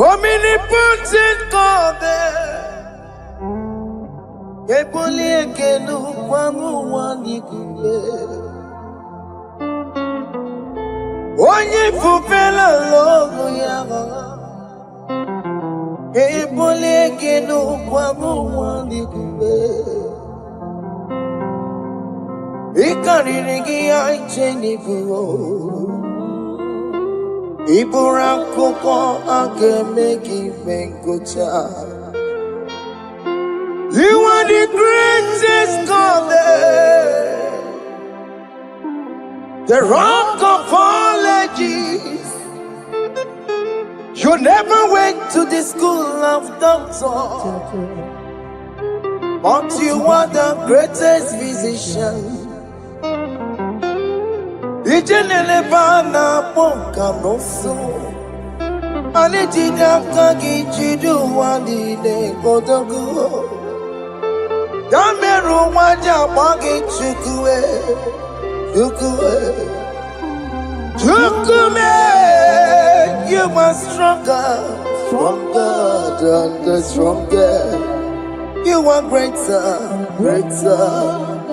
Omnipotent God, Eboli ekelu kwamu wanikule. Onye fupela logo yaga. Eboli ekelu kwamu wanikule. Ikariri ya icheni buo. Ibura koko akemeki venkocha. You are the greatest God, the rock of all ages. You never went to the school of doctor, but you are the greatest physician. Ijenele bana ponka noso, anejida kagi jidu wani ne kodogo. Yameru waja wagi chukue, chukume. You are stronger than the strongest. You are greater.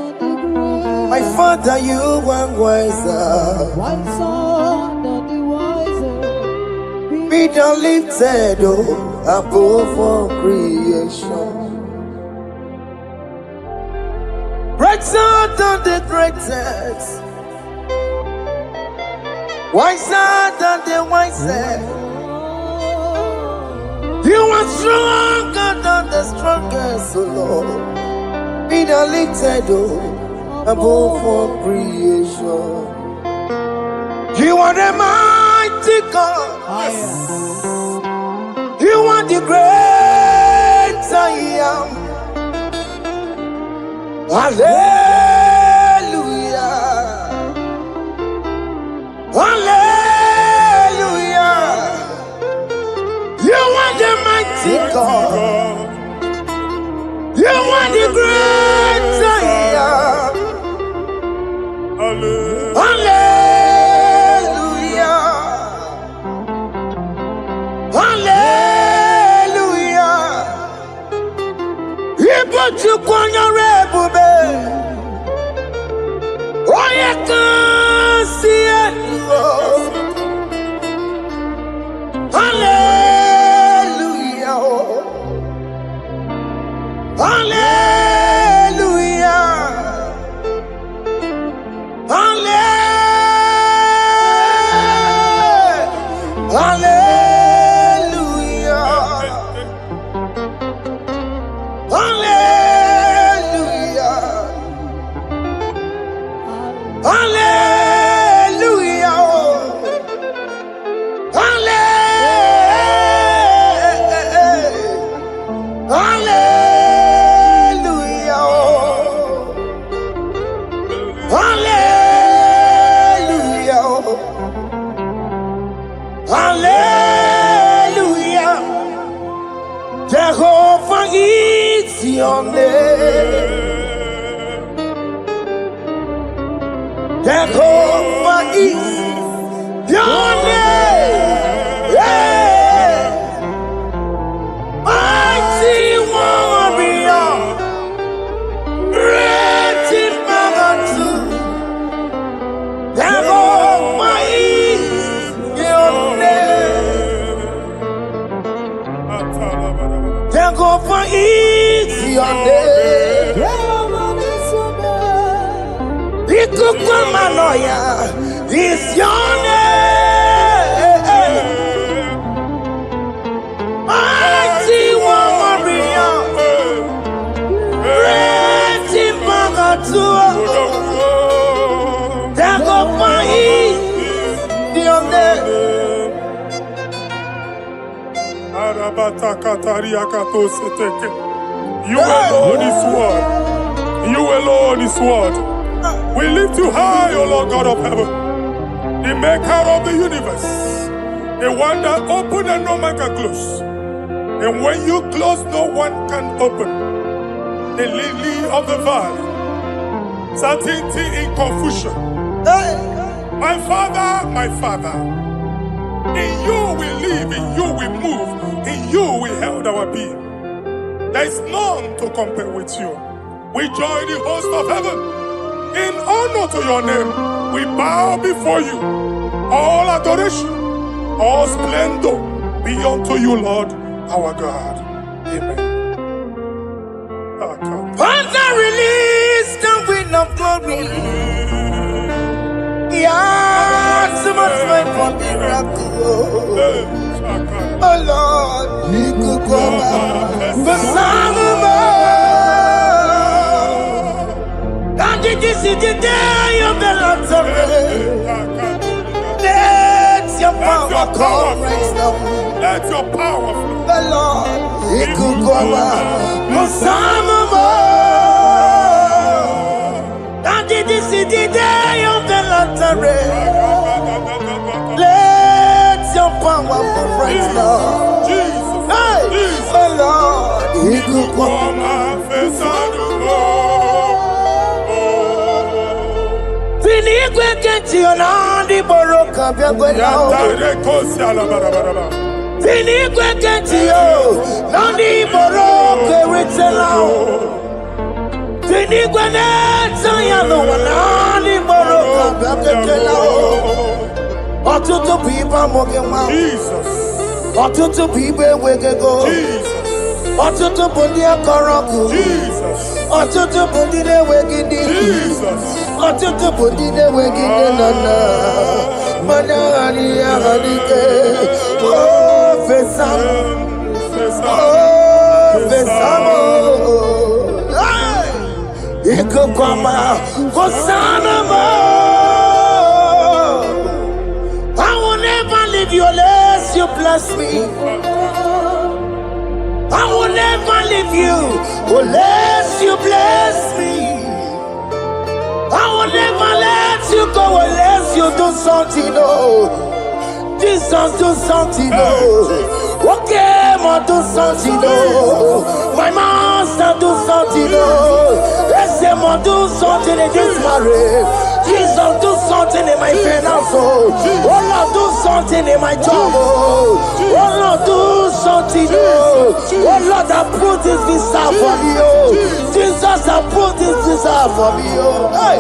My Father, you are wiser than the wiser. Be thou lifted above all creation. Greater than the greatest. Wiser than the wisest. You are stronger than the strongest, O Lord. Be thou lifted above all creation. You are the mighty God. Yes. You are the great I am. Hallelujah. Hallelujah. You are the mighty God. You are the great I am. Hallelujah. Hallelujah. Ibotu kwanya rebube. Oye kasi elo. Hallelujah. Hallelujah. Hallelujah. Hallelujah. Hallelujah. Hallelujah. Jehovah is your name. Jehovah is your name. Yeah. Mighty warrior, great in battle. Jehovah is your name. Jehovah is your name. Ikukumanoya is your name. Mighty warrior, great in battle. Jehovah is your name. You alone is word. You alone is word. We lift you high, O Lord God of heaven, the maker of the universe, the one that opened and no man can close. And when you close, no one can open. The lily of the valley, certainty in confusion. My Father, in you we live, in you we move, being. There is none to compare with you. We join the host of heaven. In honor to your name, we bow before you. All adoration, all splendor be unto you, Lord, our God. Amen. Father, release the wind of glory. Yeah, so much time for miracle. Oh Lord, you could come out. The Son of God. And this is the day of the Lord's Let your power come right now. Let your power flow. The Lord, you could come out. The Son of God. And this is the day of the Lord's Let your power come right now. Jesus, Hey, Jesus. the Lord, you could come out. Finigwe kenti onandi boroka biagwela. Finigwe kenti yo nandi boroka ritela. Finigwe neta yalo nandi boroka biagwela. Otutu pipa mogema. Jesus. Otutu pipe wegego. Jesus. Otutu bundi akoroku. Jesus. Otutu bundi ne wegidi. Jesus. Otutu bundi ne wegidi nana. Mana ani ahanike. Oh fesam. Oh fesam. Iko kwama kosana mo. I will never leave you unless you bless me. I will never leave you unless you bless me. I will never let you go unless you do something. Oh, Jesus, do something. Oh, okay, ma do something. Oh, my master, do something. Oh, let's say, ma do something in this marriage. Jesus, do something in my finance. Oh, Lord, do something in my job. Oh, Lord, do something. Oh, Lord, I put this visa for me. Oh, Jesus, I put this visa for me. Oh, hey.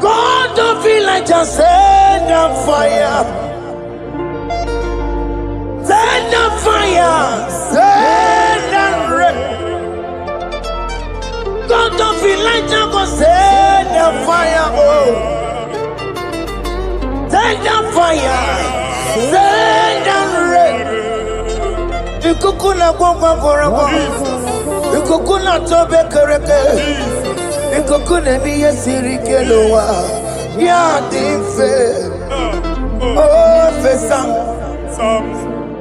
God, don't feel like just send the fire. Send the fire. Send the rain. God, don't feel like just go send the fire. Oh, send the fire. Send the rain. You kukuna kwa kwa. You kukuna tobe kereke. Ikokune miye sirikelowa ya dimfe. Oh fesam,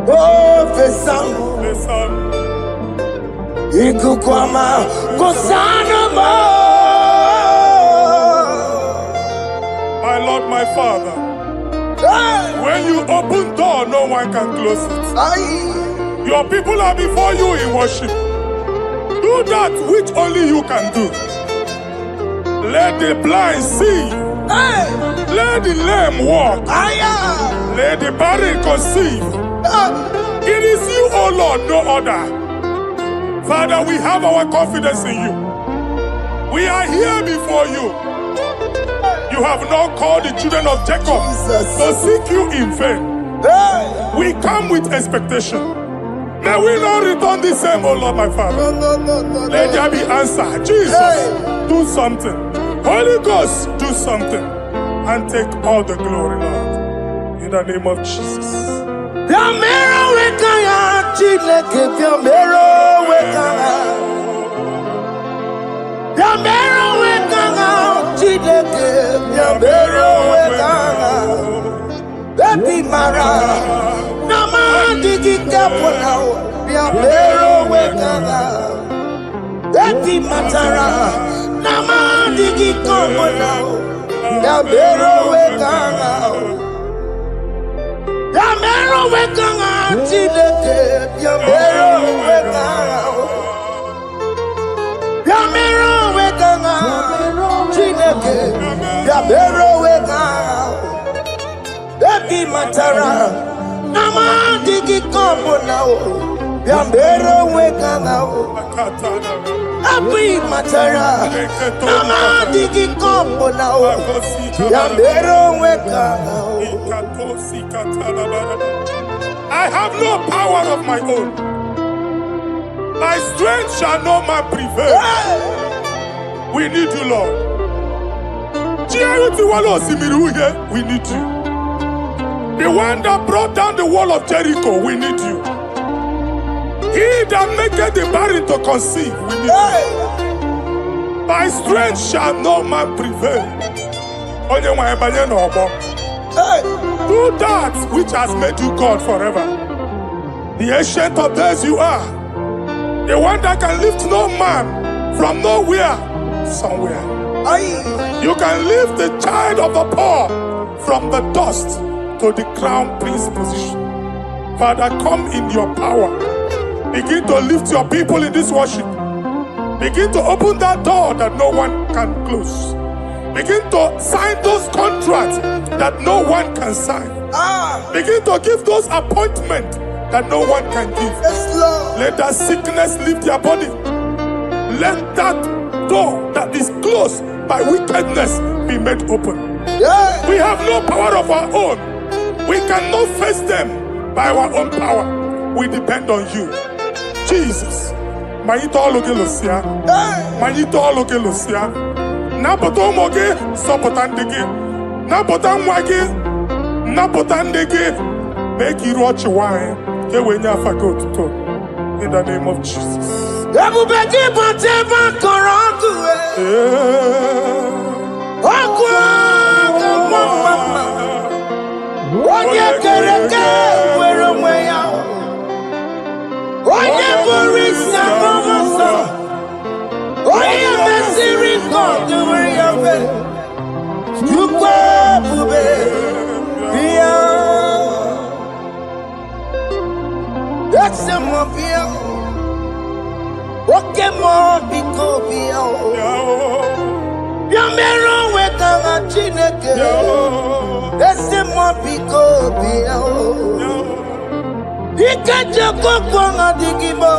oh fesam. Ikukwama kosana mo. My Lord, my Father, when you open door, no one can close it. Your people are before you in worship. Do that which only you can do. Let the blind see. Let the lame walk. Let the barren conceive. It is you, O Lord, no other. Father, we have our confidence in you. We are here before you. You have not called the children of Jacob to seek you in vain. We come with expectation. May we not return the same, O Lord, my Father. Let there be answer. Jesus, do something. Holy Ghost, do something. And take all the glory, Lord. In the name of Jesus. Baby matara, nama digi komo now. Ya bero wekanga, ya bero wekanga chileke. Ya bero wekanga, ya bero wekanga chileke. Ya bero wekanga, baby matara, nama digi digi kombo now. Yambero weka now. Abi matara. Nama digi kombo now. Yambero weka now. I have no power of my own. My strength shall not man prevail. We need you, Lord. We need you. The one that brought down the wall of Jericho, we need you. He that maketh the barren to conceive, we need you. By strength shall no man prevail. Do that which has made you God forever. The ancient of days you are. The one that can lift no man from nowhere, somewhere. You can lift the child of the poor from the dust to the crown prince position. Father, come in your power. Begin to lift your people in this worship. Begin to open that door that no one can close. Begin to sign those contracts that no one can sign. Begin to give those appointments that no one can give. Let that sickness leave their body. Let that door that is closed by wickedness be made open. We have no power of our own. We cannot face them by our own power. We depend on you. Jesus. Manito Logelosia. Manito Logelosia. Napotomoge, Sopotandege. Napotamwage, Napotandege. Make you watch wine. In the name of Jesus. That's the mafia. What can more be copy? Yamero weka chineke. That's the mafia copy. Ikaja kokwanga IGBO.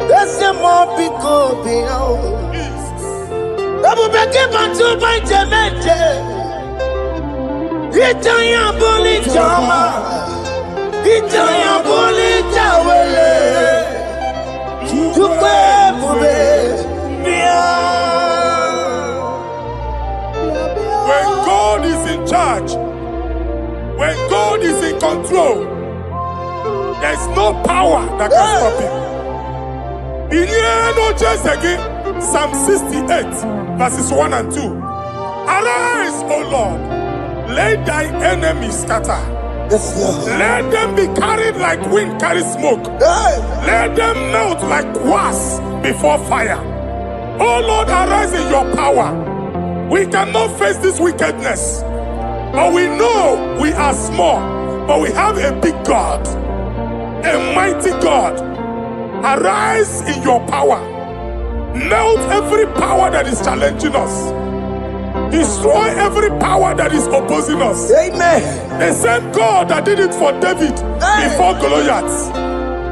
That's the mafia copy. Abu beke bantu by Jemeje. Itanya boli jama. Itanya boli jawele. When God is in charge, when God is in control, there's no power that can stop him. In no just again, Psalm 68, verses 1 and 2. Arise, O Lord, let thy enemies scatter. Let them be carried like wind carries smoke. Let them melt like wax before fire. Oh Lord, arise in your power. We cannot face this wickedness, but we know we are small, but we have a big God, a mighty God. Arise in your power. Melt every power that is challenging us. Destroy every power that is opposing us. Amen. The same God that did it for David before Goliath,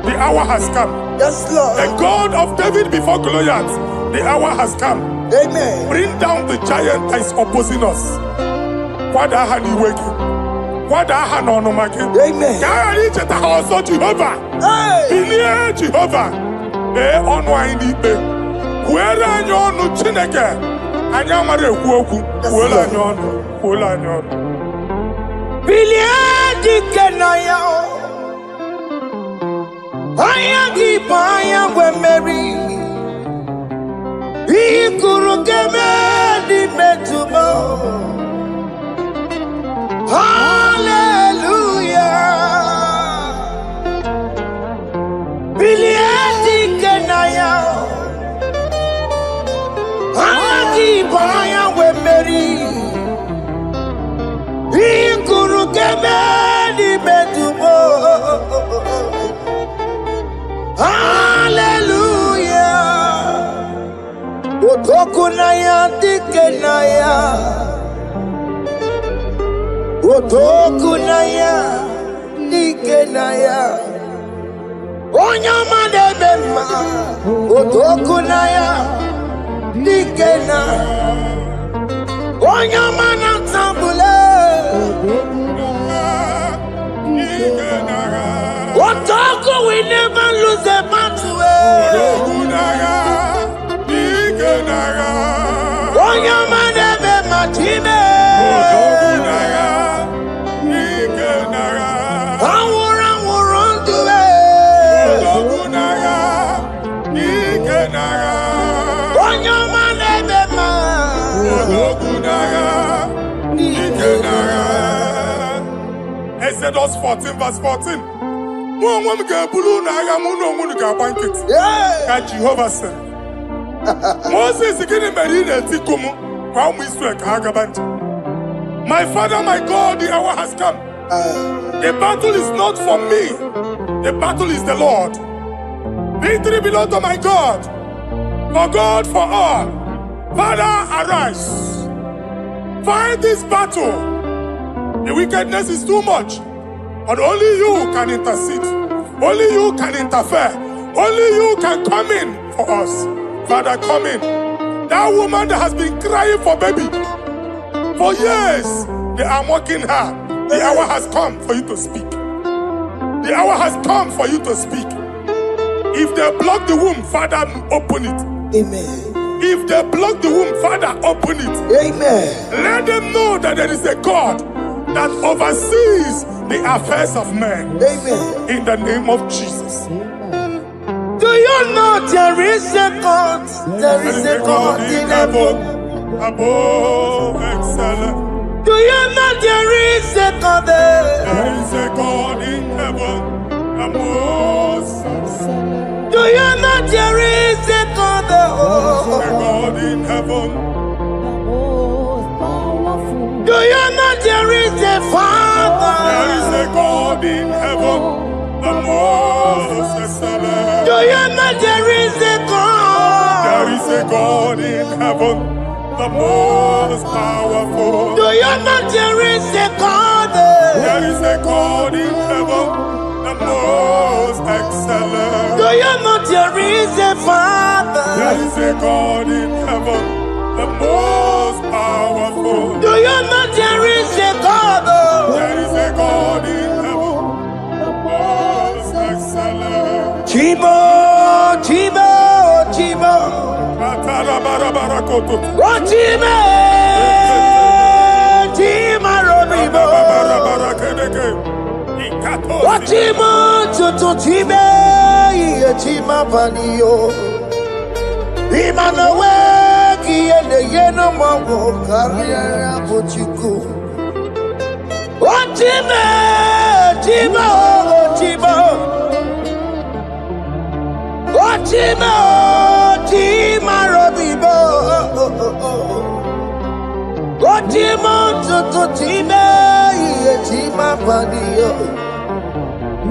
the hour has come. Yes, Lord. The God of David before Goliath, the hour has come. Amen. Bring down the giant that is opposing us. Amen. Also Jehovah. Hey. Jehovah. Where are you no Chineke? Anyamare kuoku kuola nyono. Biliadi kenaya. Ayagi paya we Mary. Ikuru keme di metumo. Hallelujah. Biliadi kenaya. Ayagi paya we Mary. Ikuru keme di metumo. Hallelujah. Otokunaya dikenaya. Otokunaya dikenaya. Dikenaya. Onyama de bema. Otokunaya. Dikena. Onyama na tambule. Otoku, we never lose a battle. Onyama de bema chime. Exodus 14 verse 14. Jehovah said, Moses my father, my God, the hour has come. The battle is not for me. The battle is the Lord. Victory belongs to my God. For God, for all. Father, arise. Fight this battle. The wickedness is too much. But only you can intercede. Only you can interfere. Only you can come in for us. Father, come in. That woman that has been crying for baby for years, they are mocking her. The hour has come for you to speak. The hour has come for you to speak. If they block the womb, Father, open it. Amen. If they block the womb, Father, open it. Amen. Let them know that there is a God that oversees the affairs of men. Amen. In the name of Jesus. Do you know there is a God? There is a God in heaven. Above excellent. Do you know there is a God there? There is a God in heaven. Above excellent. Do you know there is a God there? There is a God in heaven. Do you know there is a Father? There is a God in heaven. The most excellent. Do you know there is a God? There is a God in heaven, the most powerful. Do you know there is a God? There is a God in heaven, the most excellent. Do you know there is a Father? There is a God in heaven, the most powerful. Do you know there is a God? There is a God in heaven, the most excellent. Chibo, Chibo, Chibo. Oh, Chibo, Chima Robibo. Oh, Chibo, Chutu Chibe, Chima Panio. Imanowe, Kiene Yeno Mago, Carriera Pochiku. Oh, Chibo, Chibo, Chibo. Chima, Chima Robibo. Chima, Chima, Chima Padio.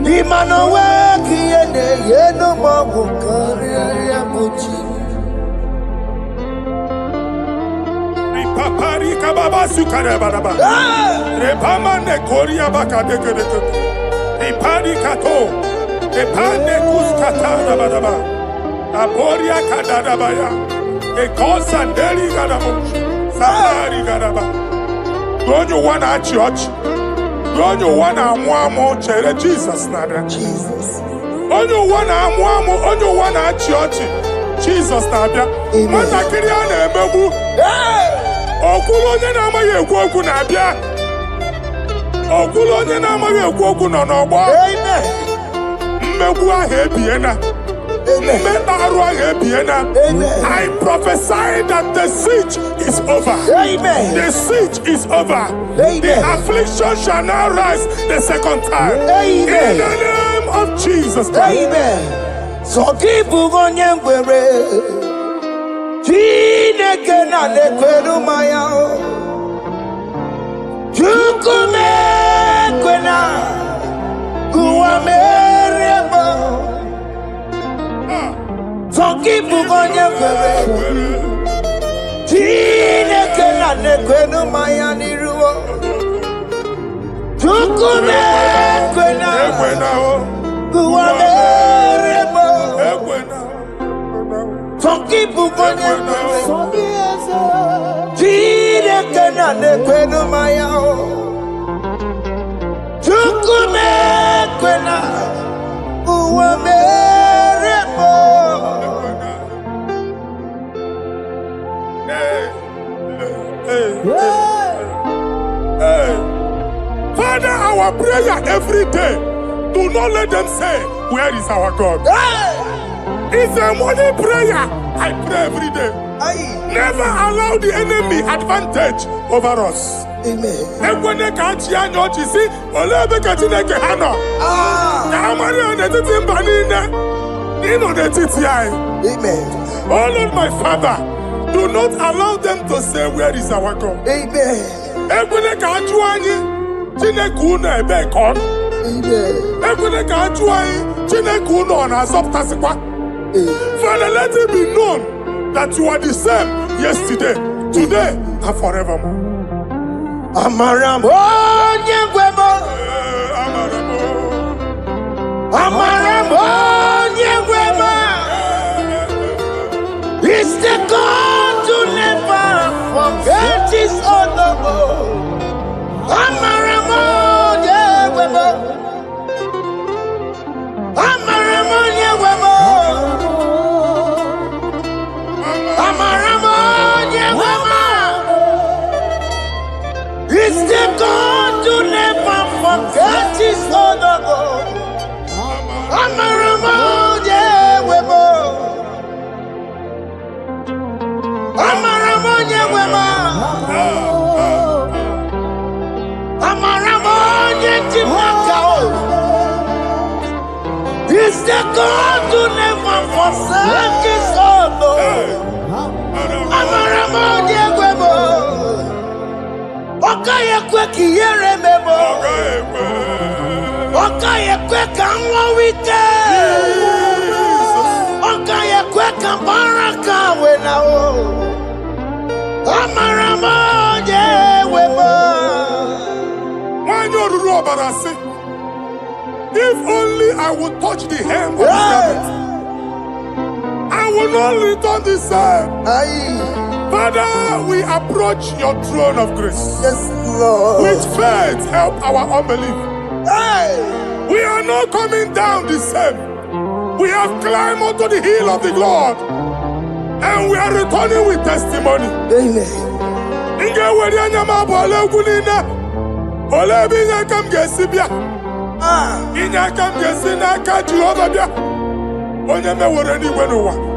Chima no work, Yeno Mago, Carriera Pucci. Papari Kababa Sukarababa. Repamane Korea Bakadeke. Repari Kato. Epane kuskatana badaba. Aboria kadadabaya. Ekosandeli gadabo. Sabari gadaba. Don't you wanna church? Don't you wanna mwamo chere Jesus nada? Jesus. Don't you wanna mwamo? Don't you wanna church? Jesus nada. Mata kiriane emebu. Okulo nye na amaghị ekwu okwu na-abịa. Okulo nye na amaghị ekwu okwu nọ n'ọgbọ. Amen. I prophesy that the siege is over. Amen. The siege is over. Amen. The affliction shall now rise the second time. Amen. In the name of Jesus Christ. Amen. So keep on your way. Chineke na lekweru maya. Chukume kwena. So keep on your way. Chineke na lekweru maya niruo. Chukume kwena. Guameremo. Forgive Bugonia. Jide Kena Nekwenu Mayao. Chukume Kwena. Guameremo. Father, our prayer every day, do not let them say, where is our God? It's a morning prayer. I pray every day. Never allow the enemy advantage over us. Amen. Amen. Oh Lord, my Father, do not allow them to say, where is our God? Amen. Amen. Father, let it be known that you are the same yesterday, today, and forevermore. Amaramo nyegwemo. Amaramo nyegwemo. It's the God to never forget his honor. Amaramo nyegwemo. Amaramo nyegwemo. Amaramo nyegwemo. It's the God to never forget his honor. Amaramo nyegwemo. Amaramo nyegwemo. Amaramo nyegwemo. It's the God to never forsake his honor. Amaramo nyegwemo. Okaye kwe kiyere mebo. Okaye kwe kanwa wite. Okaye kwe kambaraka wenao. Amaramo nyegwemo. If only I would touch the hem of his garment, I will not return the same. Father, we approach your throne of grace. Yes, Lord. With faith, help our unbelief. We are not coming down the same. We have climbed onto the hill of the Lord, and we are returning with testimony. Amen.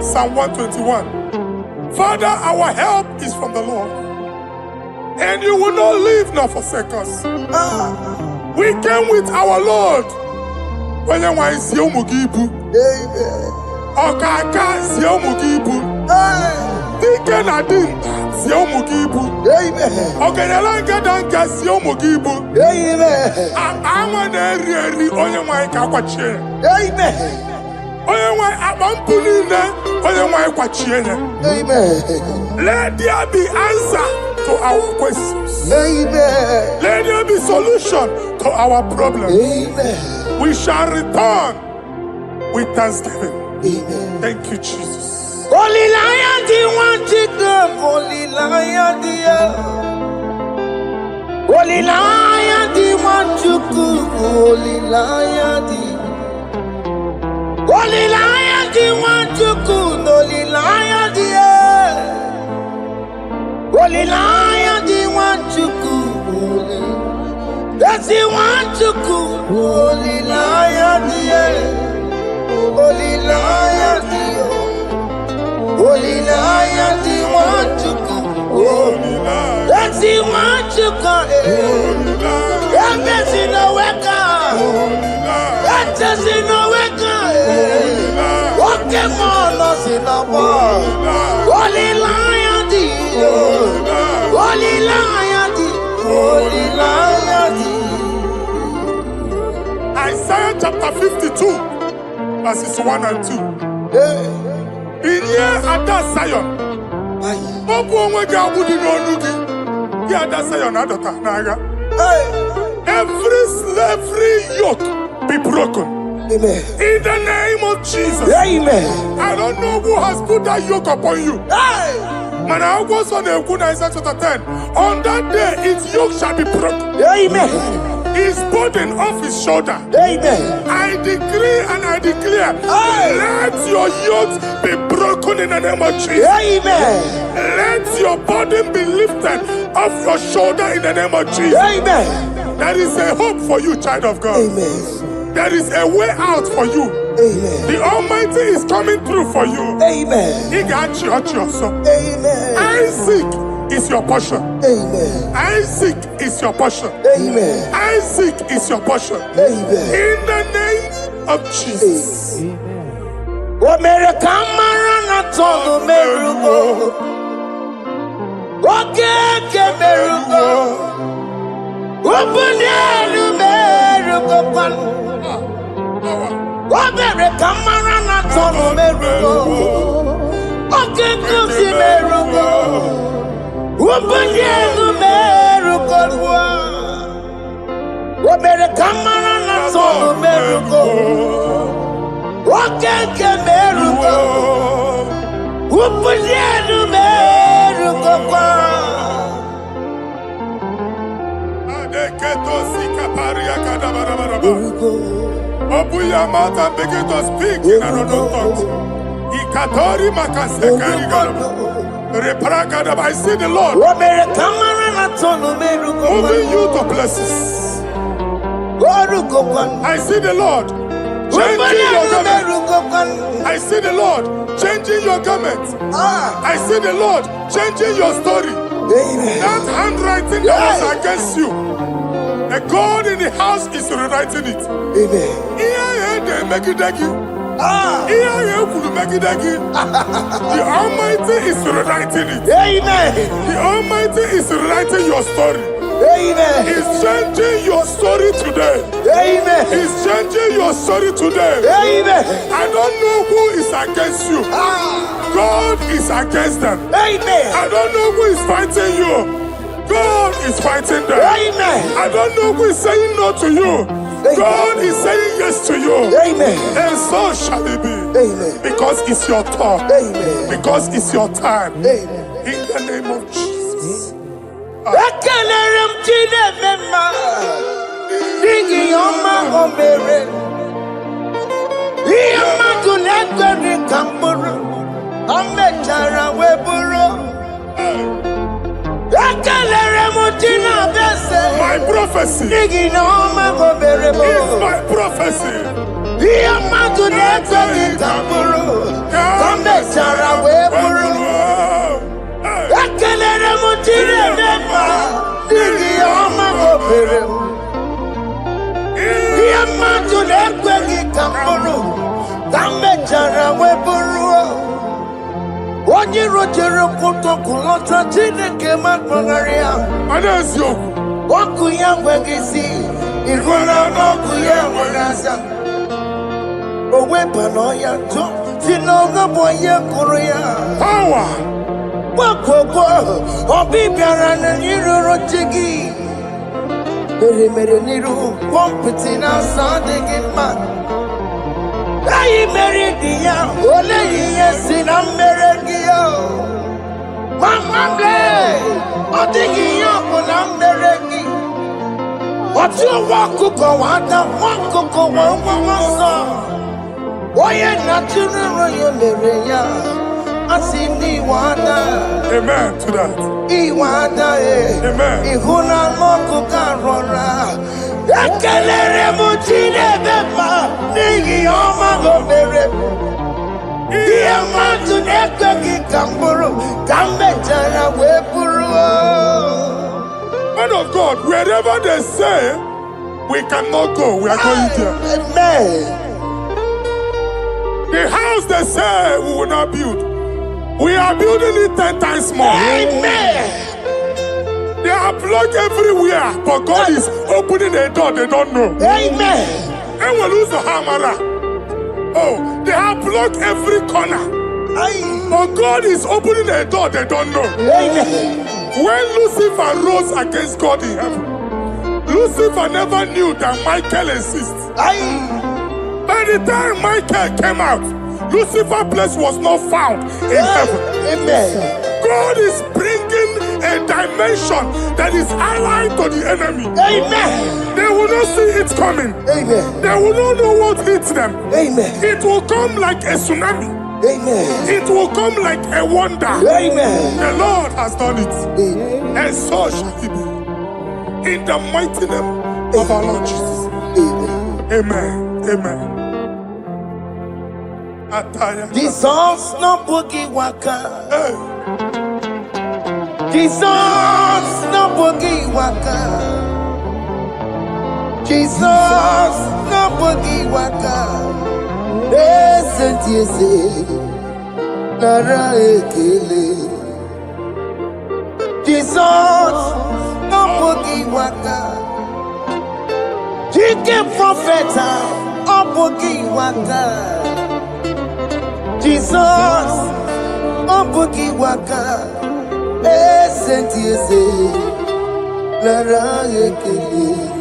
Psalm 121. Father, our help is from the Lord, and you will not leave nor forsake us. We came with our Lord. Amen. Let there be answer to our questions. Amen. Let there be solution to our problems. Amen. We shall return with thanksgiving. Amen. Thank you, Jesus. Holy Lion, the one to come. Holy Lion, the Holy Lion, the one to come. Holy Lion, the Holy Lion, the one to come. Holy Lion, the Holy Lion, the one to come. That's the one to come. Holy Lion, the Holy Lion, the Holy Lion, the one to come. That's the one to come. That's in the wake. That's in the wake. Walking on us in the world. Holy Lion, the Holy Lion, the Holy Lion, the Isaiah chapter 52, verses 1 and 2. In here at that Zion, every slavery yoke be broken. Amen. In the name of Jesus. Amen. I don't know who has put that yoke upon you. Hey. Man, I was on the Isaiah chapter 10. On that day, its yoke shall be broken. Amen. His burden off his shoulder. Amen. I decree and I declare, Hey. let your yokes be broken in the name of Jesus. Amen. Let your burden be lifted off your shoulder in the name of Jesus. Amen. There is a hope for you, child of God. Amen. There is a way out for you. Amen. The Almighty is coming through for you. Amen. He got you, so. Amen. Isaac is your portion. Amen. Isaac is your portion. Amen. Isaac is your portion. Amen. In the name of Jesus. America marana todo merugo. Okay, merugo. Obunyelu merugo pan. America marana todo merugo. Okay, kusi merugo. Obunyelu merugo. America marana todo merugo. Okeke merugo, upunyenu merugo kwa. Adeketo sikaparia kadabarabaraba. Merugo. Open your mouth and begin to speak in another tongue. Ikatori makasekari gadaba. Repragadaba. I see the Lord Omere kamara na tono merugo kwa. moving you to places. Orugo kwa. I see the Lord changing your garment. I see the Lord changing your garment. I see the Lord changing your story. Amen. That handwriting that was against you, the God in the house is rewriting it. Amen. They make it again. The Almighty is rewriting it. Amen. The Almighty is rewriting your story. Amen. He's changing your story today. Amen. He's changing your story today. Amen. I don't know who is against you. God is against them. Amen. I don't know who is fighting you. God is fighting them. Amen. I don't know who is saying no to you. God is saying yes to you. Amen. And so shall it be. Amen. Because it's your turn. Amen. Because it's your time. Amen. In the name of Jesus. Ekelere m Chineke n'ihi ọma o mere. Ihe mmadụ na-ekweghị ka m bụrụ, o mechara wee bụrụ. Ekelere m Chineke My prophecy n'ihi na ọma o mere m. is my prophecy. Ihe mmadụ na-ekweghị ka m bụrụ, o mechara wee bụrụ. Ekelere m Chineke n'ihi ọma o mere m. Ihe mmadụ na-ekweghị ka m bụrụ, ka m mechara wee bụrụ. Onye rojere kwụtọkụ lọta Chineke makpọgharị ya. Ọkụ ya nweghị isi, ịhụla n'ọkụ ya nwere asa. O wepụla ya tụ, si n'ọgọbọ ya kụrụ ya. Power. Gbakọkọ ọbịbịara na n'iruru chi gị. Mere n'iru kọmpụtị na-asa adịghị mma. Anyị mere dị ya, olee ihe si na mmere gị ya? Mama lee, ọ dịghị ihe ọ bụ na mmere gị. Ọtụ nwa ọkụkọ nwata, nwa ọkụkọ nwa nwa nsọ. Onye na-atụrụ ya mere ya. Amen to that. Amen. Ihuna moku karora. Ekelere mu Chineke ma n'ihi ọma o mere. Ihe mmadụ na-ekweghị ka m bụrụ, ka m mechara wee bụrụ. Man of God, wherever they say we cannot go, we are going there. Amen. The house they say we will not build, we are building it 10 times more. Amen. They are blocked everywhere, but God is opening a door they don't know. Amen. And we lose the hammer. Oh, they have blocked every corner, but God is opening a door they don't know. Amen. When Lucifer rose against God in heaven, Lucifer never knew that Michael exists. By By the time Michael came out, Lucifer's place was not found in heaven. Amen. God is bringing a dimension that is allied to the enemy. Amen. They will not see it coming. Amen. They will not know what hits them. Amen. It will come like a tsunami. Amen. It will come like a wonder. Amen. The Lord has done it. Amen. And so shall it be. In the mighty name of our Lord Jesus. Amen. Amen. Amen. Ataya. Jesus no boogie waka. Hey. Jesus no boogie waka. Jesus no boogie waka. Listen to you say, Nara ekele. Jesus no boogie waka. Jike profeta no boogie waka. Jesus no boogie waka. Listen to you say, Nara ekele.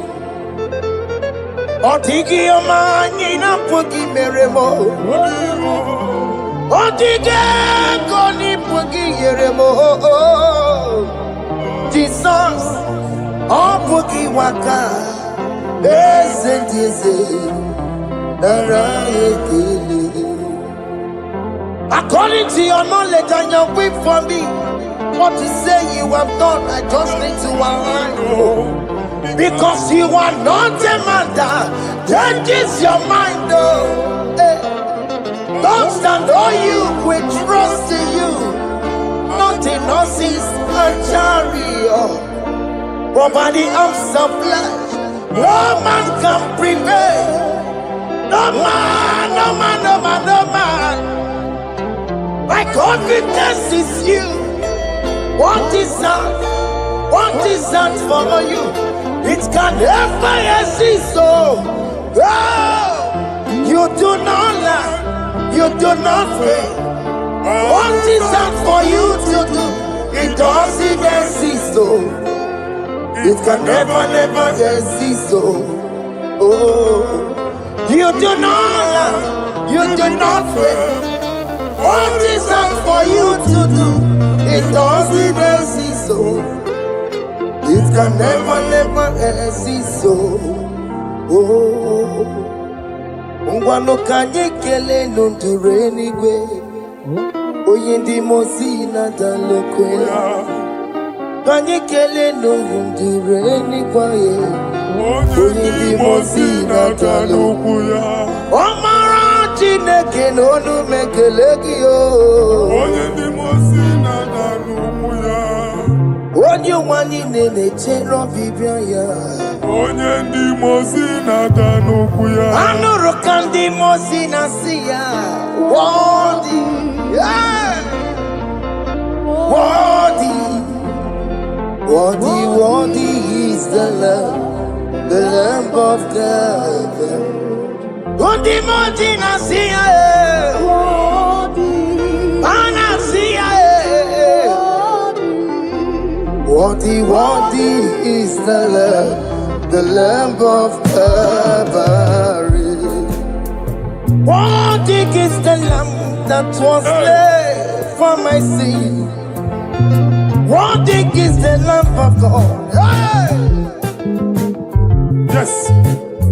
Otigi omani na pogi meremo. Otige koni pogi yeremo. Jesus, oh pogi waka. Esentiese, nara ekele. According to your knowledge and your will for me, what you say you have done, I just need to align. Because you are not a man that changes your mind, oh. Hey. Don't stand on you, we trust in you. Not in horses and chariot, but by the arms of flesh, no man can prevail. No man, no man, no man, no man. My confidence is you. What is that? What is that for you? It can never exist, so you do not lie, you do not fail. What is that for you to do? It doesn't exist, so it can never, never exist, so you do not lie, you do not fail. What is that for you to do? It doesn't exist, so it can never, never exist, so Ngwano kanye kele nundure nigwe Oyindi mosi na dalokwe Kanye kele nundure nigwe Oyindi mosi na dalokwe Omara chineke nonu mekeleki yo Oyindi mosi na dalokwe Onye wani nene chero bibia ya Onye ndi mosi na danukwu ya Anuru kandi mosi na siya Worthy, yeah. Worthy, worthy, worthy is the Lamb of God. Undi mosi na siya Ana siya Worthy, worthy is the Lamb of Calvary. Worthy is the Lamb that was slain for my sin. Worthy is the Lamb of God. Hey! Yes.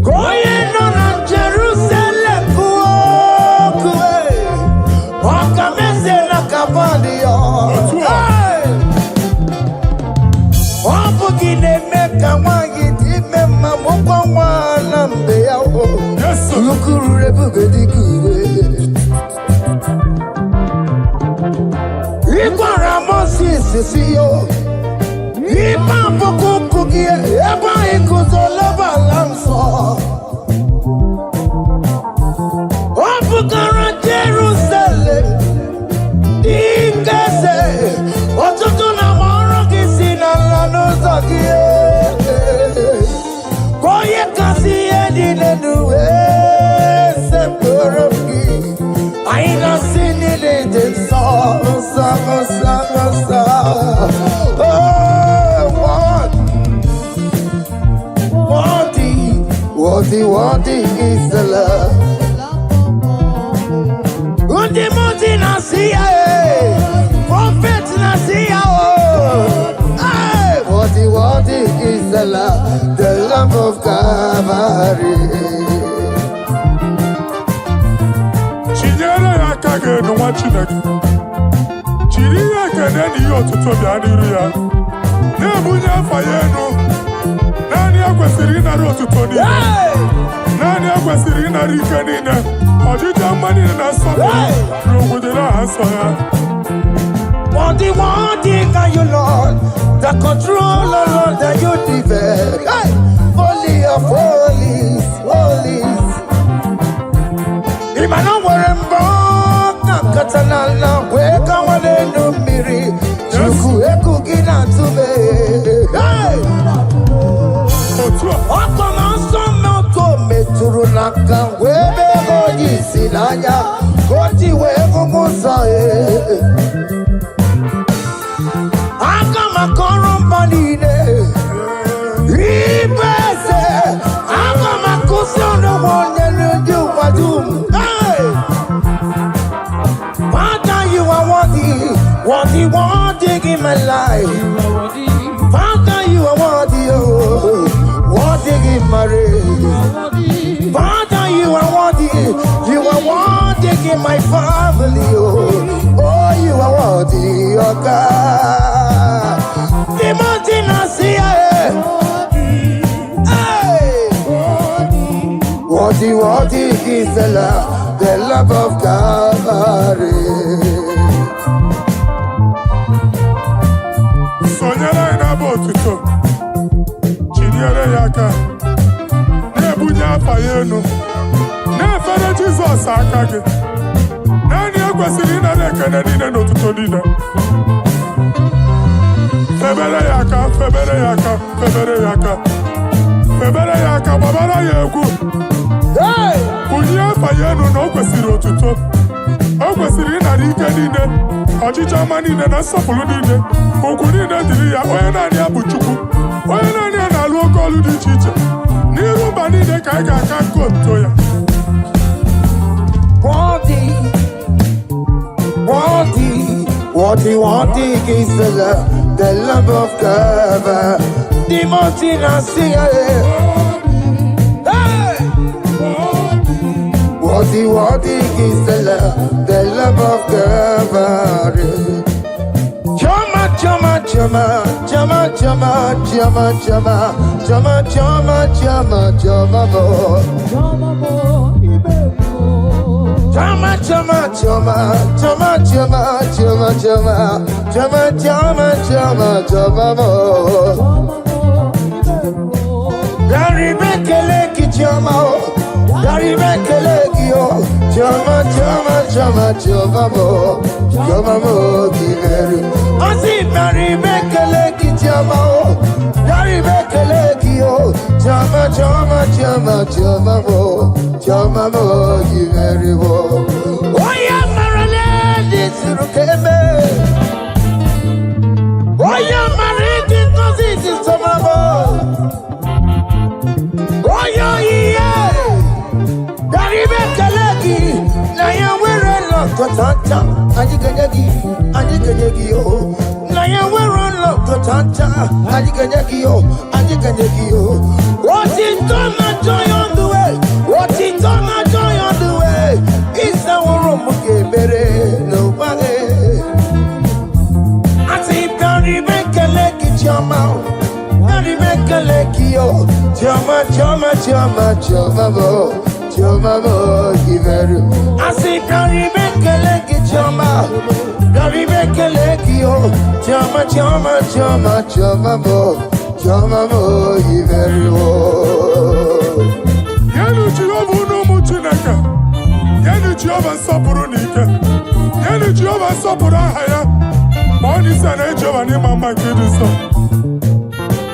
Going on Jerusalem, walk a message like a body. Yes, sir. Jerusalem, worthy is the Lamb. Timothy Nasia, prophet Nasia, what is the love of Calvary. Chinyere akage no wachine. Chiriya keneni otuto bia niru ya. Na bunya faye no. Nani akwesiri na otuto ni. Nani akwesiri na rike ni na. Ojija mani na sobo. Rogudera asoya. What can you, Lord? The control, Lord, that you develop. Hey! Holy of holies, holies. Imano warembo, katanala, weka wanenu miri. Chuku eku gina tume. Hey! Oko manso moko meturunaka, webe hoji silanya, koti weko musa. Akama korombanine, ibese. Akama kusono wonye du wadum. Hey, Father, you are worthy in my life. Father, you are worthy in my race. Father, you are worthy in my family. Oh, you are worthy, oh God. Timothy Nasia, worthy is the love of Calvary. Sonyara ina botuto. Chinyere yaka. Nebunya fayenu. Nefere Jesus akage. Nani akwesiri na nekene nine n'otuto nine. Febere yaka, babara yegu. Kunye fayenu na okwesiri otuto. Okwesiri na rike nine. Ojija ma nine na nsọpụrụ nine. Okwu nine dịrị ya, onye naanị ya bụ Chukwu. Onye naanị ya na-alụ oke ọlụ dị iche iche. N'iru mba nine ka anyị ga-aka nkonto ya. Worthy is the love of God. Timothy Nasia, hey! Worthy is the love of God. Chama,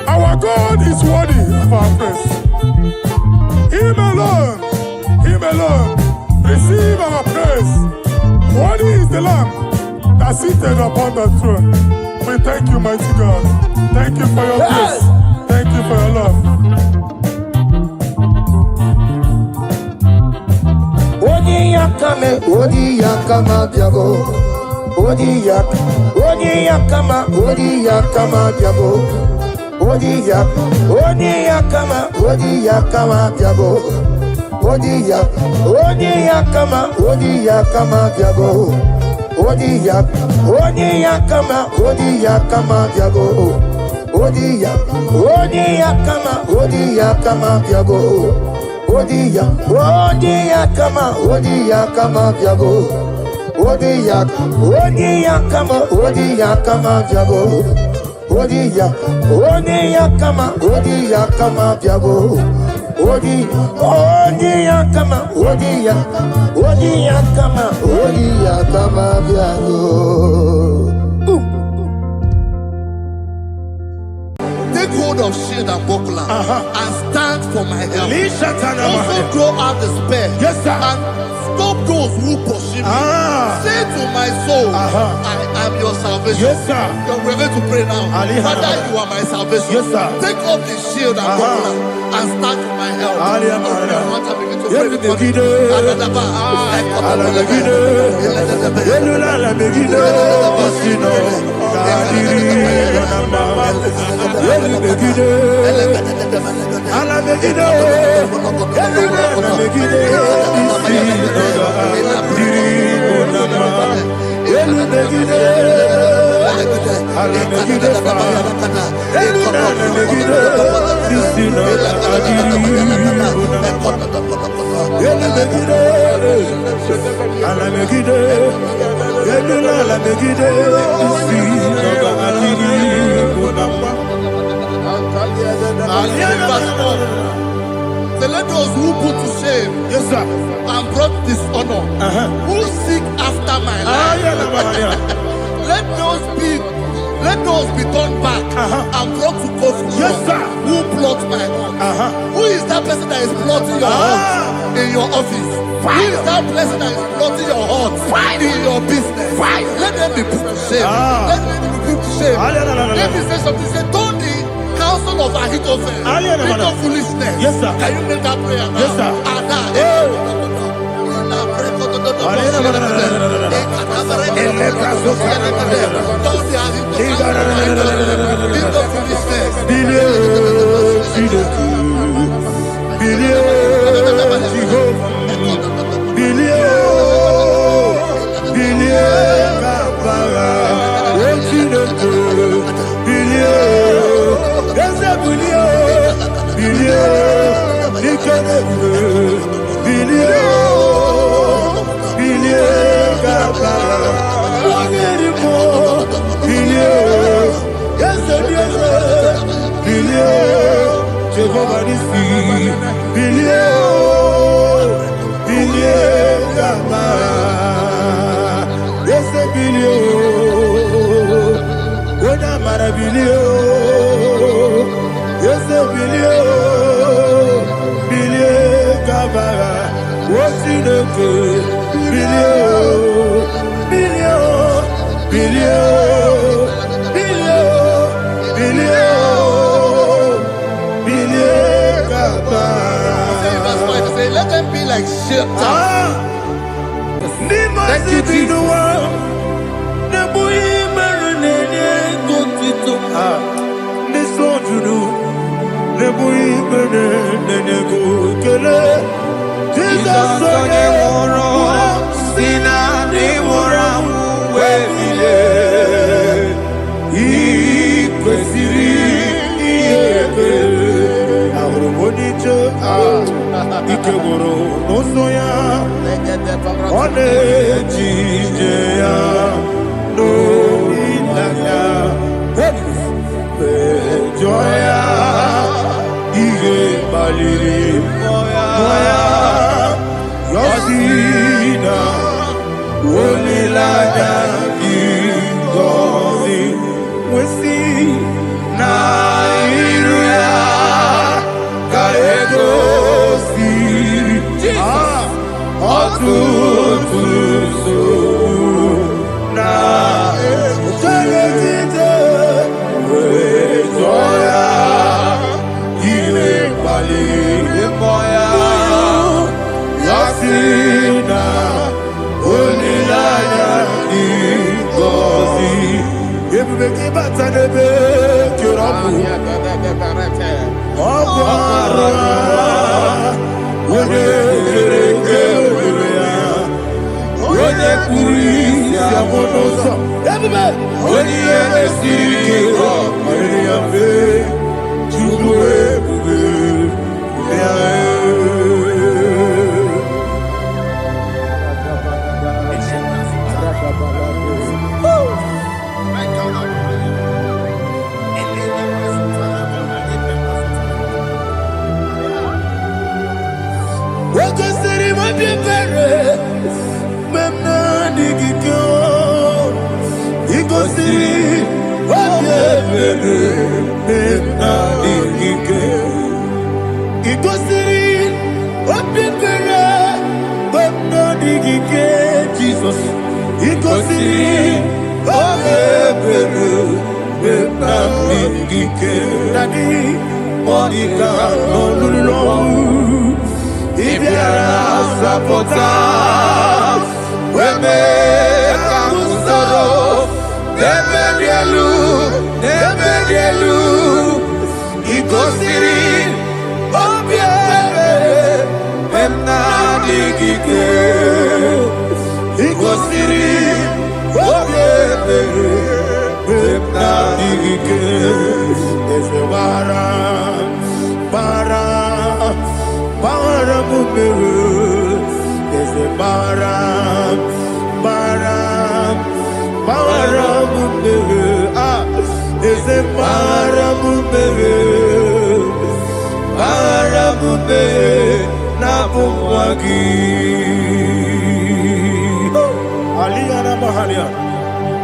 Our God is worthy of our praise. Him alone, receive our praise. Worthy is the Lamb that seated upon the throne. We thank you, mighty God. Thank you for your grace. Thank you for your love. Onyiyaka Same, Odi Yakama Diabo, Odi Yakama Diabo, Odi Yakama Diabo, Odi Yakama Diabo, Odi Yakama Diabo, Odi Yakama Diabo. Odi Yakama Diabo. Odi Yakama Diabo. Odi Yakama Diabo. Odi Yakama Diabo. Take hold of shield and buckler and stand for my help. Also throw out despair. Yes, sir. And stop those who pursue me. Say to my soul, I am your salvation. Yes, sir. We're going to pray now. Father, you are my salvation. Yes, sir. Take off the shield and buckler and stand for my help. So let those who put to shame, Yes, sir. and brought dishonor, who seek after my life, let those be turned back and brought to confusion. Yes, sir. Who plot my heart? Who is that person that is plotting your heart in your office? Who is that person that is plotting your heart in your business? Let them be put to shame. Let them be put to shame. Let me say something. Say, don't the counsel of Ahithophel think of foolishness. Yes, sir. Can you make that prayer now? Yes, sir. Let them be like shelter. Thank you, Jesus.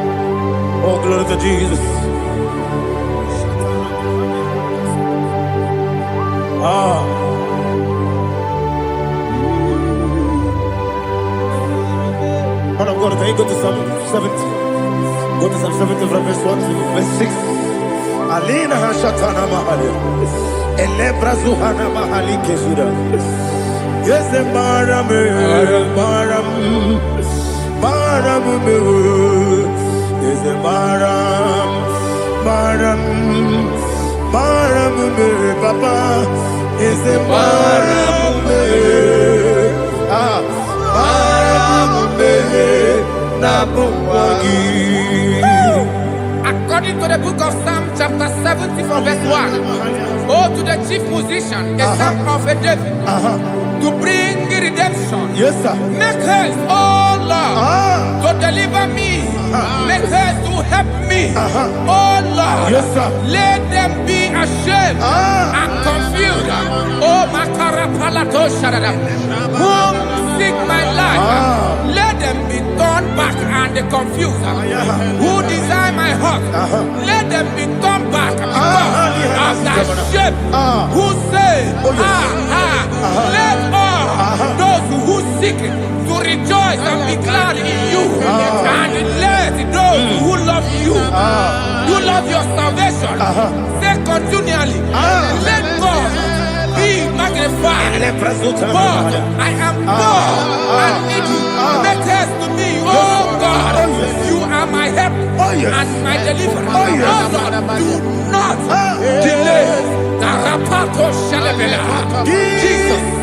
Jesus, oh, glory to Jesus. Man of God, can you go to Psalm 70? Go to Psalm 70 from verse 1 to verse 6. Alina Hashatana Mahalia. Elebra Zuhana Mahali Kesuda. Yes, the Baram, yes, the Baram, Papa, is the Baram, According to the book of Psalm chapter 70 from verse 1, oh, to the chief musician, a psalm of a David, to bring redemption. yes, sir. Make haste, oh Lord, to deliver me. Make haste to help me. Oh Lord, Yes, sir. let them be ashamed and confused. Oh Makarapalato Shadada, whom seek my life, let them be turned back and confused. Who desire my heart, let them be turned back because of that shape. Who say, let all those who seek to rejoice and be glad in you, and let those who love you, you love your salvation, say continually, let God be magnified. God, I am poor and needy. Make haste to me, oh God. You are my help and my deliverer. Oh Lord, do not delay. Tarapato Shalabela. Jesus.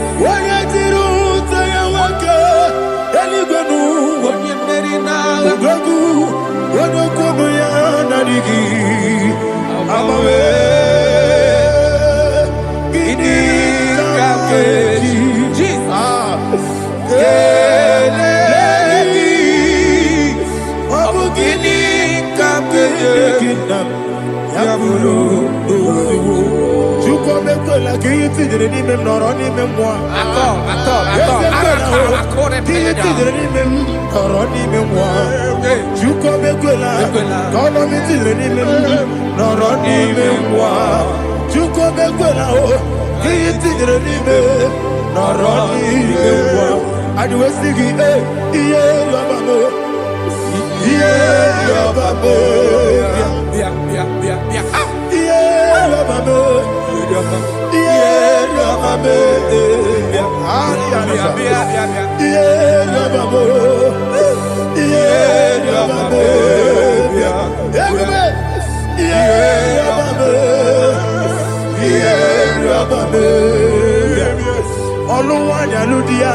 Oluwa Yaludia,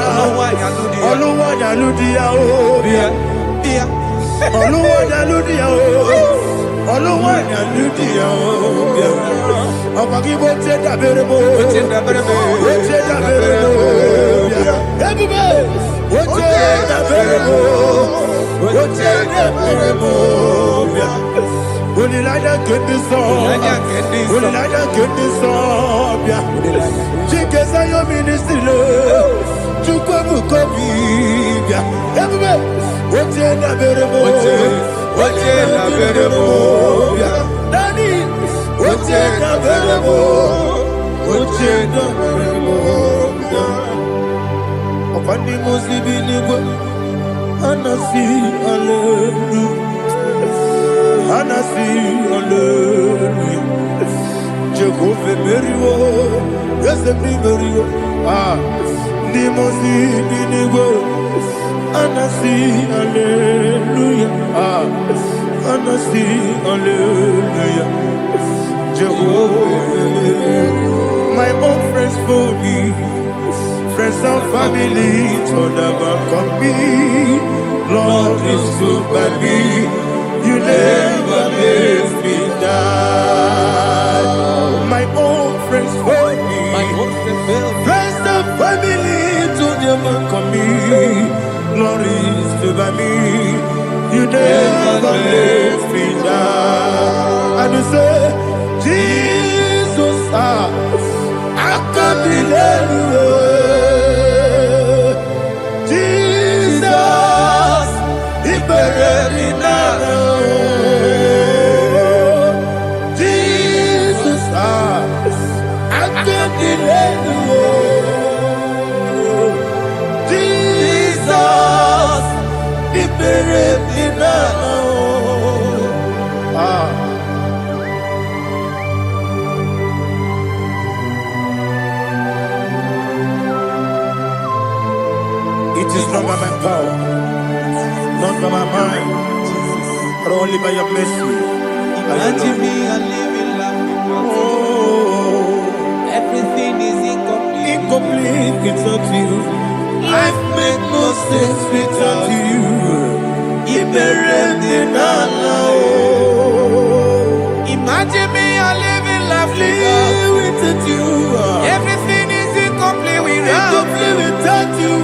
Oluwa Yaludia, Oluwa Yaludia, Oluwa Yaludia, Apagibo Teta Berebo, Teta Berebo, everybody, Teta Berebo, Teta Berebo. Only like that get this song. Only like that get this song. Chicken say your ministry love. Chukwu kobi. Everybody, what's in the berebo? What's in the berebo? Daddy, what's in the berebo? What's in the berebo? Upon the Muslim Nigo, Anasi Hallelujah. Anasi, hallelujah. Jehovah Merio, yes, the Merio. Nimosi, Binigo. Anasi, hallelujah. Anasi, hallelujah. Jehovah, my own friends for me, friends and family, told them come me. Lord is good by me. You never let me die. My own friends for me. Friends and family to them come me. Glory is to by me. You never let me die. And you say, Jesus, I can't believe you. Jesus, He buried in It is not by my power, not by my mind, but only by your mercy. Imagine me a living life. Everything is incomplete. Incomplete without you. Life makes no sense without you. Imagine me a living life without you. Everything is incomplete without you.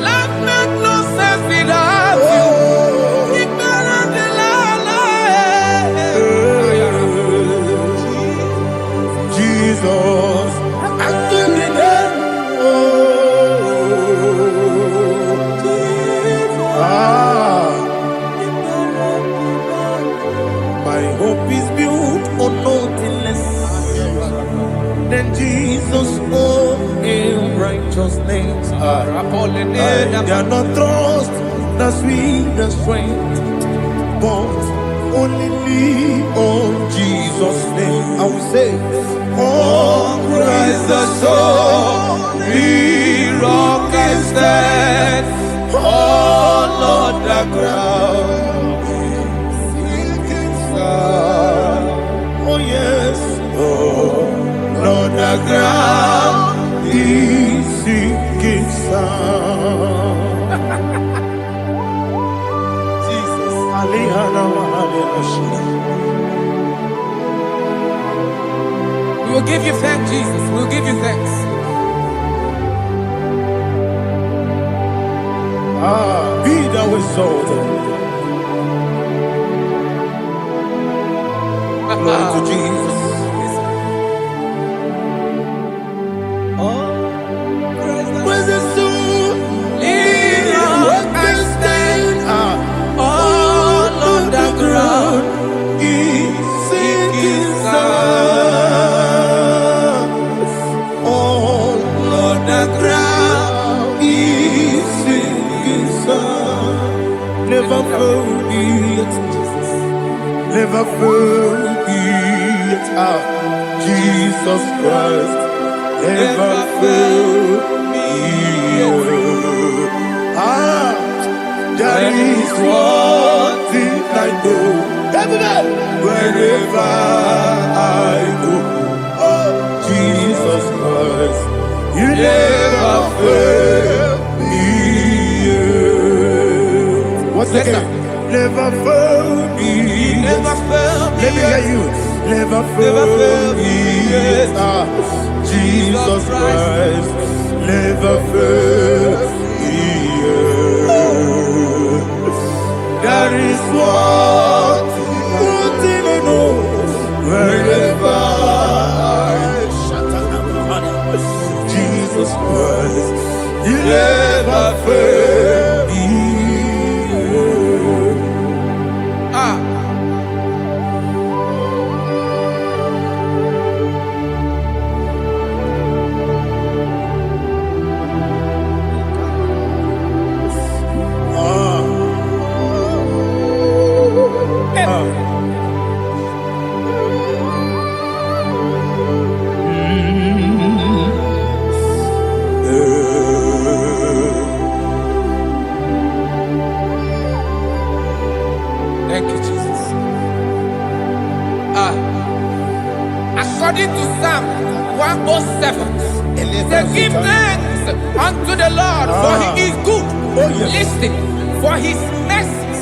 Life makes no sense without you. Jesus, my hope is built on nothing less than Jesus' own righteousness. They are not trust the sweetest strength, but only lean on Jesus' name. I will say, on Christ the solid rock I stand. All on the ground is sinking sand. Oh yes, all on the ground is sinking sand. Jesus, we will give you thanks, Jesus. We will give you thanks. Be thou exalted. Glory to Jesus. Where's the soul? What can stand? All on the ground is sinking sand. All on the ground is sinking sand. Never forget, never forget Jesus Christ. Never forget. That is one thing I know. Wherever I go, oh Jesus Christ, you never fail. once Yes, again. Never fail me. He never failed me. Let me hear you. Never Never fail failed me. me. Yes. Jesus Christ. Never fail me. That is one thing I know. Wherever Jesus Christ, He never fail me. Thank you, Jesus. According to Psalm 107, they give thanks unto the Lord, for He is good. Listen, for His mercies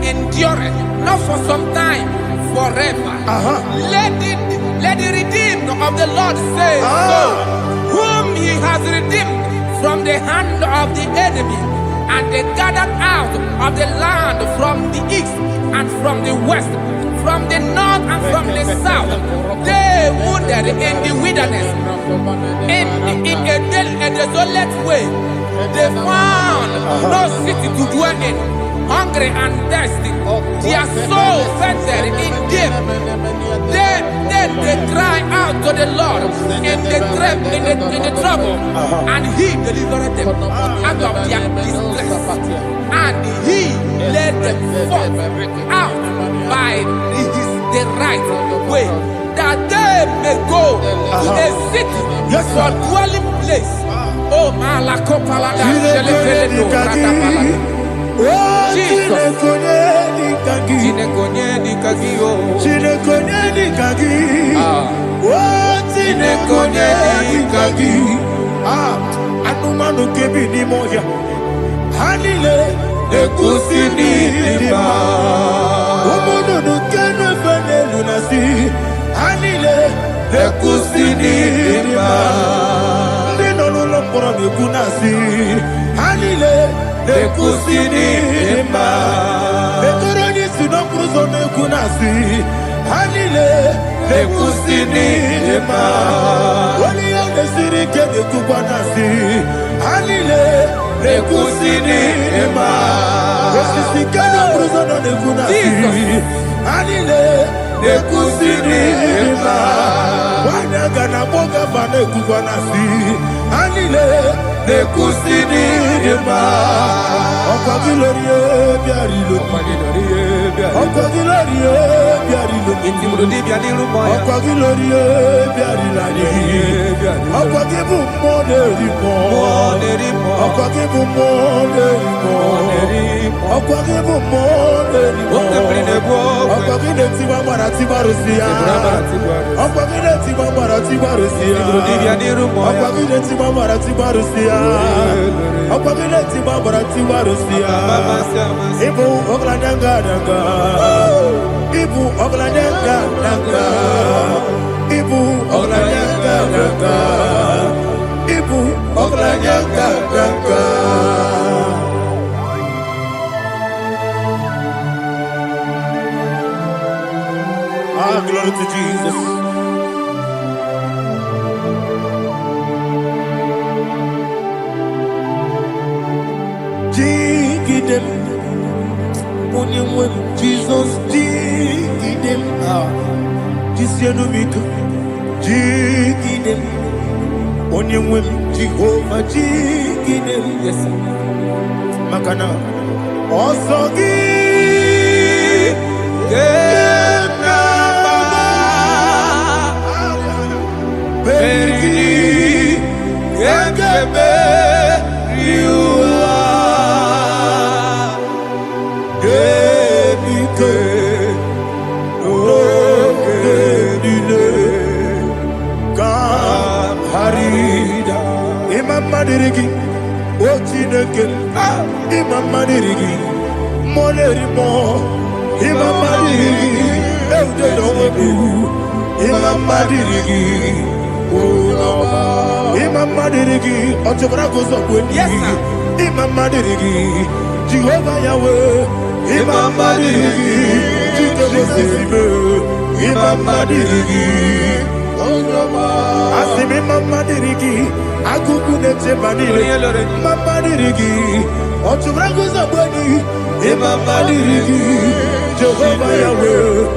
endureth not for some time, forever. Let the redeemed of the Lord say so, whom He has redeemed from the hand of the enemy, and they gathered out of the land from the east and from the west, from the north and from the south. They wandered in the wilderness, in a desolate way. They found no city to dwell in, hungry and thirsty. Their soul fainted in deep. Then they cry out to the Lord in the trouble, and He delivered them out of their distress, and He led them forth out by the right way, that they may go to a city for dwelling place. Oh, Malakopalada, Jesus. Anumanu kebi ni moya. Hanile ekusini lima. Umudu nukene fene lunasi. Hanile ekusini lima. Nino nulo pora mikunasi. Hanile ekusini lima. Etoroni sino kruzo mekunasi. Hanile ekusini lima. Wali yane siri kene kubanasi. Hanile ekusini lima. Esisi kene kruzo mekunasi. Hanile ekusini lima. Wanaga na boga bane kubanasi. Hanile ekusini lima. Ọkọ̀ gílóríé biarilo. Ọkọ̀ gílóríé biarilo. Ọkọ̀ gílóríé biarilani. Ọkọ̀ gíbù mọ́ lérí mọ́. Ọkọ̀ gíbù mọ́ lérí mọ́. Ọkọ̀ gíbù mọ́ lérí mọ́. Ọkọ̀ gílé tí wọ́n mọ̀ra tí wọ́n rò sí ya. Ọkọ̀ gílé tí wọ́n mọ̀ra tí wọ́n rò sí ya. Ọkọ̀ gílé tí wọ́n mọ̀ra tí wọ́n rò sí ya. Ọkọ̀ gílé tí wọ́n mọ̀ra tí wọ́n rò sí ya. Ibu oglanyanga danga. Ibu oglanyanga danga. Ibu oglanyanga danga. Ibu oglanyanga danga. Glory to Jesus. Jigidem, Onyemwem, Jesus, Jigidem, Jisianumika, Jigidem, Onyemwem, Jehovah, Jigidem, yes, Makana, Osogi, Imam Madirigi, Molerimo, Imamadiri, Eudedobu, Imamadiri, Imamadiri, Otobragos of Winnie, Yes, sir. Imamadiri, Jehovah Yahweh, Imamadiri, Jehovah Imamadiri, Asimi Mamadiri, Akukunete Maniri, Mamadiri, Otobragos of Winnie, Imamadiri, Jehovah Yahweh,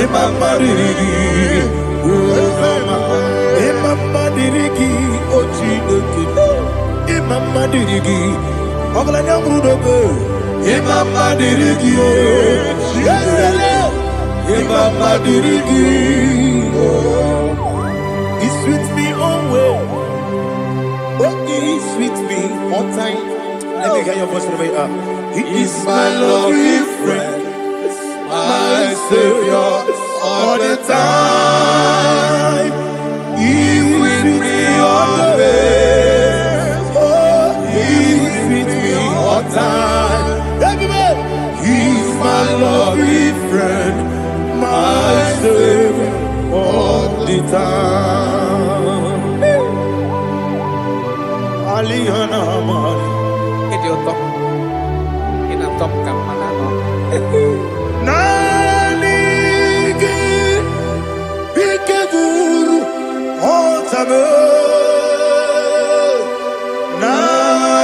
Imamadiri, Imamadiri, Ochineki, Imamadiri, Oglanyamudobe, Imamadiri, Yesele, Imamadiri, He sweet me always, He sweet me all time. Let me hear your voice from here. He is my lovely friend, my Savior all the time. He with me always. Oh, He with me all time. Everybody, He's my lovely friend, my Savior all the time. Aliyana Mari. Nanigi Ikeguru Otame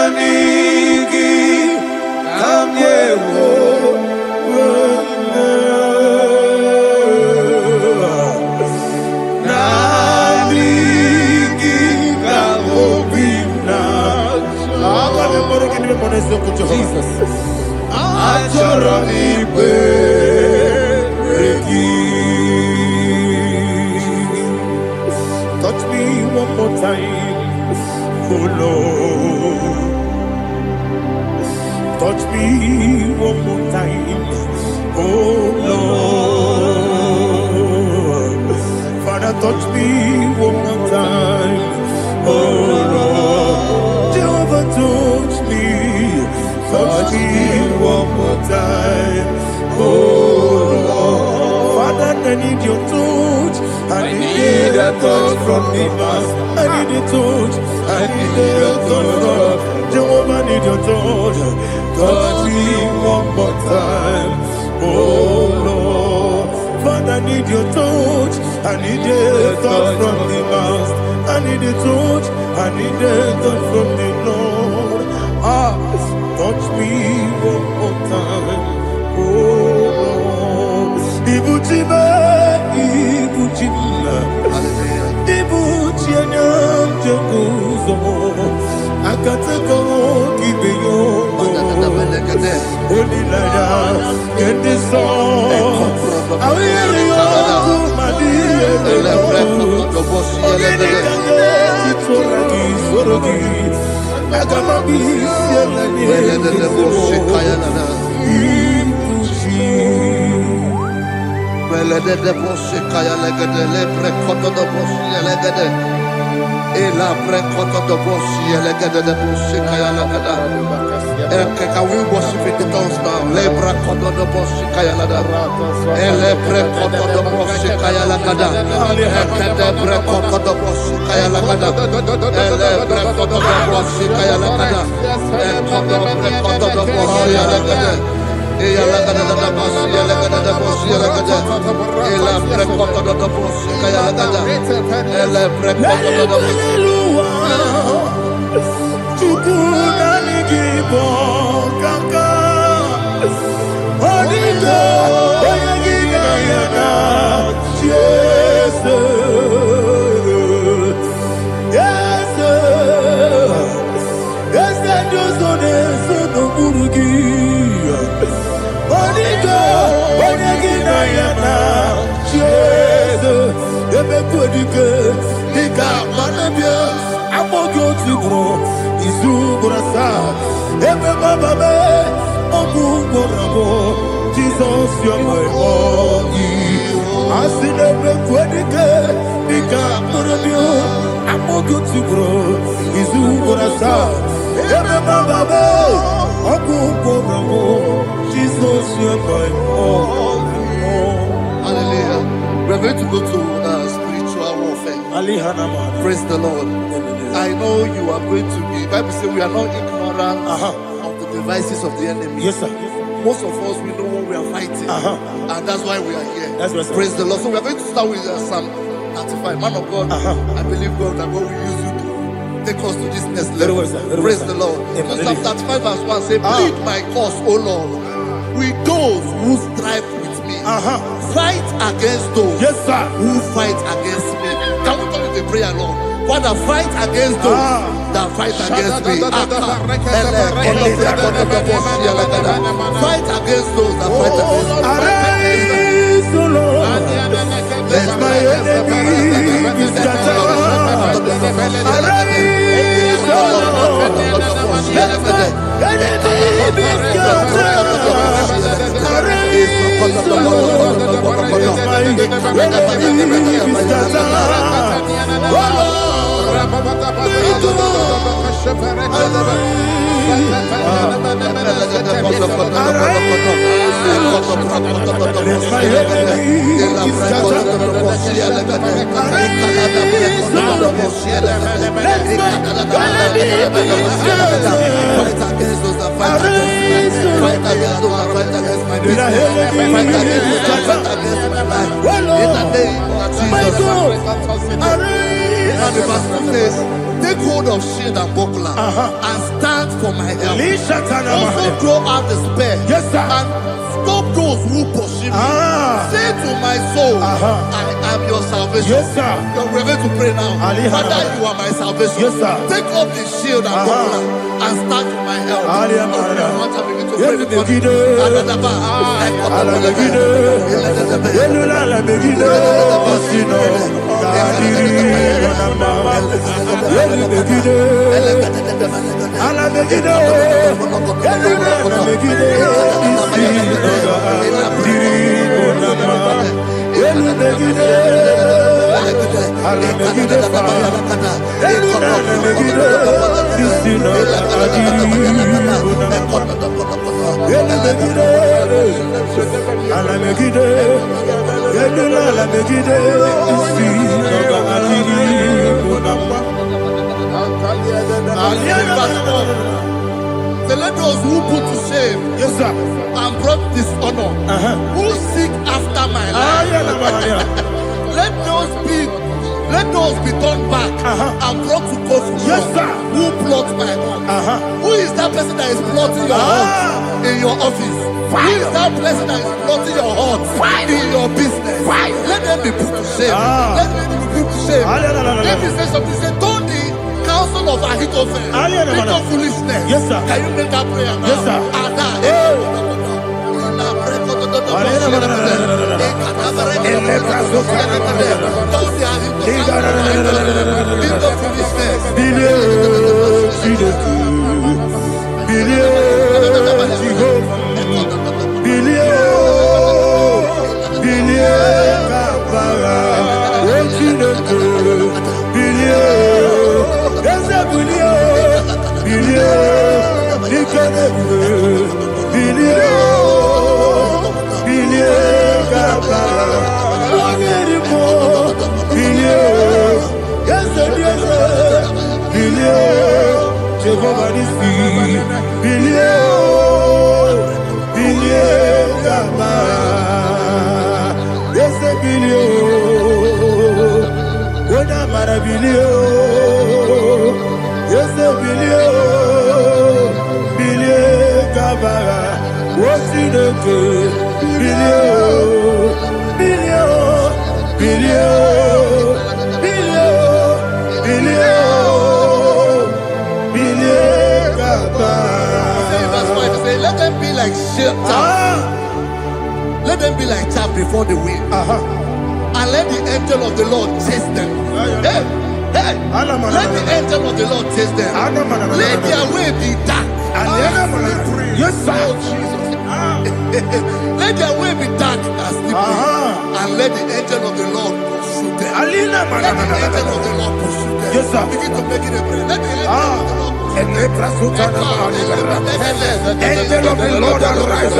Nanigi Kamyewo Nanigi Kamobina Jesus Achoronipe touch me one more time, oh Lord. Touch me one more time, oh Lord. Father, touch me one more time, oh Lord. Jehovah, touch me. Touch me one more time, oh Lord. Father, I need your touch. I need a touch from the master. I need a touch. I need a touch from Jehovah. I need your touch. Touch me one more time, oh Lord. Father, I need your touch. I need a touch from the master. I need a touch. I need a touch from the Lord. Touch me one more time, oh Lord. Ibuchima, Ibuchima, Ibuchina, Jeruzo. Akateko kibeyo, Olilaya, get this song. I will hear you, Madia, Can we worship in the tongues now? Lebra kodo do bosi kaya lada. Ele pre kodo do bosi kaya lada. Ekede pre kodo do bosi kaya lada. Ele pre kodo do bosi kaya lada. Ekodo pre kodo do bosi lada. Eya lada da bosi lada da bosi lada. Ele pre kodo do bosi kaya lada. Ele pre kodo do bosi. IGBO kaka Onigo Oyagina yana Jesus Yes Yes Josone Sono Burugi Onigo Oyagina yana Jesus Ebe Kodike Nika Manabia Amogo Tibro Izubrasa Ebe Baba Me Ogugorabo Jesus you are my all Asinebe Kodike Nika Manabia Amogo Tibro Izubrasa Ebe Baba Me Ogugorabo Jesus Hallelujah. We're going to go to spiritual warfare. Praise the Lord. I know you are going to be. Bible says we are not ignorant of the devices of the enemy. Yes, sir. Most of us, we know what we are fighting. And that's why we are here. That's right, sir. Praise the Lord. So we are going to start with Psalm 95. Man of God, I believe God that God will use you to take us to this next level. Praise the Lord. So Psalm 35 verse 1 say, plead my cause, O Lord, with those who strive with me. Fight against those who fight against me. Can we come with a prayer, Lord? Father, fight against those that fight against me. Fight against those that fight against me. Arise, O Lord, let my enemy be scattered. Arise, O Lord, let my enemy be scattered. Arise, O Lord, let my enemy be scattered. O Lord, and the verse 2 says, take hold of shield and buckler and stand for my help. Also throw out the spear and stop those who pursue me. Say to my soul, I am your salvation. We're going to pray now. Father, you are my salvation. Take up the shield and buckler and stand for my help. So let those who put to shame and brought dishonor, who seek after my life, let those be turned back and brought to confusion. Who plot my own? Who is that person that is plotting your heart in your office? Who is that person that is plotting your heart in your business? Let them be put to shame. Let them be put to shame. Let me say something. Say, don't the counsel of Ahithophel think of foolishness. Can you make that prayer now? Yes, sir. Let them be like chaff. Let them be like chaff before the wind. And let the angel of the Lord chase them. Hey, hey. Let the angel of the Lord chase them. Let their way be dark. Yes, sir. Let their way be dark and slippery. And let the angel of the Lord pursue them. Let the angel of the Lord pursue them. Yes, sir. Begin to make it a prayer. Let the angel of the Lord pursue them. Angel of the Lord arise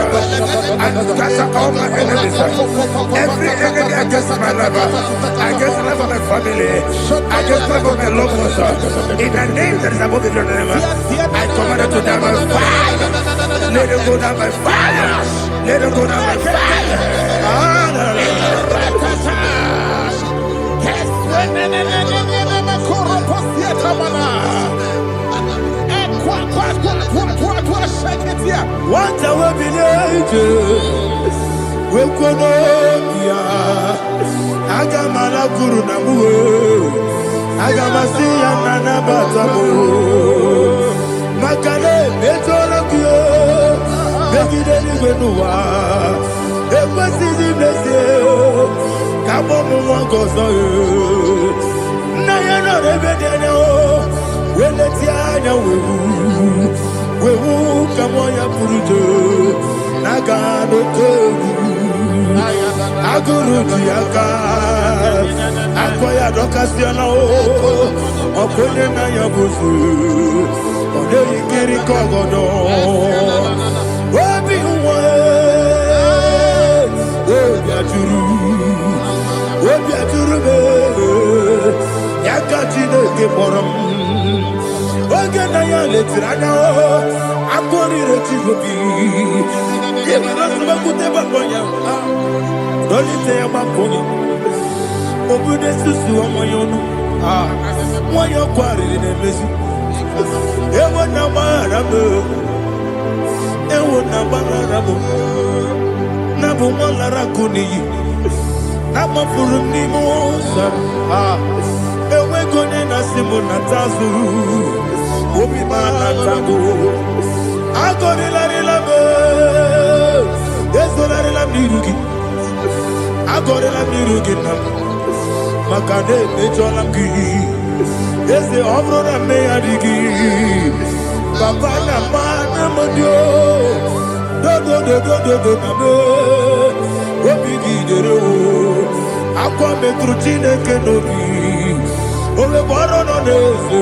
and scatter all my enemies. Every enemy against my life, against the life of my family, against the life of my loved ones. In the name that is above your name, I command it to die by fire. Let it go down by fire. Let it go down by fire. What I will be we kono ya aga mala guru na mu aga masiya na batamo makale betolo kyo begide ni gbenuwa e kwesi ni blesse kabo mu won gozo na ya no rebede ne o we leti anya wewu kamo ya purujo naga no togu aguru diaka akoya dokasiana o okonye na ya bozu ode ikiri kogodo obi uwe obi aturu be yakati no ke borom oge na ya letirana o akori retigobi yebara suba kute bakonya dolite ya bakonya obude susu omoyono moyo kwari ne mesu ewo na marabo na bu molara kuni na mafuru ni mosa ewe gone na simu na tazu obi mana tango agori la be esolari la mirugi agori la mirugi na makane mejola ki ese obro na me adigi papa na mana modio do na me obi gidere o akwa metru chineke nobi ole boro no neze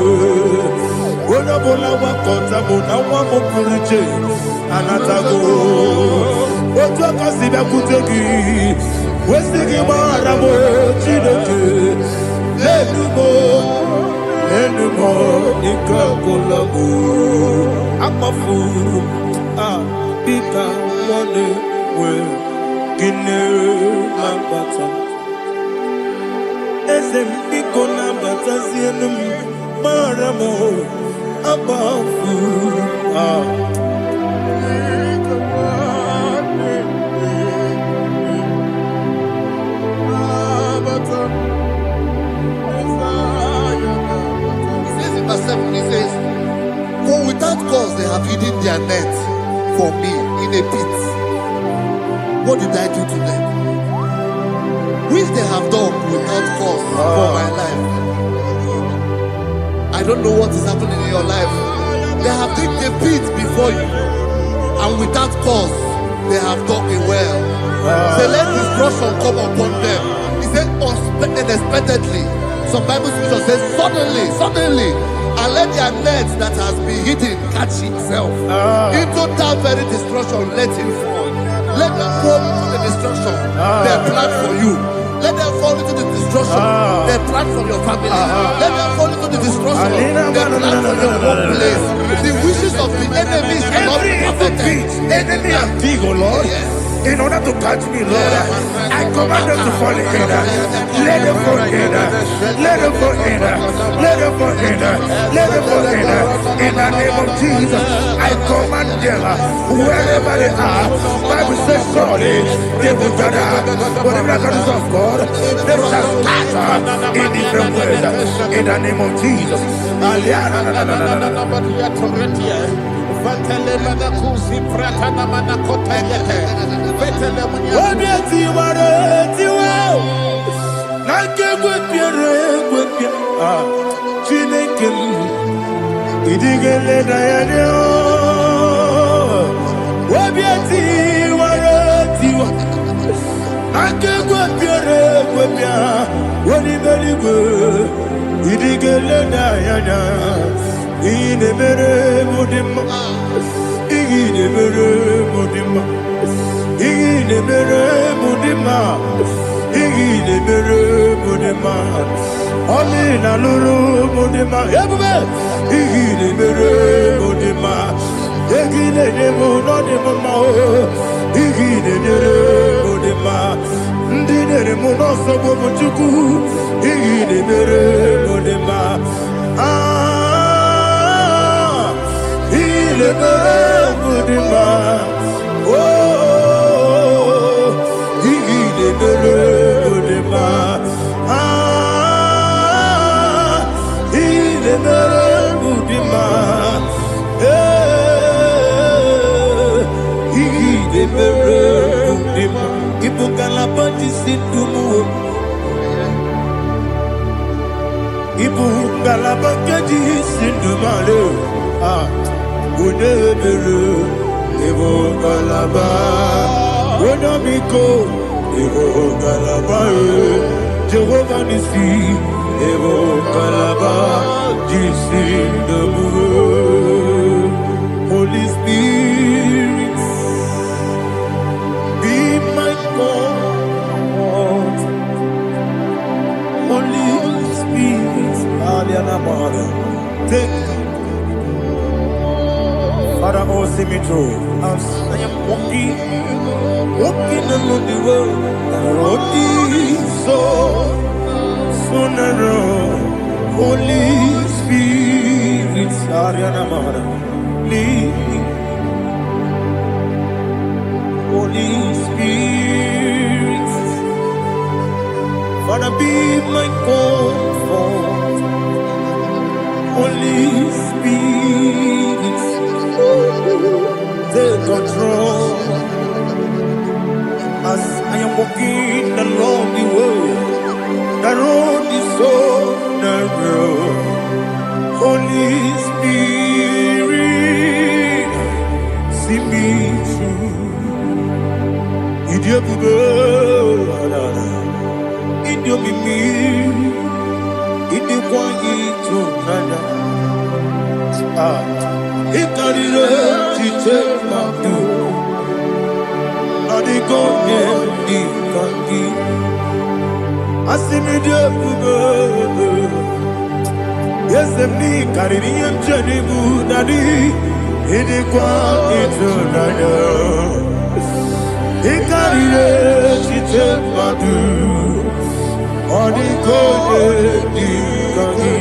ona bola wakota bona wa mo puriche anatago otu akasiba kutegi wesigi mara mo chineke lenumo ikakolago amafu bika one we kine mabata esem biko na bata sienum mara mo abafu He says, for without cause they have hidden their net for me in a pit. What did I do to them? Which they have done without cause for my life. I don't know what is happening in your life. They have digged a pit before you, and without cause they have done it well. Say, let destruction come upon them. He said, unexpectedly. Some Bible scripture says, suddenly, and let their net that has been hidden catch itself. Into that very destruction, let it fall. Let them fall into the destruction they plan for you. Let them fall into the destruction they plan for your family. Let them fall into the destruction they plan for your workplace. The wishes of the enemies are not perfected. Enemy and big, oh Lord. Yes. In order to catch me, Lord, I command them to fall in. Let them fall in. Let them fall in. Let them fall in. Let them fall in. In the name of Jesus, I command them wherever they are. Bible says surely they will gather. But the miracles of God, they shall scatter in different ways. In the name of Jesus. mere mudima. Igine mere mudima. Igine mere mudima. Igine mere mudima. Oli na luru mudima. Ebube. Igine mere mudima. Igine nemo no nemo ma. Igine mere mudima. Ndine mo no sobo muchuku. Igine mere mudima. Igine mere mudima. Oh, igine mere mudima. Igine mere mudima. Igine mere mudima. Ibukala bati sindumu. Ibukala bati sindumalo. Unebere. Ibukala ba. Unamiko. Ibukala ba. Jehovah Nisi. Ibukala ba. Jisindumu. Holy Spirit. Be my God, Holy Spirit, take Father, oh, see me through. As I am walking along the road, the road is so narrow. Holy Spirit, lead me. Holy Spirit, Father, be my comfort. Holy Spirit, take control. As I am walking along the road is so narrow. Holy Spirit, see me through. Idio bugo, idio mimi, idio kwa ito nana. Ikarire tite madu, adigo ne ikangi. Asimi dio bugo, yesemi kariri yemjeni budadi, idio kwa ito nana. Ikarire chite madu, odiko di kangi.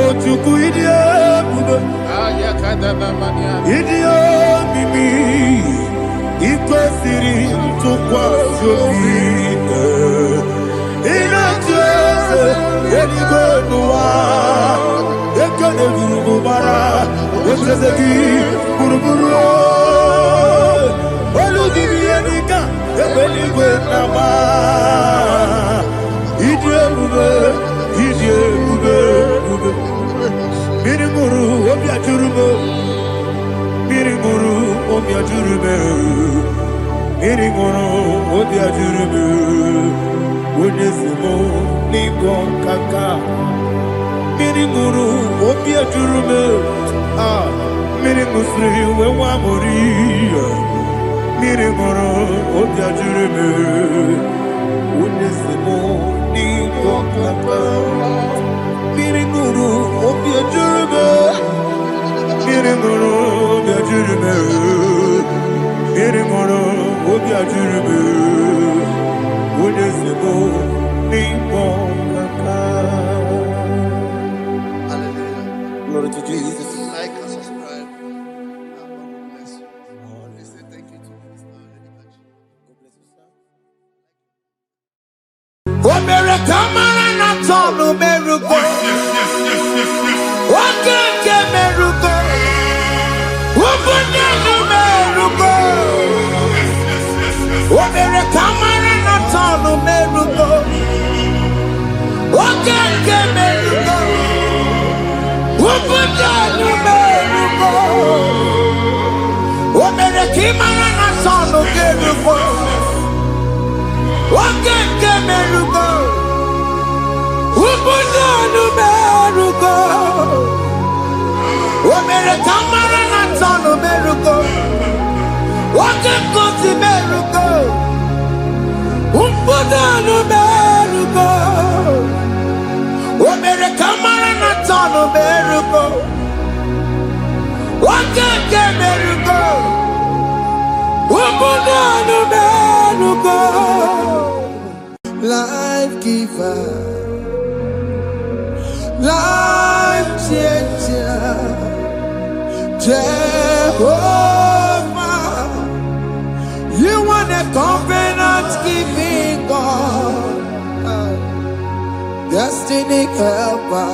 Ochuku idie bube, idie mimi, iko siri tukwa sopite. Inatese edigo nuwa, ekane gurugu bara, wetezegi buruburu. Olugibiyenika, ebeligwe nama. Idie bube, Mirimuru, obia jurube. Mirimuru, obia jurube. Mirimuru, obia jurube. Unesimo, ningon kaka. Mirimuru, obia jurube. Mirimusri, wewa moria. Mirimuru, obia jurube. Unesimo, ningon kaka. Mirimuru, obia jurube. Mirimuru, obia jurube. Mirimuru, obia jurube. Unesimo, ningon kaka. Hallelujah. Glory to Jesus. Like and subscribe. God bless you. Let's say thank you to Minister Lady Kachi. God bless you, sir. Omere kamara na tonu merugo. Wakeke merugo. Ubunye no merugo. Omere kamara na tonu merugo. Wakeke merugo. Ubunye no merugo. Omere kimara na tonu merugo. Wakeke merugo. Ubunye no merugo. mere kamara na tonu meruko. Wake kosi meruko. Umpudanu meruko. O mere kamara na tonu meruko. Wake ke meruko. Umpudanu meruko. Life giver, life changer, Jehovah, you are the covenant keeping God, destiny helper,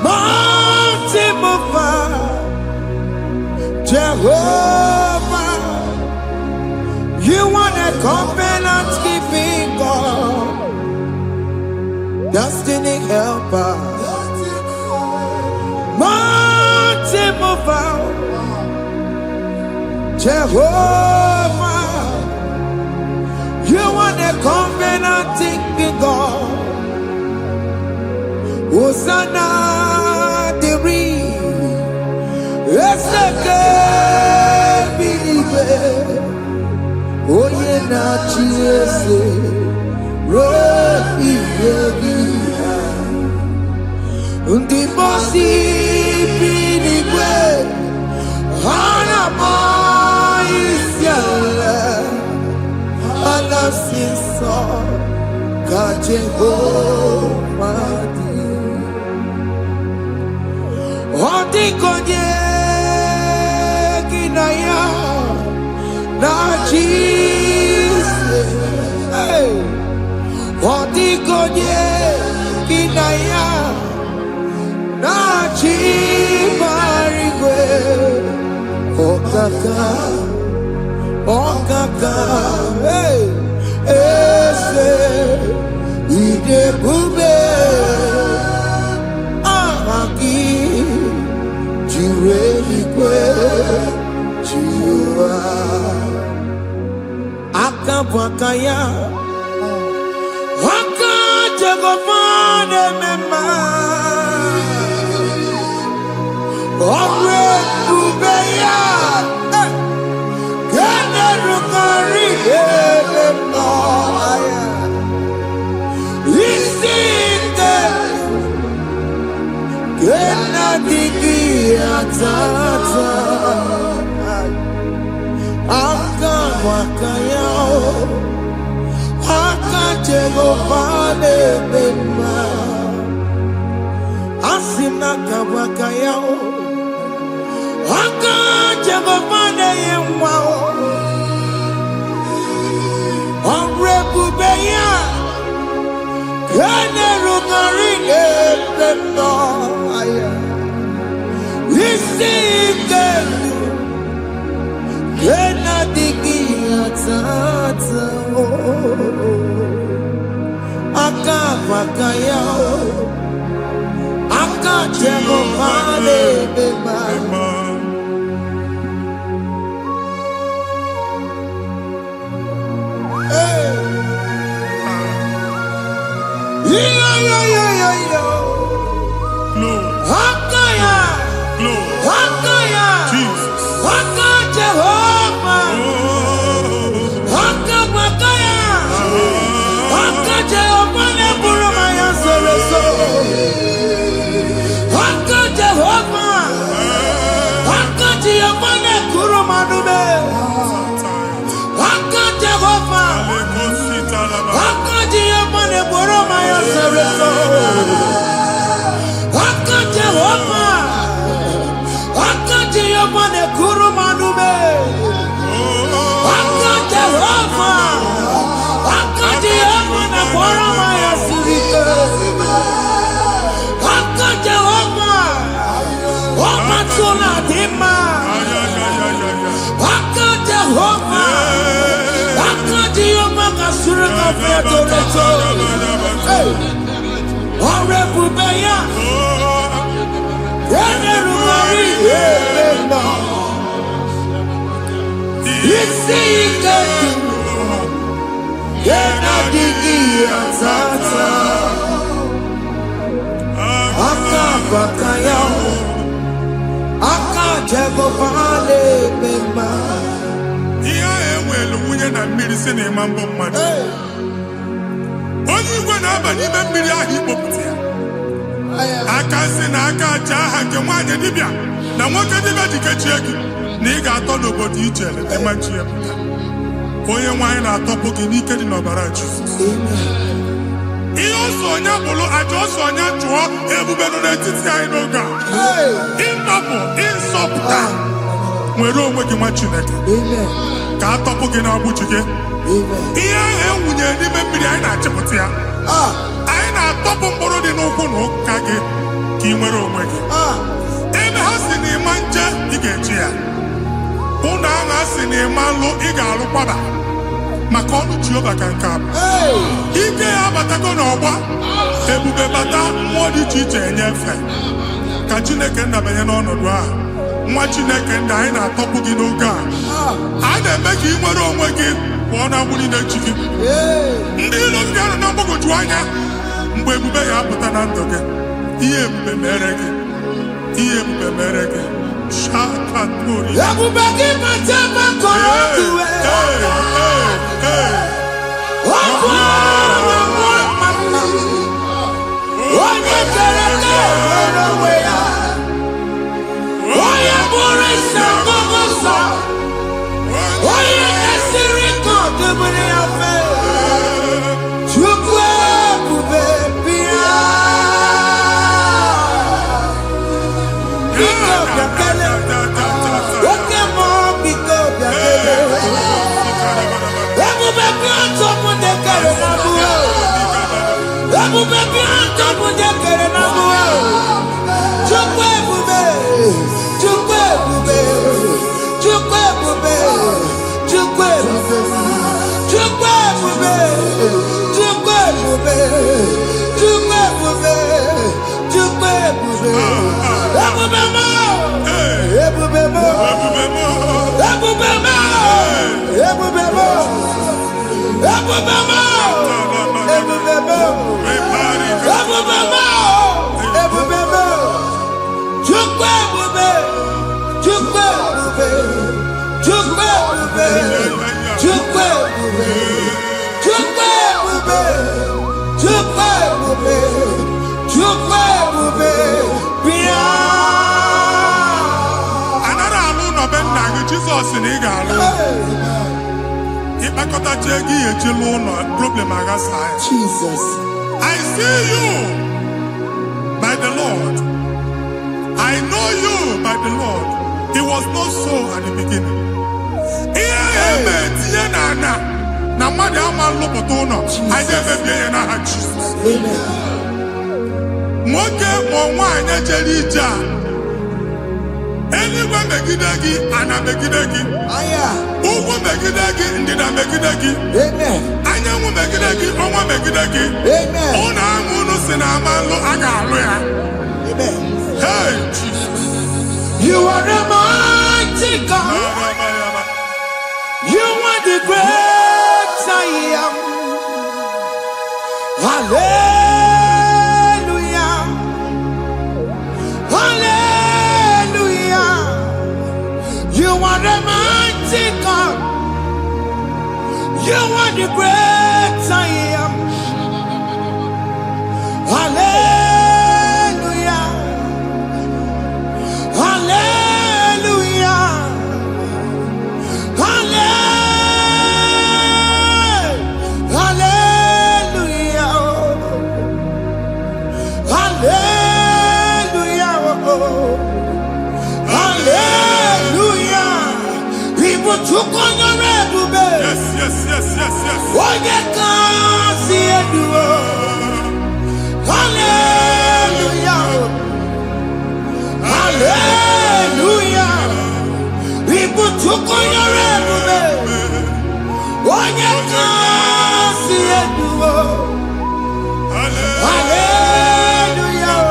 mountain mover, Jehovah, you are the covenant keeping God, destiny helper, mountain mover, Jehovah, you are the covenant keeping God. Hosanna, the it's the good. Oh yeah, na chiese, rohi yogi, undi bosi pinigwe, hana moisyala, ana sinso, kaje homadi, odi konye kinaya. Na Jesus, hey, Odigonye kinaya, na chibarigwe, okaka, hey, ese, ide bube, ahaki, jireligwe, jiwa. Akabwakaya Wakajagofane mema Omre Kubeya Kene Rukari Mema Isite Kena Diki Atata Akabwakaya Akajegofane mema Asina kabwakaya Akajegofane yemwa Omrebubeya Kene Rugarine mema Isike Kena digi atata Akabakaya Akajegofane mema Hakaya Hakaya Jesus. Jehovah Hakabakaya Jehovah Neburumaya Sereso Jehovah Jehovah Nekurumanume Jehovah Jehovah Neburumaya Sereso Jehovah Jehovah Nekurumanume Jehovah Jehovah Neburumaya Sirike Jehovah Omatuna Dima Jehovah Jehovah Kasurika Fedoreto Orebubeya Yenerumari Yemena Isike Yena Digi Atata Akabakaya Ihe ewelu nwunye na mmiri si na ịma mbọ mmadụ. Onye igwe na-aba n'ime mmiri ahụ ikpopụta ya. Aka si na aka aja aha nke nwaanyị dibịa na nwoke dibịa ji kechie gị na ị ga-atọ n'obodo ijele ịmachi ya pụta. Onye nwaanyị na-atọpụ gị n'ike dị n'ọbara Jizọs. Ihe ọsọ onye bụrụ aja ọsọ onye chụọ ebube nọ n'etiti anyị n'oge a. Ịnọpụ ịsọpụta nwere onwe gị nwa Chineke ka atọpụ gị n'agbụchi gị. Ihe ahụ ewunye n'ime mmiri anyị na-achịpụta ya. Anyị na-atọpụ mkpụrụ dị n'ụkwụ na ụka gị ka ị nwere onwe gị. Ebe ha si na ịma nje ị ga-eji ya. Ụlọ ahụ ha si na ịma nlụ ị ga-alụkwaba maka ọnụ Jehova ka nke a bụ. Ike ya abatago n'ọgba ebube bata mmụọ dị iche iche enyefe ka Chineke ndabanye n'ọnọdụ ahụ. Nwa Chineke ndị anyị na-atọpụ gị n'oge a. A na-eme ka ị nwere onwe gị pụọ na agbụrụ na-echi gị. Ndị ilo ndị ahụ na mgbagwoju anya mgbe ebube ya apụta na ndụ gị. Ihe ebube mere gị. Ihe ebube mere gị. Shakatori. Ebube gị mata maka ọdụ onye kere nwere onwe ya. Onye bụrụ isi ọgụgụ nsọ. Onye na-esiri ka ọdụbụrụ ya mfe. Chukwu ebube bịa. Biko bịakele. Oke mmụọ biko bịakele. Ebube bịa ntọpụ dekere na mbuo. Ebube bịa ntọpụ dekere na mbuo. Chukwu ebube. Chukwu ebube. Chukwu ebube. Chukwu ebube. Chukwu ebube. Chukwu ebube. Chukwu ebube. Chukwu ebube. Ebube mo. Ebube mo. Ebube mo. Ebube mo. Ebube mo. Ebube mo. Ebube mo. Ebube mo. Chukwu ebube. Chukwu ebube. Chukwu ebube. Chukwu ebube. Chukwu ebube. Chukwu ebube. Chukwu ebube. Bịa. Anara alụ nọ be nna gị Jizọs na ị ga-alụ. Ịkpakọtacha ego ihe eji lụọ ụlọ problem aghasa ya. Jesus. I see you by the Lord. I know you by the Lord. It was not so at the beginning. Ihe eme tinye na ana na mmadụ ama nlụpụta ụlọ. Anyị ga-emebie ya n'aha Jizọs. Nwoke ma nwaanyị jere ije a. Eluigwe megide gị, ana megide gị. Ugwu megide gị, ndịda megide gị. Anyanwụ megide gị, ọnwa megide gị. Ụlọ ahụ unu si na ama nlụ a ga-alụ ya. Hey, Jesus. You are the mighty God. You are the great I am. Hallelujah. Hallelujah. You are the mighty God. You are the great I am. Hallelujah. Hallelujah. Hallelujah. Hallelujah. Hallelujah. People took on your red bed. Yes, yes, yes, yes, yes. When you can't see it, hallelujah. Hallelujah. People took on your red bed. When you can't see it, hallelujah.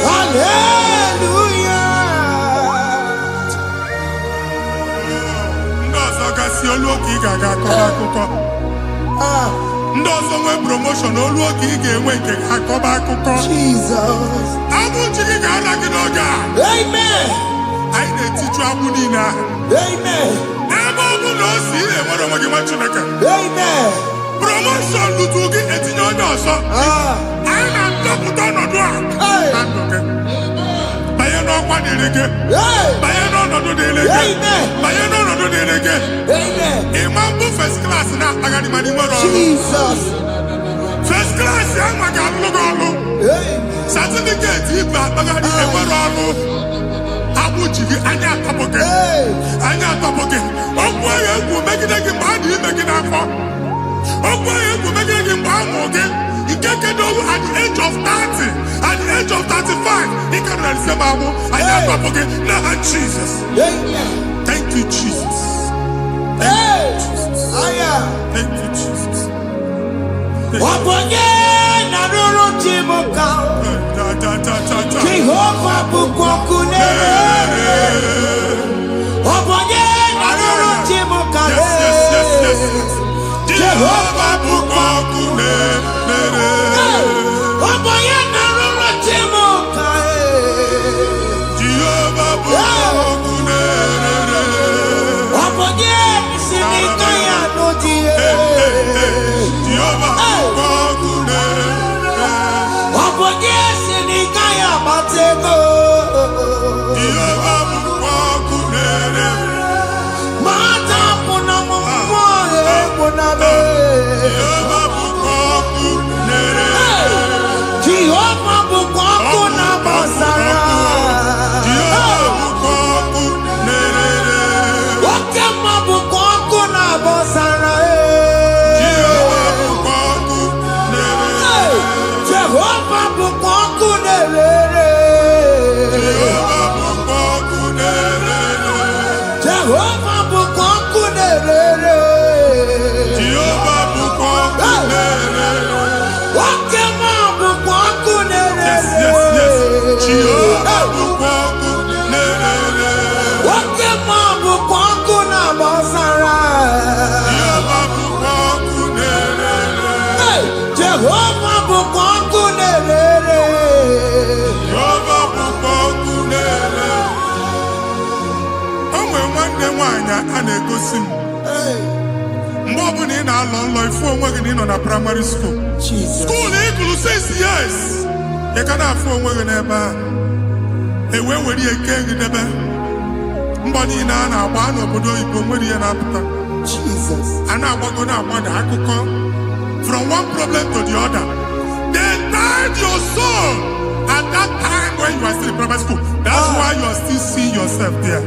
Hallelujah. Ndị ọzọ gasị olu oge ị ga-aga akọba akụkọ. Ndị ọzọ nwee promotion olu oge ị ga-enwe nke ga-akọba akụkọ. Jesus. Abụ chi gị ga-ala gị n'oge a. Amen. I need to teach you now. Amen. Amen. Promotion lutugi etinyo nyoso. Ana ndoputa nodwa. Andoke. Baye no kwa delege. Baye no nodo delege. Amen. Baye no nodo delege. Amen. Imambu first class na agani mani moro. Jesus. First class yang maga lugolo. Certificate iba agani emoro. Abu jigi anya topoke. Anya topoke. Ogwa yegu megidegi madi megidafo. Ogwa yegu megidegi mbamoge. Ikekedo at the age of 30, at the age of 35, he can say babu. Anya topoke. Now Jesus. Thank you, Jesus. Thank you, Jesus. Thank you, Jesus. Waponye na ruru chimuka. Jehovah bukokune. Waponye na ruru chimuka. Jehovah bukokune. Waponye na ruru chimuka. Jehovah bukokune. Waponye sinika ya nodie. Jehovah bukokune. Waponye sinika ya matego. Jehovah bukokune. Mata puna mumwe punabe. Jehovah bukokune. Jehovah bukokuna basara. Jehovah bukokune. Wakema bukokuna basara. Jehovah bukokune. Jehovah bukokune. Jehovah bukokune. Jehovah bukokune. Jehovah bukokune. Wakema bukokune. Yes. Jehovah bukokune. Wakema bukokuna basara. Jehovah bukokune. Jehovah bukokune. Jehovah bukokune. Onwe nwanne nwanyị a na-egosi m mgbe ọbụla ị na-alọ nlọ ifu onwe gị na ị nọ na praịmarị skuul Jesus. skuul ịgụrụ 6 years ị ka na-afụ onwe gị n'ebe a ewe were eke gị debe mbọ niile a na-agba n'obodo oyibo nwere ihe na-apụta Jesus. a na-agbago na-agbada akụkọ from one problem to the other. They tied your soul at that time when you are still in primary school. That's why you are still seeing yourself there.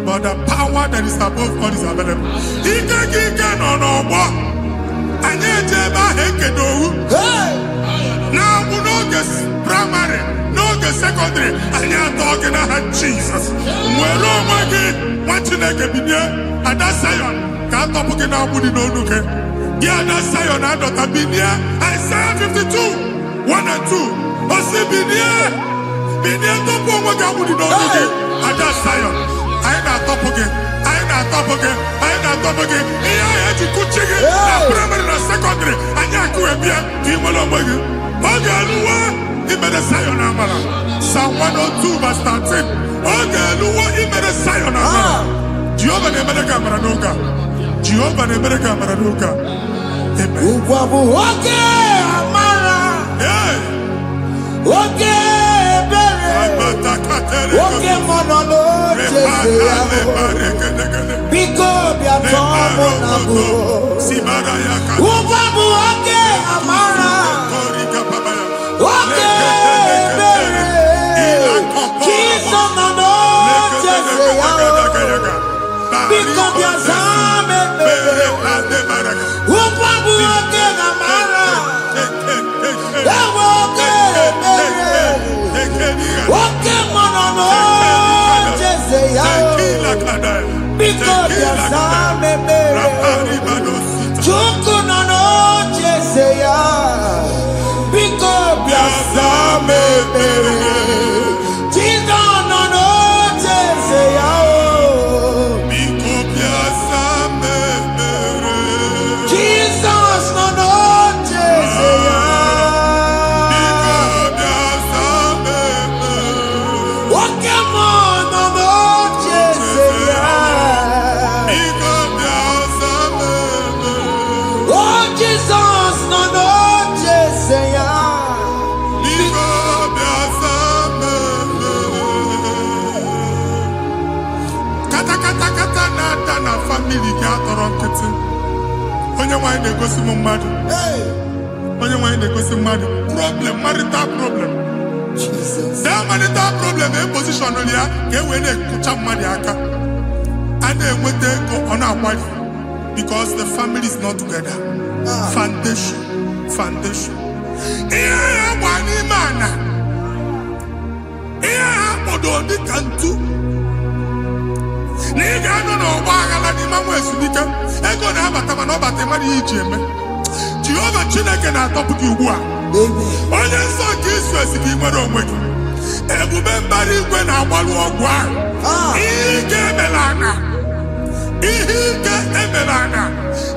But the power that is above God is available. Ike no bo. Anye jeba hekedowu. Now we no get primary, no get secondary. Anye talking about Jesus. Mwero mwagi mwachineke bidye. Ada Zion. Kanto puke na abudi no nuke. Yeah, that's Zion and Dr. Binia. Isaiah 52, 1 and 2. Osi Binia. Binia topo mwagi abudi no nuke. Ada Zion. I ain't top again. Iya ya jikuchige. Na primary na secondary. Anya kuebia. Timolo mwagi. Oge aluwa. Imede Zion amala. Psalm 102 verse 13. Oge aluwa imede Zion amala. Jehovah nemede kamara noga. Jehovah nemede kamara noga. Amen. Ugwabu oge amara. Oge bere. Oge monolo jese yabo. Biko biatomo nabu. Ugwabu oge amara. Oge bere. Kiso nano jese yabo. Biko biazame bere. Ugwabu oge amara. Oge bere. Oge monolo jese yabo. Biko biazame bere. Chuku nano jese yabo. Biko biazame bere. Chizo nano jese yabo. Jesus nano jese yabo. Oge atọrọ nkịtị. Onye nwanyị na-egosi m mmadụ. Onye nwanyị na-egosi mmadụ. Problem, marital problem. That marital problem in position on ya ka e wee na-ekụcha mmadụ aka. A na-enweta ego ọ na-akwari because the family is not together. Foundation. Ihe ya gba n'ime ana. Ihe ha kpọdọ dị ka ntu. Na ị ga-anọ n'ọgba aghara n'ime nwa ezumike. Ego na-abata mana ọ bata mmadụ ihe iji eme. Jehova Chineke na-atọpụ gị ugbu a. Onye nsọ nke Izrel ka ị nwere onwe gị. Ebube mbara igwe na-agbalụ ọgwụ ahụ. Ihe ike emela ana.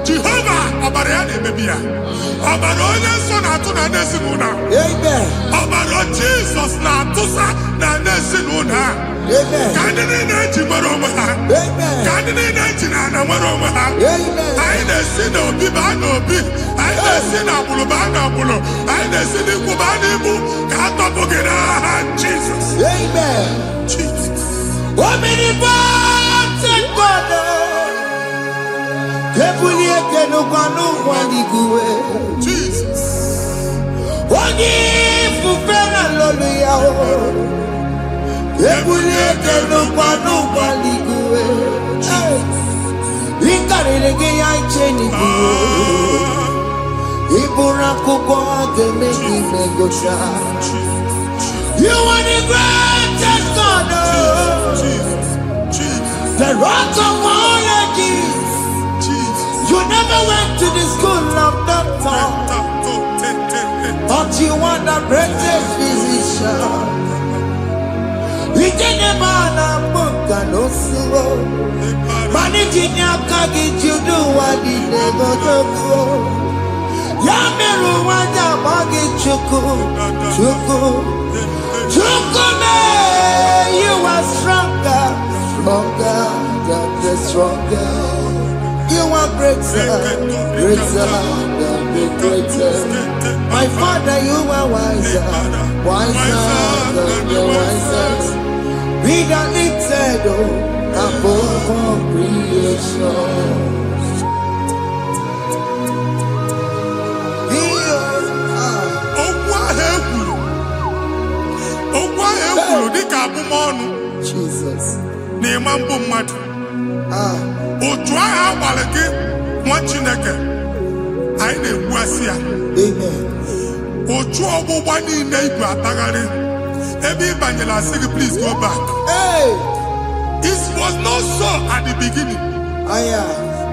Jehova ọbara ya na-emebi ya. Ọbara onye nsọ na-atụ na n'ezinụlọ. Ọbara Jizọs na-atụsa na n'ezinụlọ. Ka ndị niile eji nwere onwe ha. Ka ndị niile eji na ana nwere onwe ha. Anyị na-esi n'obi baa n'obi. Anyị na-esi n'agbụrụ baa n'agbụrụ. Anyị na-esi n'ikwu baa n'ikwu. Ka a tọpụ gị n'aha Jizọs. Jesus. Omnipotent God. Jesus. Onye ifufe na hallelujah. Ebulieke n'ụkwa n'igwe. Ịkarịrị gị ya iche n'igwe. Ịbụrụ akwụkwọ ga-eme gị megocha. You are the greatest God. The rock of all ages. You never went to the school of doctor, but you are the greatest physician. We didn't man a book and also managing your carriage, you do what you never do. Yamiru wanda magi chuku. You are stronger than stronger. You are greater than the greatest. My Father, you are wiser than the wisest. Be the lifted above all creation. Jesus. Otu agha agbara gị nwa Chineke anyị na-egbu asị ya. Otu ọgbụgba niile igwe atagharị ebe ị banyere asị gị please go back. It was not so at the beginning.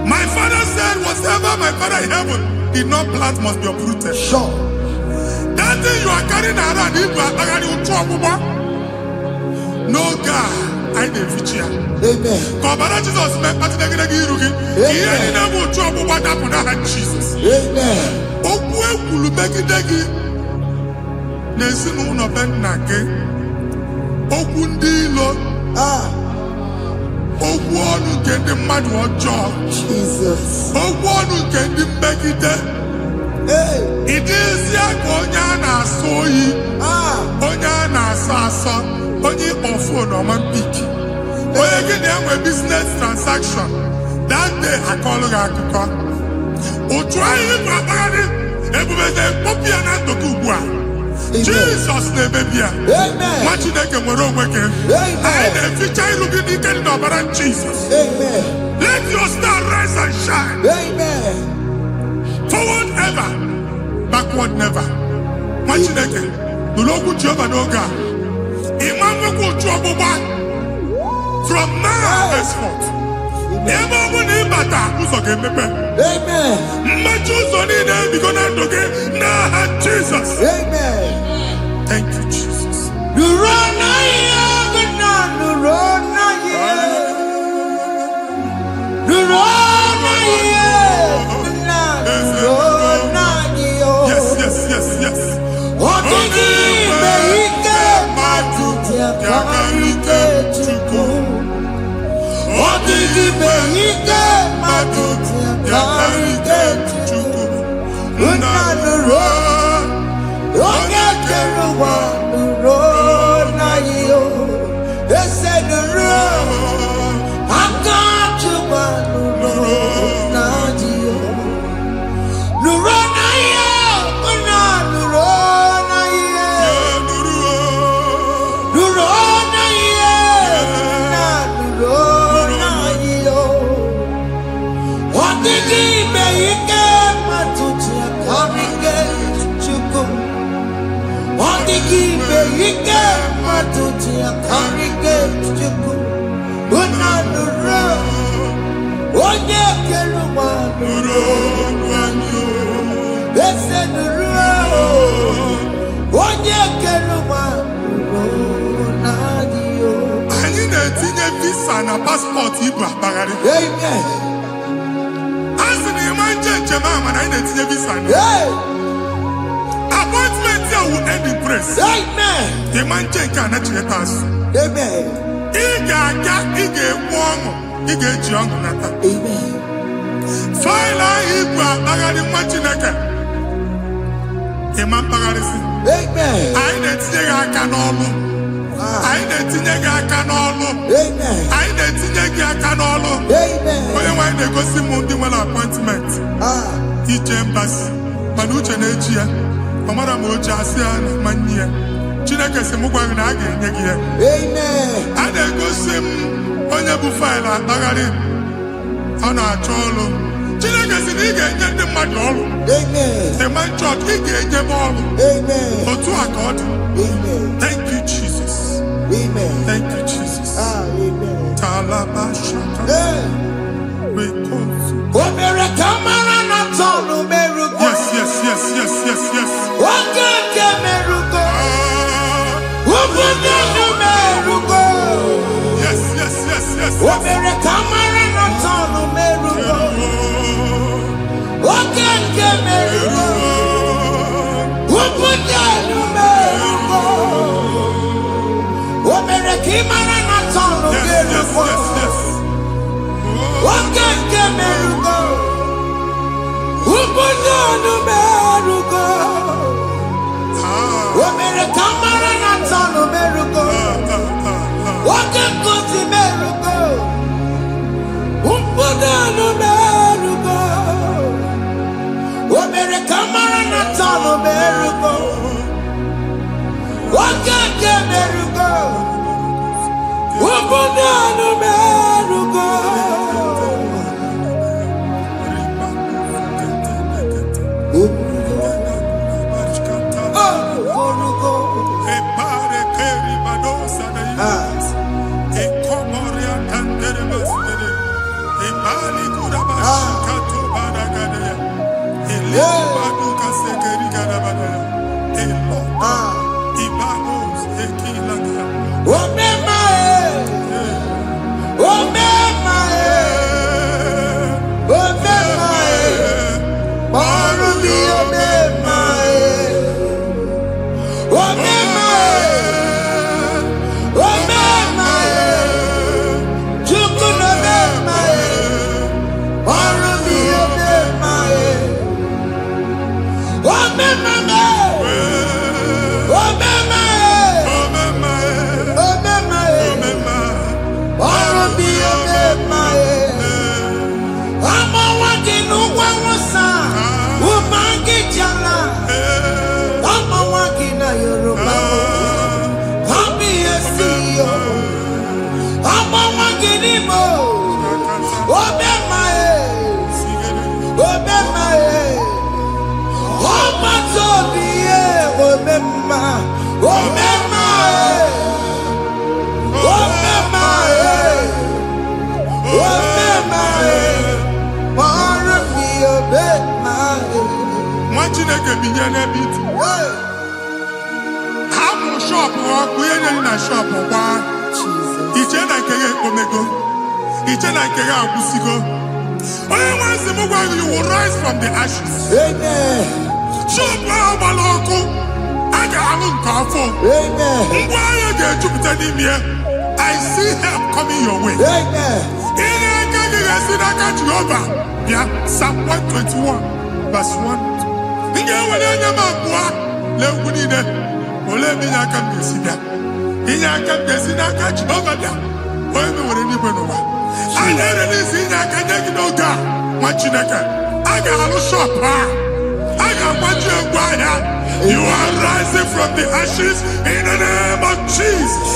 My father said whatever my father in heaven did not plant must be uprooted. Sure. That thing you are carrying around igwe atagharị otu ọgbụgba. No God. I didn't feature. Amen. Kọbara Jesus mee kpatị negidegi iru gị. Ihe niile bụ otu ọgbụgba dapụ n'aha Jesus. Amen. Okwu ekwuru megide gị n'ezinụlọ be nna gị. Okwu ndị ilo. Okwu ọnụ nke ndị mmadụ ọjọọ. Jesus. Okwu ọnụ nke ndị mmegide. Ị dịzie ka onye a na-asọ oyi. Onye a na-asọ asọ. Onye ọfụ n'ọma mpiki. Onye gị na-enwe business transaction. That day akọlụ gị akụkọ. Otu anyị gbagharị ebube na-ekpọpụ ya na ndụ gị ugbu a. Jesus na-emebi ya. Nwa Chineke nwere onwe gị. Anyị na-eficha iru gị n'ike dị n'ọbara Jesus. Let your star rise and shine. Forward ever, backward never. Nwa Chineke nụrụ okwu Jehova n'oge a. From now henceforth, ebe ọ bụ na ịbata ụzọ ga-emepe. Mmechi ụzọ niile ebigo na ndụ gị n'aha Jizọs. Thank you, Jesus. Yes. They said the road, I got you by the road. mana passport ibu akpagharị. Amen. Asị na ịma njem a mana anyị na-etinye visa na. Appointment ya will end in praise. Amen. Ịma nke a na-echeta azụ. Amen. Ị ga-aga, ị ga-ekwu ọṅụ, ị ga-eji ọṅụ nata. Amen. Faịlụ ahụ ibu akpagharị nwa Chineke. Ịma mkpagharịsị. Amen. Anyị na-etinye gị aka n'ọlụ. Anyị na-etinye gị aka n'ọlụ. Amen. Anyị na-etinye gị aka n'ọlụ. Amen. Onye nwaanyị na-egosi m ndị nwere appointment ije mbasi mana uche na-eji ya ọ mara ma o ji asị ya na mmanyi ya. Chineke sị m gwa gị na a ga-enye gị ya. Amen. A na-egosi m onye bụ faịlụ akpagharị ọ na-achọ ọlụ. Chineke sị na ị ga-enye ndị mmadụ ọrụ. Amen. The man church ị ga-enye m ọrụ. Amen. Otu a ka ọ dị. Amen. Thank you Jesus. Amen. Thank you Jesus. Amen. Talabashaka. Rekosu. Omere kamara na tonu merugo. Yes, yes, yes, yes, yes, yes. Okeke merugo. Obudu merugo. Yes, yes, yes, yes. Omere kamara na tonu merugo. Okeke merugo. Obudu merugo. Omere kamara na tonu Yes, yes, merugo. yes, yes. Okeke merugo. Obudu merugo. Omere kamara na tonu merugo. Okeke merugo. Obudu merugo. Omere kamara na tonu merugo. Okeke merugo. Obudu merugo. Chineke binye n'ebe iti. Hapụ shọpụ ọkụ ihe nyere na shọpụ kwa. Iche na nke ya ekpomego. Iche na nke ya agwụsigo. Onye nwe nsị m gwa gị, you will rise from the ashes. Amen. Shọpụ ahụ gbara ọkụ, a ga-alụ nke afọ. Amen. Ngwa ahịa ga-ejupụta n'ime ya. I see help coming your way. Amen. Ihe aka gị ga-esi n'aka Jehova bịa. Psalm 121 verse 1. Ị ga-ewere anya m abụọ n'egwu niile. Olee ebe inye aka m ga-esi bịa? Inye aka m ga-esi n'aka Jehova bịa. Onye mewere n'igwe n'ụwa. A na-ere n'isi inye aka nye gị n'oge a, nwa Chineke. A ga-alụ shọpụ a. A ga-agbaji egwu ahịa. You are rising from the ashes in the name of Jesus.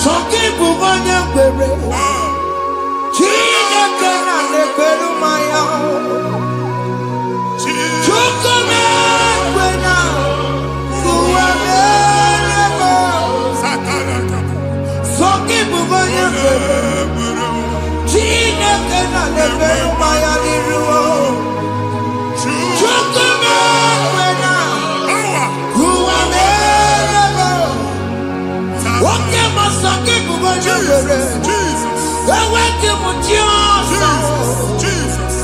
Sọkị bụ onye kwere. Chineke na na-ekwere mmanya. Chukwu na-ekwe na ụwa na-erego. Sọkị bụ onye kwere. Chineke na na-ekwere mmanya n'iru. Chukwu na-ekwe na ụwa na-erego. Nwoke ma sọkị bụ onye kwere. Jesus.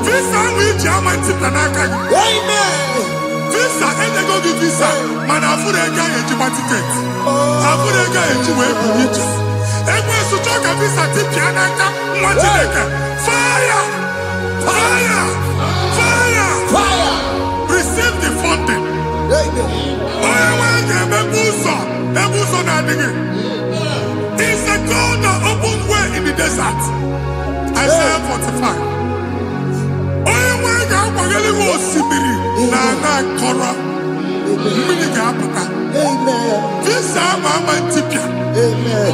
Visa which German Titanaka. Amen. Visa and they go give visa. Man, I put a guy in Japan ticket. I put a guy in Japan. And when you talk a visa Titanaka, fire! Fire! Fire! Fire. Receive the funding. Amen. It's a God that opens way in the desert. Isaiah 45. Amen. This time I'm Antipia. Amen.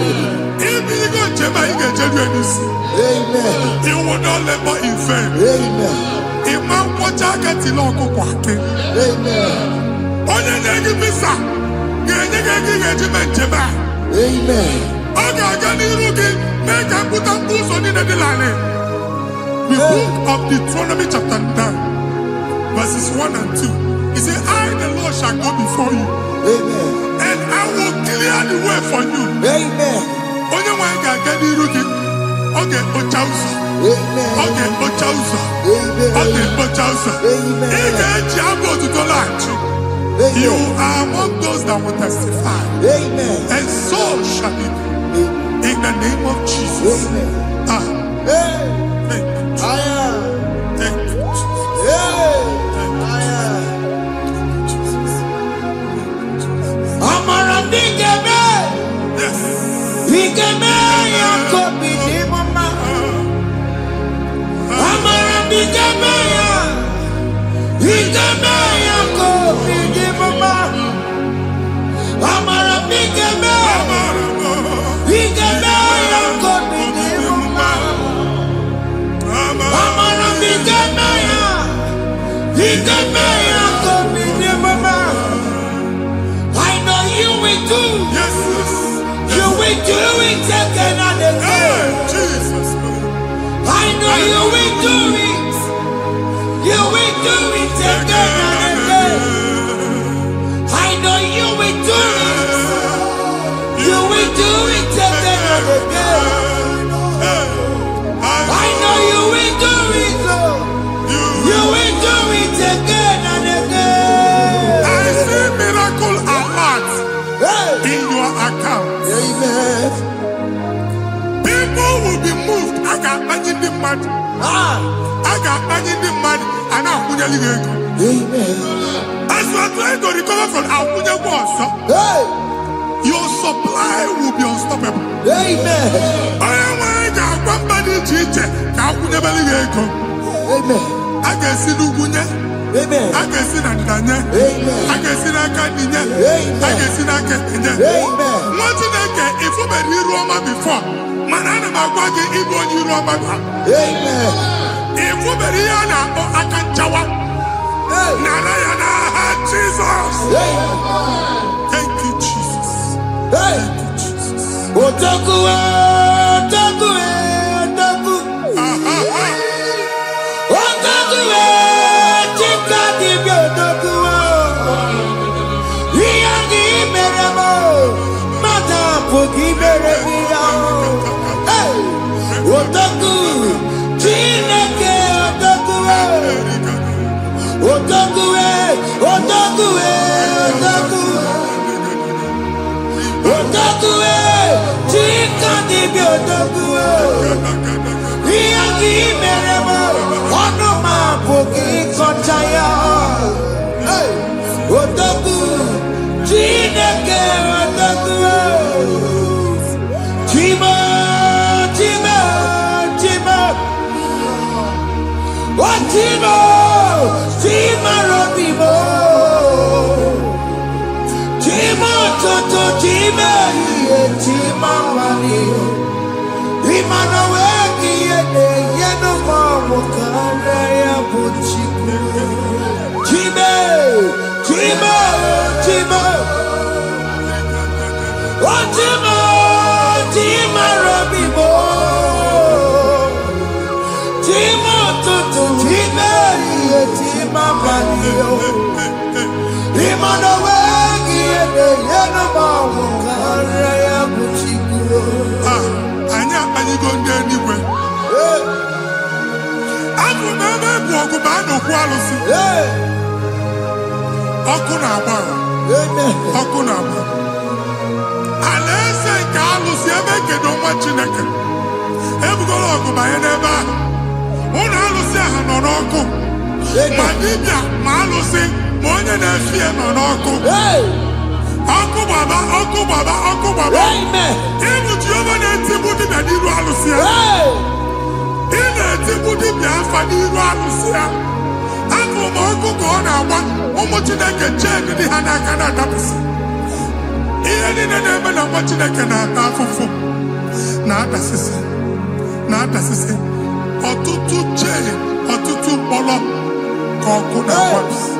If you go to Amen. you will not labor in vain. Amen. Imam Pochaka Tiloko Kwake. Amen. Onye negi visa. Amen. The book of Deuteronomy chapter 9, verses 1 and 2. He said, I, the Lord, shall go before you. Amen. And I will clear the way for you. Amen. Onye wanga gani rugi. Oge ochauza. Amen. Oge ochauza. Amen. Oge ochauza. Amen. Ige jiabo tutolanchi. You are among those that will testify. Amen. And so shall it be. In the name of Jesus. Amen. Thank you, Jesus. Thank you, Jesus. Thank you, Jesus. Amara bigeme. Yes. Bigeme yakobi ni mama. Amara bigeme ya. Bigeme yakobi ni mama. Amara bigeme. Bigeme yakobi ni mama. Amara bigeme ya. Bigeme yakobi ni mama. I know you will do. Yes. You will do it again and again. Jesus. I know you will do it. You will do it again and again. I know you will do it. You will do it again and again. I know you will do it, Lord. You will do it again and again. I see miracle alert Hey. in your account. Amen. People will be moved. I got imagine the mad. I got imagine the mad. And I'm Amen. as you are trying to recover from Akunya Boss, Hey. your supply will be unstoppable. Amen. I am one body teacher. Akunya Belligo. Amen. I can see Lugunya. Amen. I can see Nadanya. Amen. I can see Nakaninya. Amen. I can see Nakaninya. Amen. What did I get? If you were in Roma before, Manana Magwagi, Ibo, you Roma. Amen. If you were Rihanna or Akanchawa, Hey. Narayana, Jesus. Amen. Thank you, Jesus. Hey. Thank you, Jesus. Otaku, otaku, otaku. Otaku, chika di bi otaku. Iya di meremo, mata pogi meremia. Hey. Otaku, chineke otaku. Otaku, otaku, otaku. Otaku, chika di bi otaku. Iya di meremo, ono ma pogi kochaya. Hey, otaku, chineke otaku. Chima, chima, chima. Oh, chima, chima robimo. Chima toto, chima iye, chima mani. Imana weki yene, yeno mamu kare ya buchiku. Chime, chima, chima. Oh, chima, chima robimo. Chima toto, chima iye, chima mani. Imana weki yene. baa n'okwu alụsị. Ọkụ na-agba. Ọkụ na-agba. Alaeze nke alụsị ebe kedu nwa Chineke. Ebugoro ọgụ banye n'ebe ahụ. Ụlọ alụsị ahụ nọ n'ọkụ. Ma dibịa ma alụsị ma onye na-efi ya nọ n'ọkụ. Ọkụ gbaba, ọkụ gbaba, ọkụ gbaba. Ịbụ Jehova na-etigbu dibịa n'iru alụsị ya. Ị na-etigbu dibịa afa n'iru alụsị ya. Afọ ma ọkụ ka ọ na-agba ụmụ Chineke chee ndị ha n'aka na-adapụsị. Ihe niile na-eme na nwa Chineke na-ata afụfụ na-adasịsị na-adasịsị. Ọtụtụ chee, ọtụtụ mkpọrọ ka ọkụ na-agbapụsị.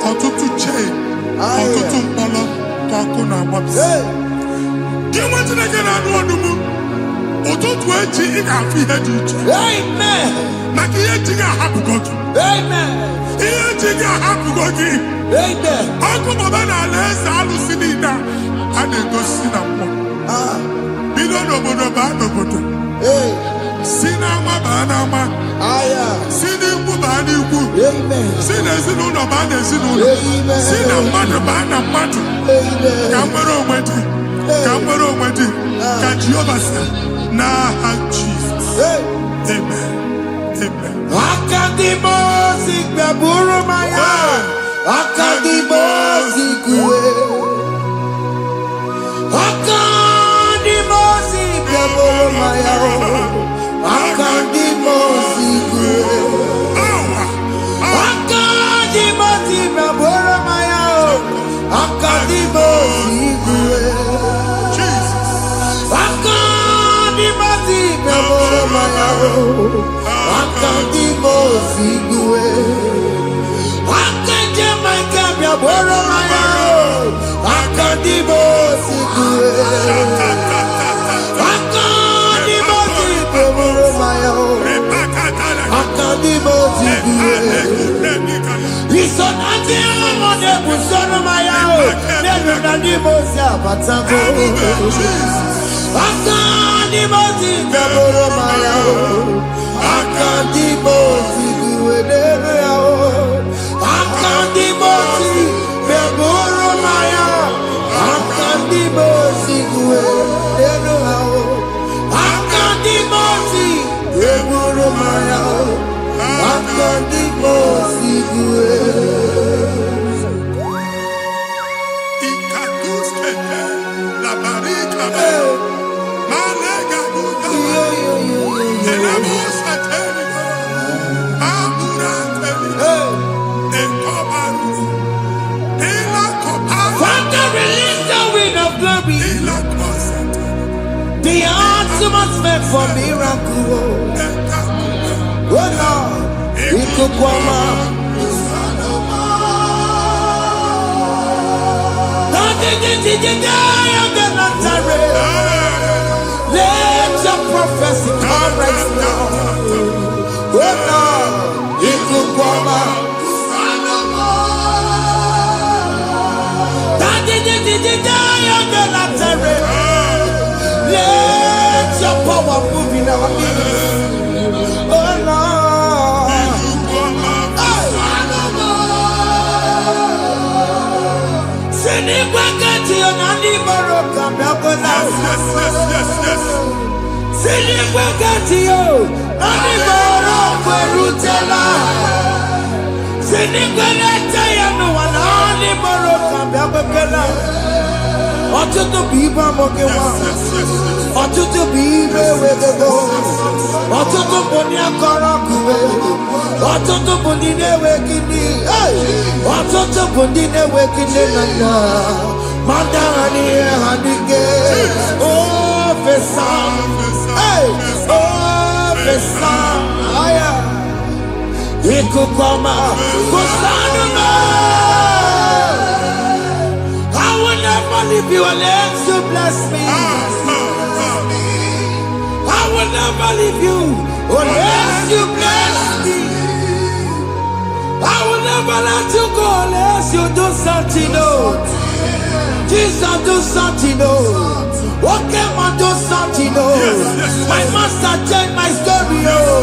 Ọtụtụ chee, ọtụtụ mkpọrọ ka ọkụ na-agbapụsị. Gị nwa Chineke na-anụ ọdụmụ ụtụtụ echi ị ga-afụ ihe dị iche. Maka ihe echi ga-ahapụgo gị. Ihe echi ga-ahapụgo gị. Ọkụ baba na alaeze alụsị niile a na-egosi na mmụọ. Bido n'obodo baa n'obodo. Si n'ama baa n'ama. Si n'ikwu baa n'ikwu. Si n'ezinụlọ baa n'ezinụlọ. Si na mmadụ baa na mmadụ. Ka nwere onwe dị. Ka nwere onwe dị. Ka Jehova sị n'aha Jizọs. Amen. Amen. Akadimosi gbẹ̀bùrú maya. Akadimosi kúwe. Akadimosi gbẹ̀bùrú maya. Akadimosi kúwe. Akadimosi gbẹ̀bùrú maya. Akadimosi kúwe. Akadimosi gbẹ̀bùrú maya. Akadimosi kúwe. Akadimosi kúwe. Akadimosi gbẹ̀bùrú maya. Akadimosi kúwe. Ìsọ̀nà tí ọmọdé kù sọ́nù maya o. Nínú Akadimosi àbátágó. Akadimosi gbẹ̀bùrú maya o. Akadimosi kúwe nínú ya o. Akadimosi gbẹ̀bùrú maya. Akadimosi kúwe nínú ya o. Akadimosi gbẹ̀bùrú maya o. Akadimosi kúwe. The ultimate meant for miracle. Oh Lord, it could come out. Let your prophecy come right now. Oh Lord, it could come out. Let your power move in our midst. Oh Lord. Send it back to your nanny Baroka. Send it back to you. Nanny Baroka Rutella. Send it back to you. No one nanny Baroka. Ọtụtụ bụ ibe amụghị nwa. Ọtụtụ bụ ibe ewegego. Ọtụtụ bụ ndị akọrọ akụwe. Ọtụtụ bụ ndị na-enweghị nne. Ọtụtụ bụ ndị na-enweghị nne na nna. Ma ndị agha n'ihe ha n'ike. Ofesa. Ofesa. Ikuku ọma. Kụsanụ m. If you unless you bless me, I will never leave you unless you bless me. I will never let you go unless you do something. No, Jesus do something. No, okay, man do something. No, my master changed my story. Oh,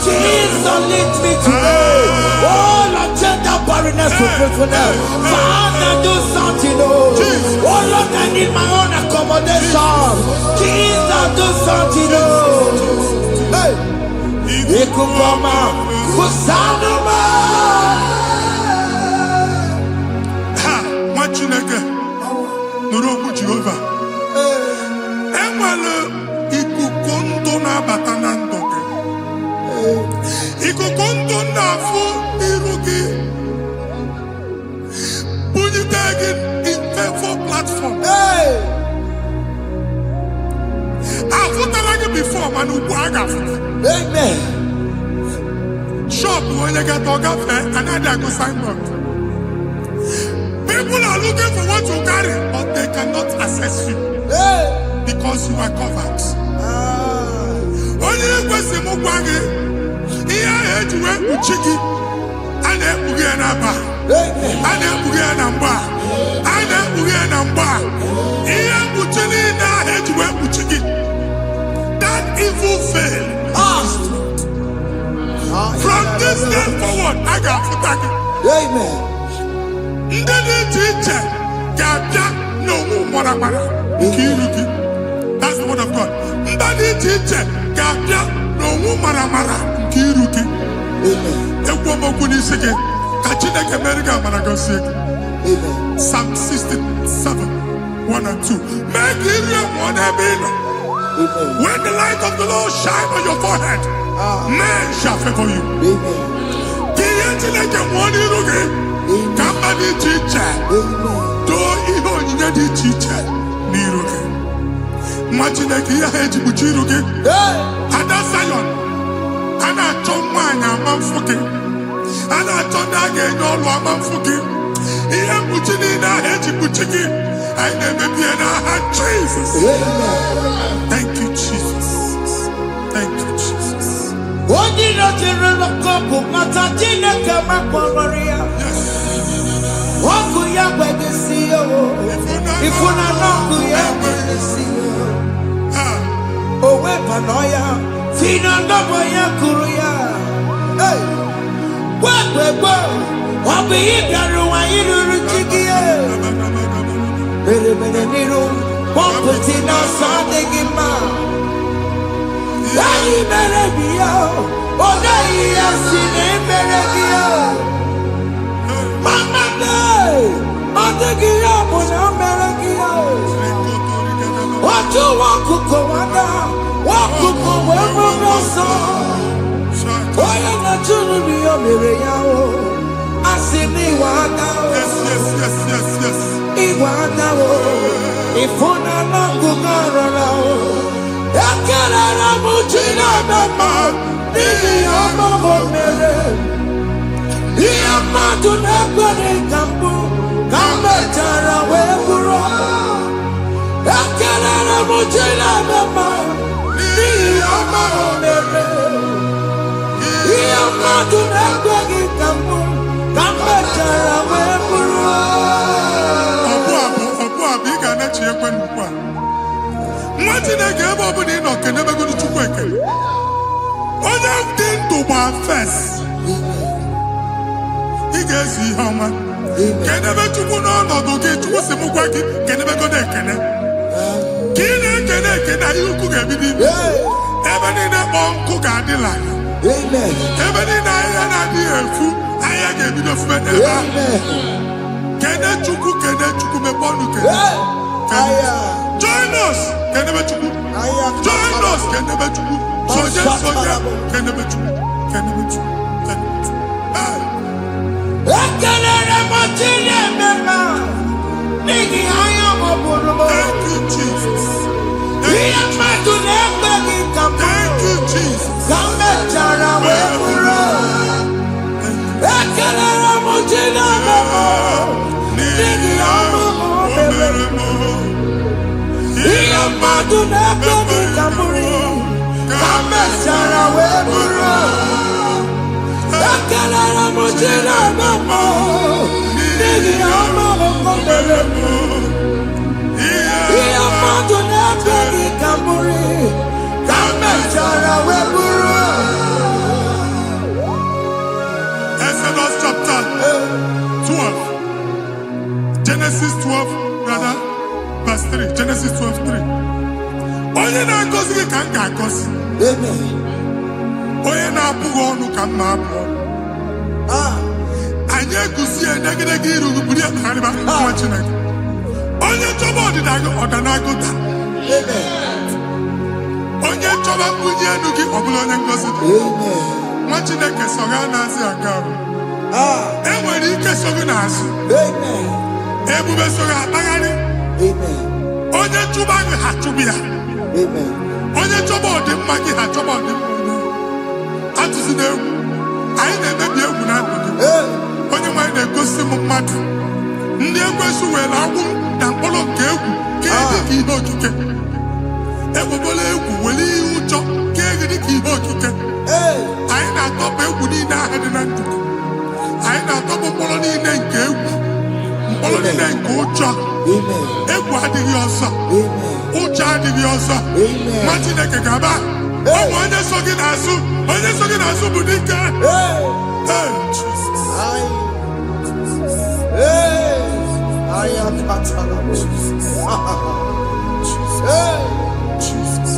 Jesus, lead me today. Oh, Lord, change that barrenness to fruitfulness. Father, do something. Oh, Lord, I need my own accommodation. Jesus, do something. Hey, Ikukoma, Kusanuma. Ha, Machineke, Nuroku Jehovah. Emalo, Ikukondo na batanando. Ikukondo na fu irugi. Bunitagin in for platform. Hey, I've like before, man. amen. Shop when you get to cafe, another go signboard. People are looking for what you carry, but they cannot access you Hey, because you are covered. Only the question of Wagi, here I had to work with Chiki, and then Bugianaba, amen. and then Bugianamba, and then Bugianamba. Here Buchini, I had to work with Chiki. That evil failed. From this day forward, I got to thank you. Amen. That's the word of God. Amen. Psalm 67, 1 and 2. Make when the light of the Lord shine on your forehead, men shall favor you. Jesus. Thank you, Jesus. Thank you, Jesus. Join us. Join us. Thank you, Jesus. Thank you, Jesus. Genesis 12, rather, verse 3. Genesis 12:3. Onye na-agọzi gị ka m ga-agọzi. Onye na-abụghị ọnụ ka m na-abụ ọnụ. Anyị eguzie negedege iru gị buru ya kparịba nwa Chineke. Onye chọba ọdịda gị ọdanagụta. Onye chọba mbunye elu gị ọ bụla onye ngọzi dị. Nwa Chineke so gị na-azị aga ahụ. Enwere ike so gị n'azụ. Ebube so gị akpagharị. Onye chụba gị ha chụba ya. Onye chọba ọdịmma gị ha chọba ọdịmma onye. Atụzina egwu. Anyị na-emebi egwu na ndụ gị. Onye nwanyị na-egosi m mmadụ. Ndị ekwensu were agwụ na mkpụrụ nke egwu ka dị ka ihe okike. Egbebola egwu were ihe ụjọ ka dị ka ihe okike. Anyị na-atọpụ egwu niile ahụ dị na ndụ gị. Anyị na-atọpụ mkpụrụ niile nke egwu. Mkpụrụ niile nke ụjọ. Egwu adịghị ọzọ. Ụjọ adịghị ọzọ. Nwa Chineke ga-aba. Ọ bụ onye so gị n'azụ. Onye so gị n'azụ bụ dike. I am not Jesus. Jesus.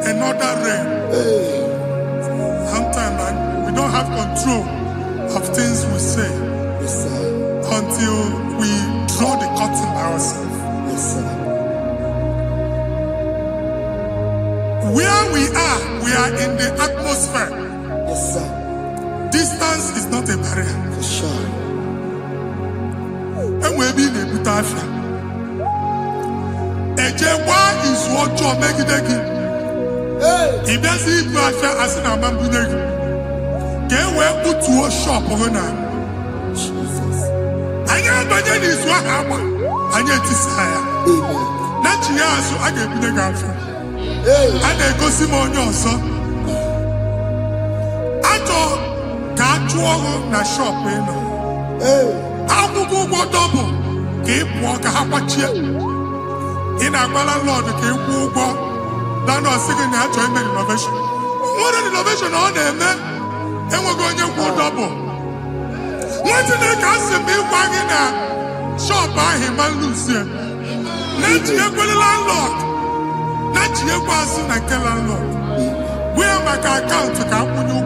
Another realm. Sometimes we don't have control of things we say until we draw the curtain by ourselves. Where we are in the atmosphere. Distance is not a barrier. And we'll be in the Butafia. Ejewa is what you're making. If there's a pressure as an amambune, get where put to a shop or not. I am by this what happened. I get desire. Not years, so I get the girlfriend. And I go Simon also. I thought, can't you na shop? I will go double. Keep walk a half a chair. In a Lord, keep walk. Now, no second year join me innovation. What an innovation on them, man. And we're going to go double. What did they cast me wagging a shop by him and Lucian? Not you for the landlord. Not you passing a landlord. We have my account to come with you.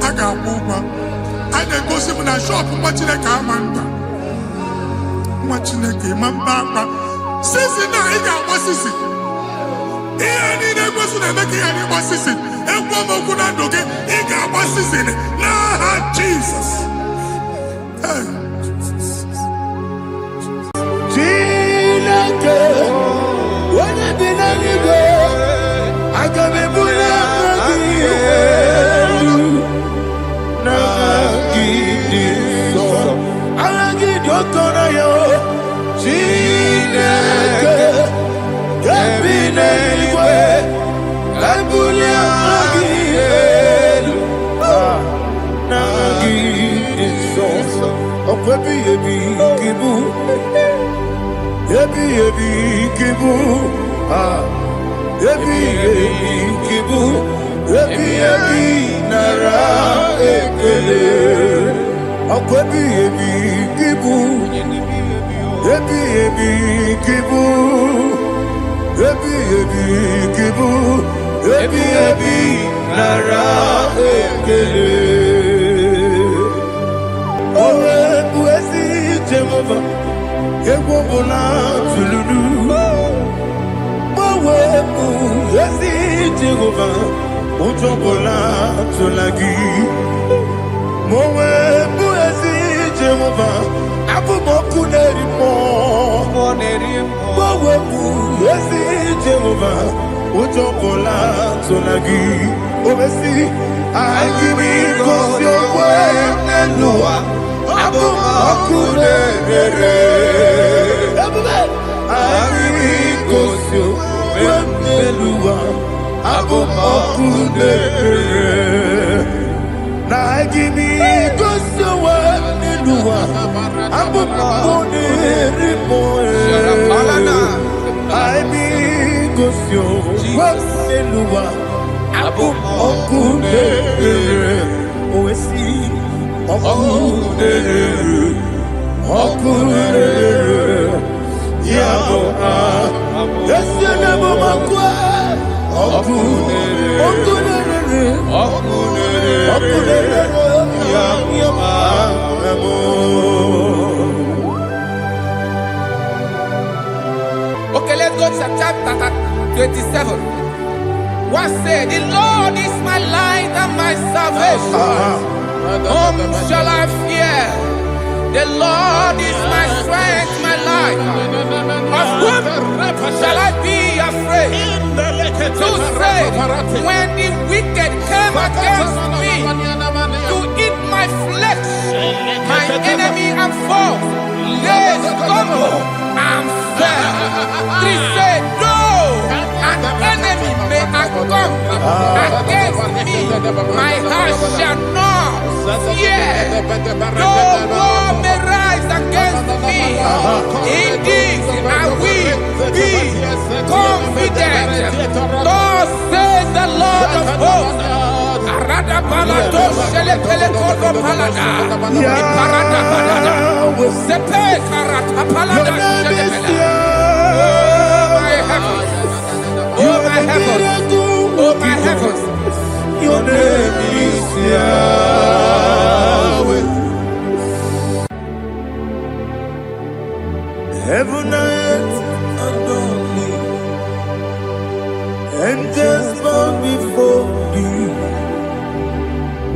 I got over. I then go see in a shop watching a car man. Watching a game and back. Since now, he got what's this? Any person making any season, and one more good and okay, he got one season. Nah, Jesus. When I did any go, I can be put up again. Now, give this song. I'll give your corner, yo. Yes. Jehovah, Ujobola Tolagi. Mowe Buezi Jehovah, Abu Mokuneri Mo. Mowe Buezi Jehovah, Ujobola Tolagi. Obesi, IGBO your way, Nelua. Abu Mokuneri. IGBO your way, Nelua. Abu Mokuneri. Na IGBO your way, Nelua. Abu Mokuneri Mo. IGBO your way, Nelua. Abu Mokuneri. Oesi Mokuneri. Mokuneri. Yabo yes you never makwa. Mokuneri. Mokuneri. Mokuneri. Yabo. Okay, let's go to chapter 27. What said, the Lord is my light and my salvation. Whom shall I fear? The Lord is my strength, my life. Of whom shall I be afraid? To say, when the wicked came against me to eat my flesh, my enemy and foe, they stumble and fell. They said, no, an enemy may come against me, my heart shall not fear. No war may rise against me. Indeed, I will be confident. Thus says the Lord of hosts. Oh my heavens, oh my heavens, your name is Yahweh. Heaven and earth adore me, angels bow before thee.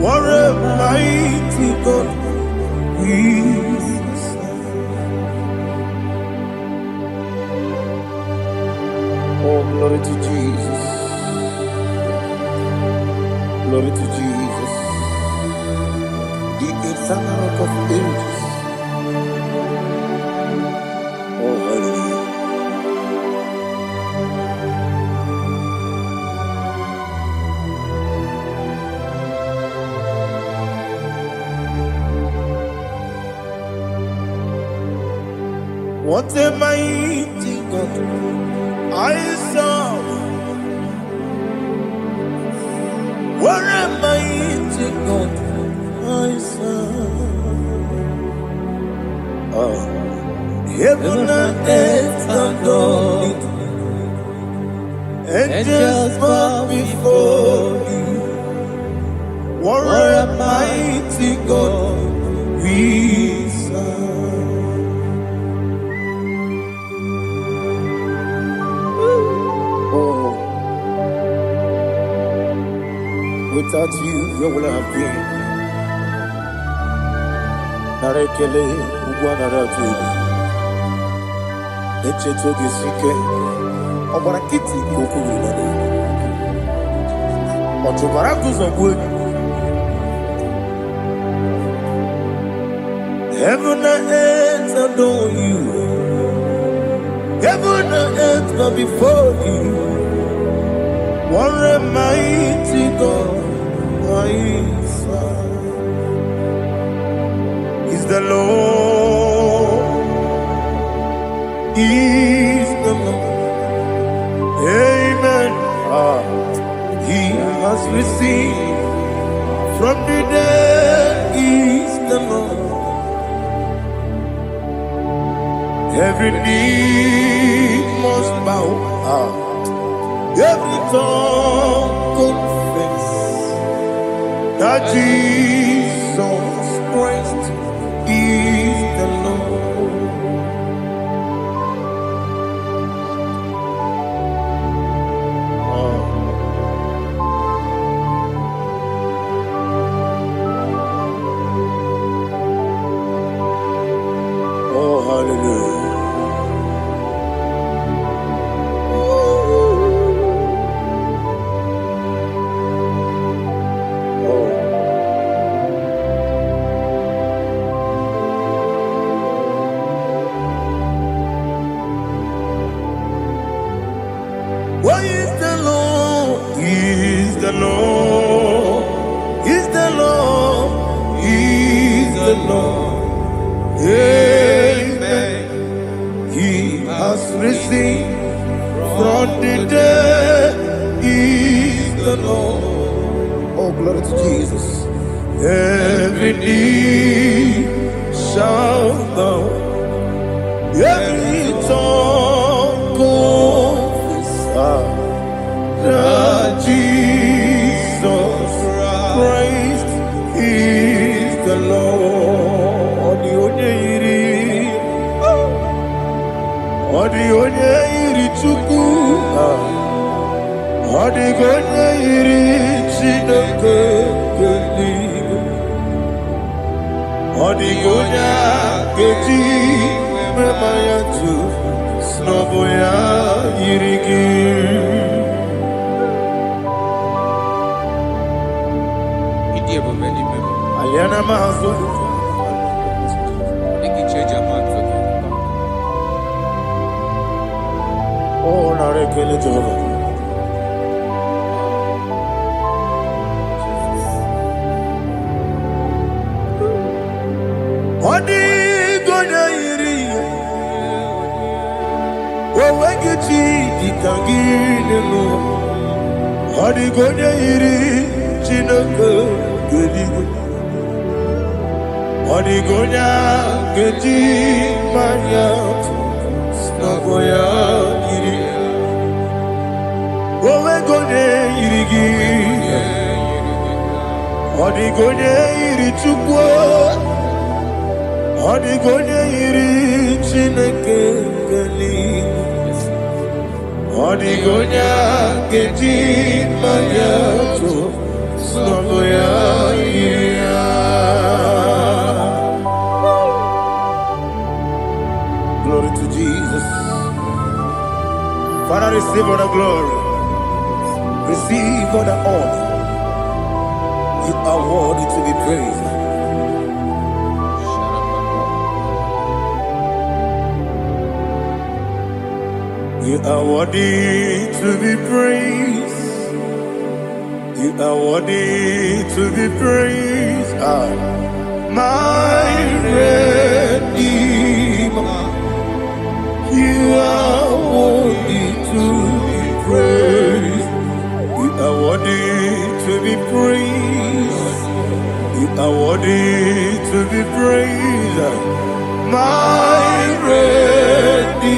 What a mighty God we serve. Oh, glory to Jesus. Glory to Jesus. The eternal rock of ages. Oh, hallelujah. What a mighty God I serve. What a mighty God I serve. Heaven and earth adore it. Angels bow before you. What a mighty God we serve. Without you, where would I have been? Narekele, Ugwanaratu. Echetoge Sike, Obarakiti, Kokuru. Otobarakus of wood. Heaven and earth adore you. Heaven and earth bow before you. What a mighty God I serve. Is the Lord, is the Lord. Amen. He has received from the dead, is the Lord. Every knee must bow. Every tongue confess that Jesus Christ is the Lord. the Lord. Oh, glory to Jesus. Every knee shall bow, every tongue confess that Jesus Christ is the Lord. Onye iri Chukwu, onye iri Chineke eluigwe, onye ga-eji mema ya tu n'ọbụ ya yiri gị. Aliana Mahazo. Oh, narekele Jehovah. Odigonya iri, owegiti dikagilelo. Odigonya iri, Chineke geligo. Odigonya geti manya, snagoya iri. Owegonya irigi, odigonya iri Chukwu. Odigonya iri Chineke eluigwe, odigonya ga-eji mmanya tụ n'ọbụ ya yiri ya. Glory to Jesus. Father, receive all the glory, receive all the honor. You are worthy to be praised. You are worthy to be praised. You are worthy to be praised. My Redeemer. You are worthy to be praised. You are worthy to be praised. You are worthy to be praised. My Redeemer.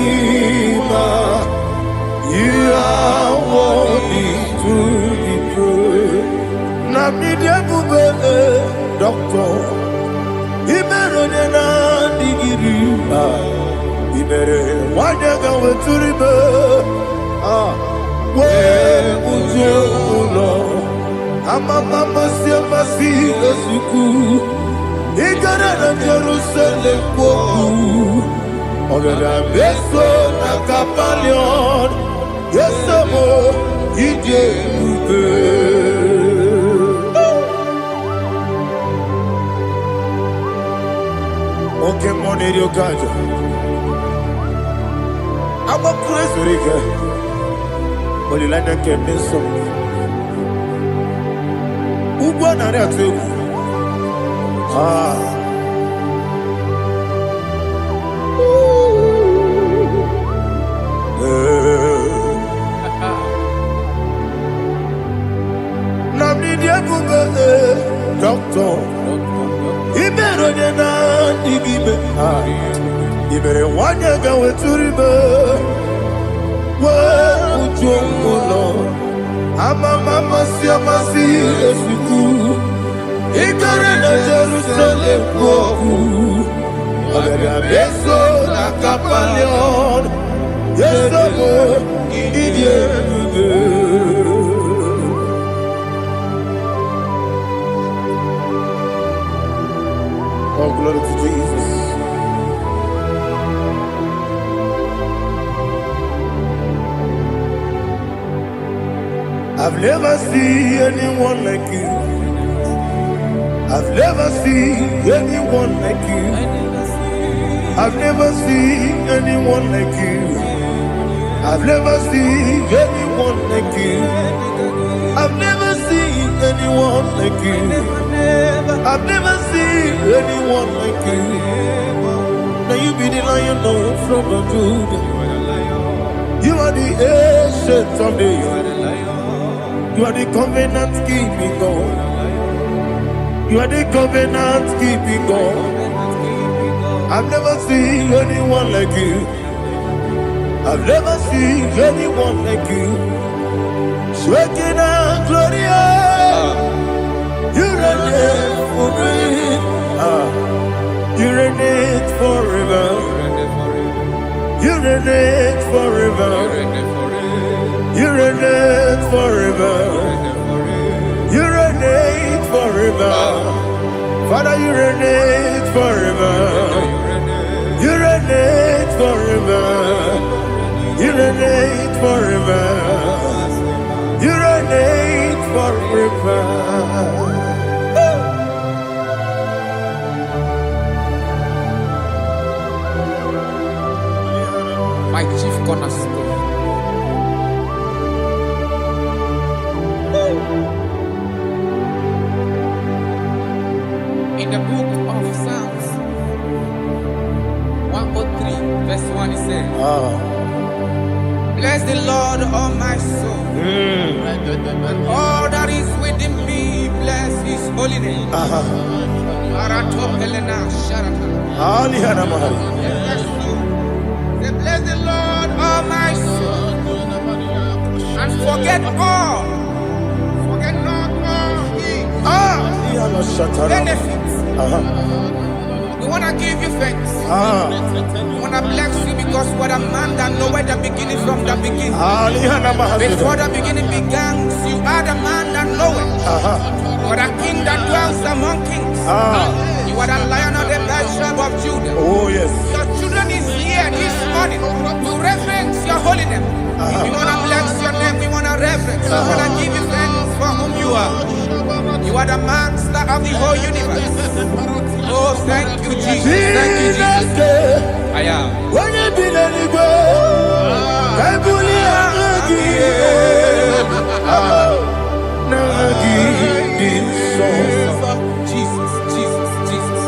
You are worthy to be praised. Namidia bube doctor, imerone na digiri, imere wanyaga weturibe, we ujulo, amama siamasi esuku, igara na Jerusalem kwoku, ogara beso na kapalion. Yes, amo ije ube. Okay, money dio kaja. Amo crazy rike. Oli lana kemeso. Ugwa na re ategu. Doctor, Iberone na digibe, Ibere wanyaga weturibe, we ujongulo, amama siamasi esuku, igare na Jerusalem kwoku, ogara beso na kapalion, yesomo idie ube. Oh, glory to Jesus. I've never seen anyone like you. I've never seen anyone like you. I've never seen anyone like you. I've never seen anyone like you. I've never seen anyone like you. I've never seen anyone like you. Now you be the Lion from the Judah. You are the ancient of days. You are the covenant keeping God. You are the covenant keeping God. I've never seen anyone like you. I've never seen anyone like you. Shaking and glorious. You reign for me. You reign forever. You reign forever. You reign forever. You reign forever. Father, you reign forever. You reign forever. You reign forever. You reign forever. My chief cornerstone. In the book of Psalms 103, verse 1, it says, bless the Lord, all my soul, and all that is within me, bless his holy name. Say, bless the Lord, all my soul, and forget not all his benefits. We want to give you thanks. We want to bless you because what a man that knoweth the beginning from the beginning. Before the beginning began, you are the man that knoweth. What a king that dwells among kings. You are the Lion of the tribe of Judah. Oh yes. Your children is here this morning to reverence your holiness. We want to bless your name. We want to reverence. We want to give you thanks for whom you are. You are the master of the whole universe. Oh, thank you, Jesus. Thank you, Jesus. I am. When you be anywhere, I Jesus, Jesus, Jesus.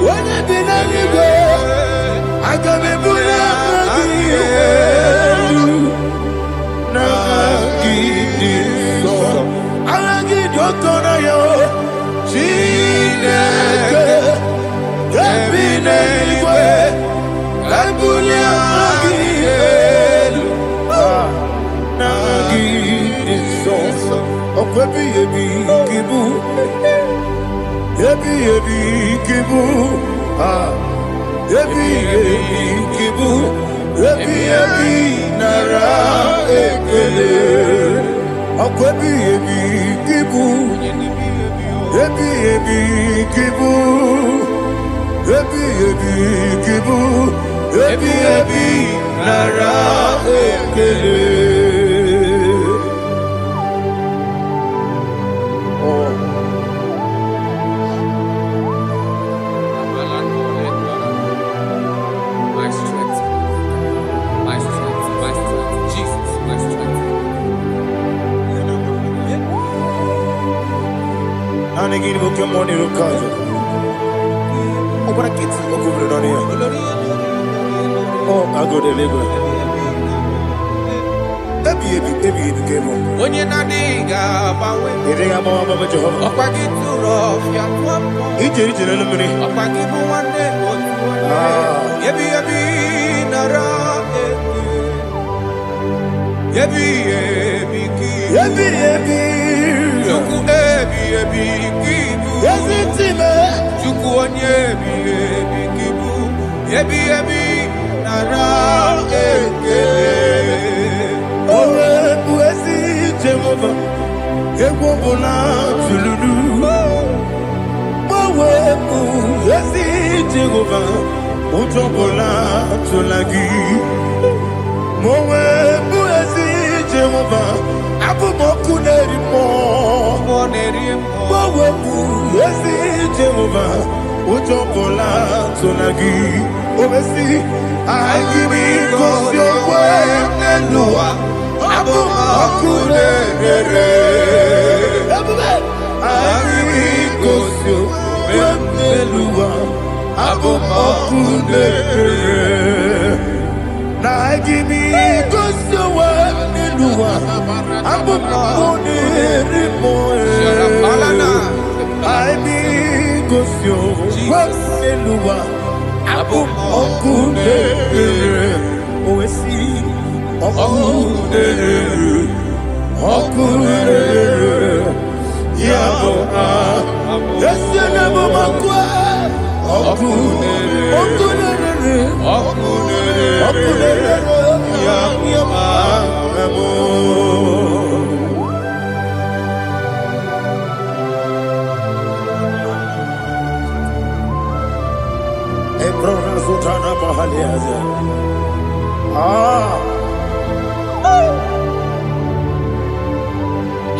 When you be anywhere, I can be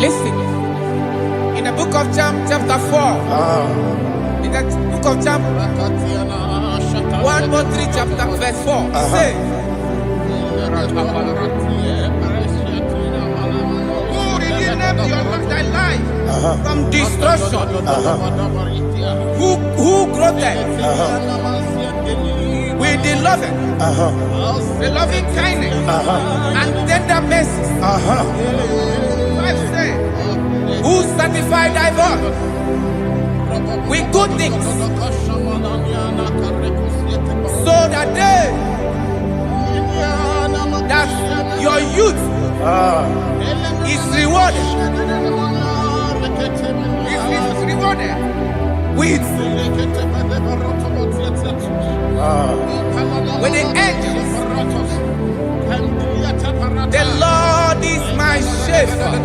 Listen, in the book of John, chapter 4, in the book of John 1:3, chapter verse 4, it says, who redeemed thy life from destruction, who groweth with the loving kindness and tender mercy. Who satisfy thy voice with good things, so that your youth is rewarded. Is rewarded with the angels. The Lord is my shepherd,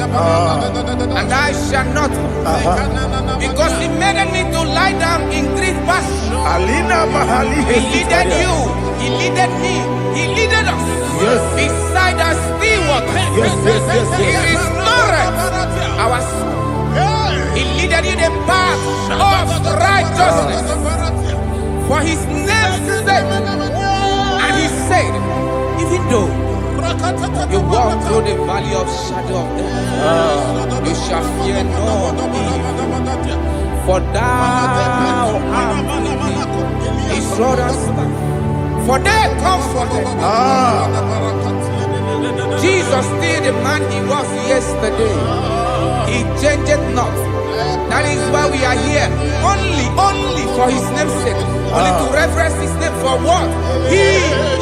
and I shall not want, because He made me to lie down in green pastures. He leaded you, He leaded me, He leaded us beside the still waters. He restored our soul. He leaded you the path of righteousness for His name's sake. And He said, even though you walk through the valley of shadow of death, you shall fear no evil, for thou art with me. His rod and staff, for they comforted. Jesus still the man He was yesterday. He changed not. That is why we are here, only for His name's sake, only to reverence His name for what He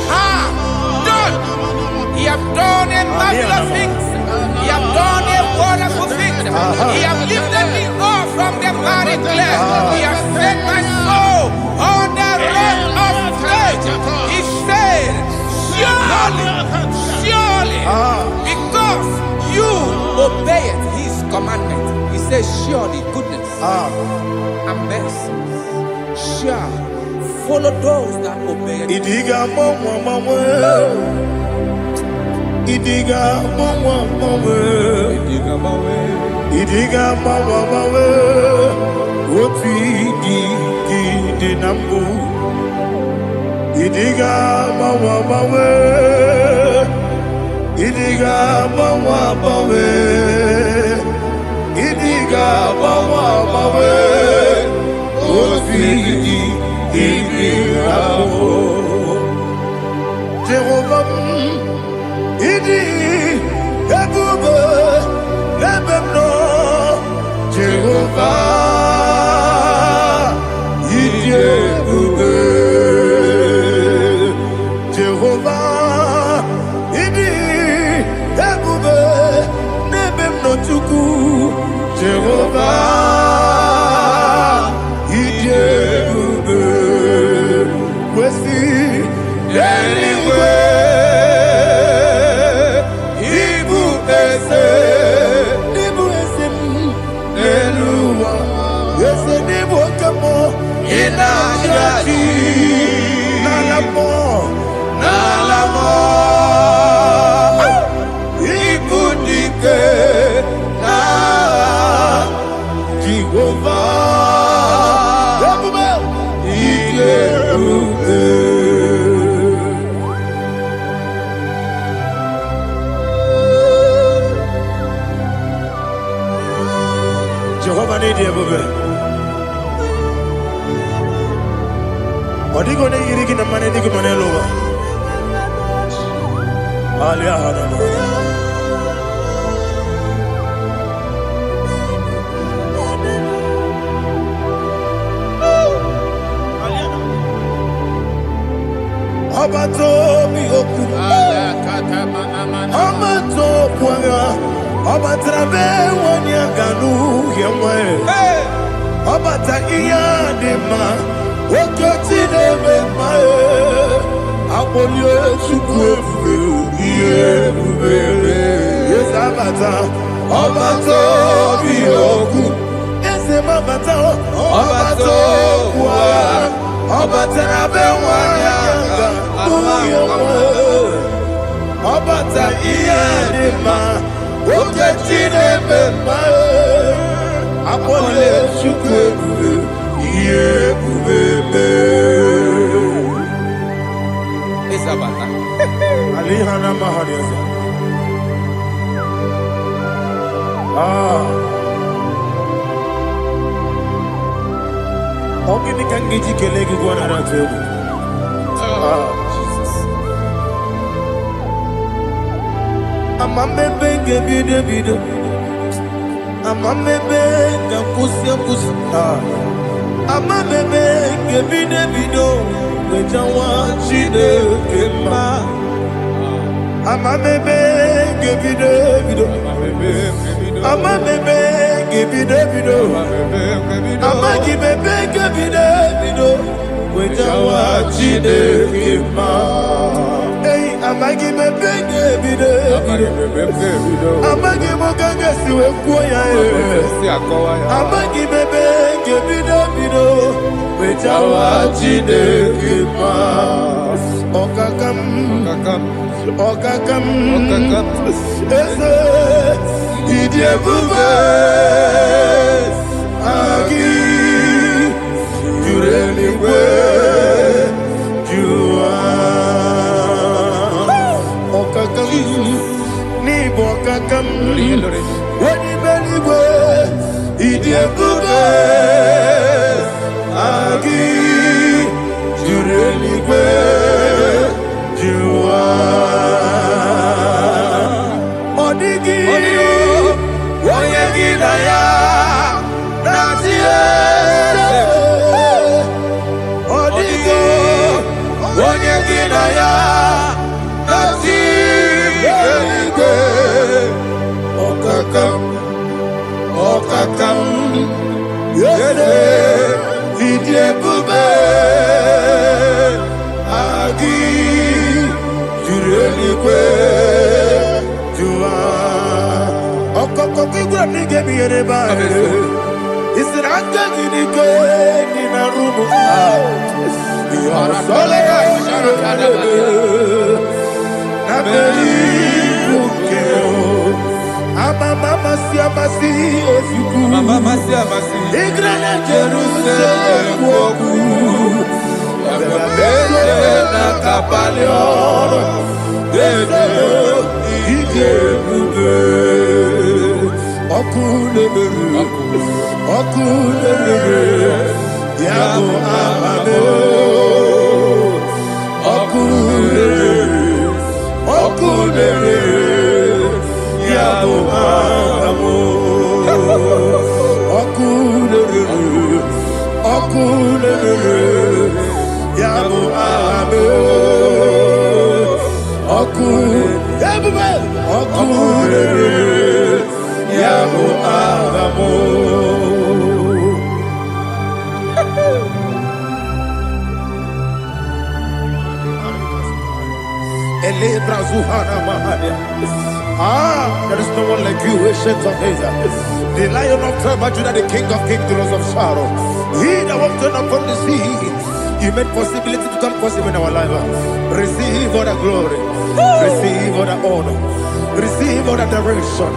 has done. He has done a marvelous things. He has done a wonderful thing. He has lifted me up from the miry clay. He has set my soul on the rock of faith. He said, surely, because you obeyed His commandment. He says, surely goodness and mercy shall follow those that obey. Idiga mawe Oti di nambu Idiga mawe Idiga mawe Idiga mawe Oti di nambu Jehovah Idi Ebube Ebemno Jehovah Idi Ebube Jehovah Idi Ebube Ebemno Chuku Jehovah Idi Ebube Wesi anyway Jehovah need you, baby. What are you going to get the money? Dig money over. Obato Bioku, Obato Pwaga, Obatrabe, Wanyaganu, Yamwe, Obata Iyadema, Okotine Mae, Apolio Chukwe, Yes, Abata, Obato Bioku, Yes, Abata, Obato Pwaga. Obata be wanyanga Obata iyadema Oketine bema Apole chukwe Iye bubebe Isabata. Alihana mahariyaza Ogini kangiji kelegi gwana ratubu. Jesus. Amamebe gebide bide. Amamebe gakusi. Amamebe gebide bido. Wejawa chide kema. Amamebe gebide bido. Amamebe gebide bido. Amagi bebe gebide bido. Wejawa chide kema. Hey, amagi bebe gebide bido. Amagi mogange siwe kuya Amagi bebe gebide bido. Wejawa chide kema. Okakam. Eze Idiebube Agi Jureligwe Jua Okakam Nibo Okakam Wadi Beligwe Idiebube Agi Jureligwe Jua Odigi Oyegi Daya Nazie Odigi Oyegi Daya Nazie Okakam Yede Idiebube Agi Jureligwe Jua Okokokigura nige miyereba Isira nige nina rumu Yosolega Nabeli bukeo Mama siamasi ofiku Igrana Jerusalem woku Bebe na kapalioro Bebe Idiebube Okulere Yabo amame Okulere Yabo amamo Okulere Yabo amamo Okulere Yabo amamo There is no one like you, ancient of days. The Lion of tribe of Judah, the King of kings, the Rose of Sharon. He that walked upon the sea. You made possibility to come possible in our life. Receive all the glory. Receive all the honor. Receive all the direction.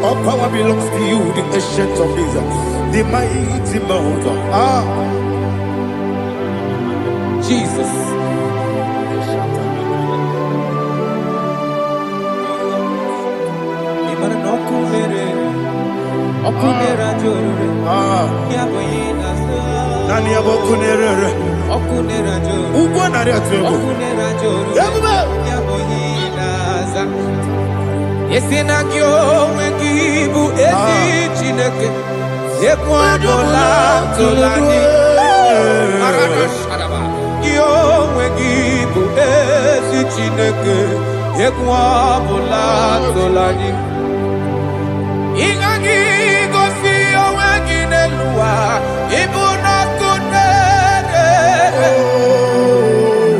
All power belongs to you, the ancient of days. The mighty mountain. Jesus. Nani abokunere Ugwa nari atuego Yesina kyo wengibu ezi chineke Ekwa dola tolani Arana sharaba Kyo wengibu ezi Chineke egwu ọbụla tụlanyị ịgaghị gosi onwe gị n'elu ụwa ịbụ n'ọkụ na-ere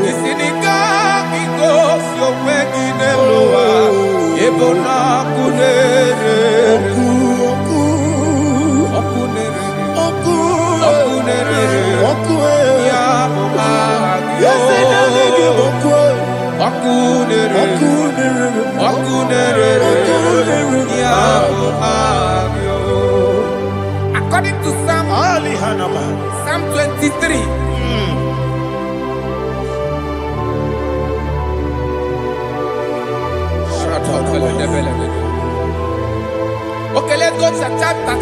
isi n'ịgaghị gosi onwe gị n'elu ụwa ịbụ n'ọkụ na-ere According to Psalm 23. Okay, let's go to chapter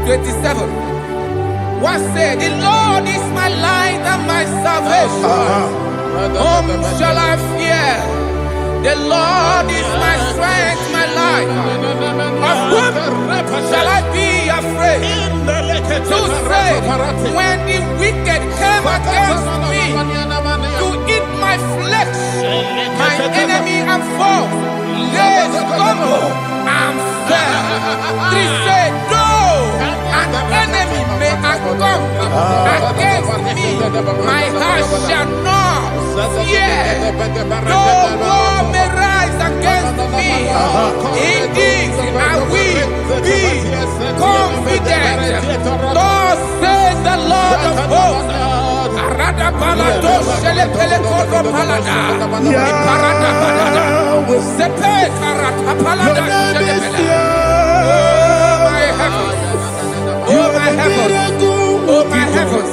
27. What said, the Lord is my light and my salvation. Whom shall I fear? The Lord is my strength, my life. Of whom shall I be afraid? To say, when the wicked came against me to eat my flesh, my enemy and foe, they stumble and fell. They said, no, an enemy may come against me, my heart shall not fear. No war may rise against me. Indeed, I will be confident. Thus says the Lord of hosts. Oh my heavens, oh my heavens,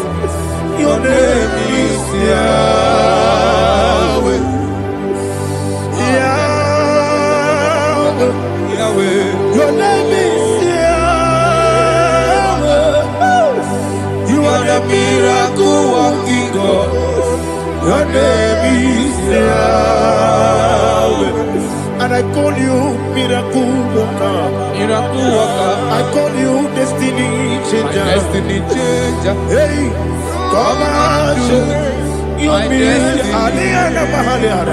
your name is Yahweh. Yahweh, Yahweh, your name is Yahweh. You are the miracle working God. Your name is Yahweh. And I call you miracle worker. Miracle worker. I call you destiny changer. My destiny changer. Hey, come on, your destiny.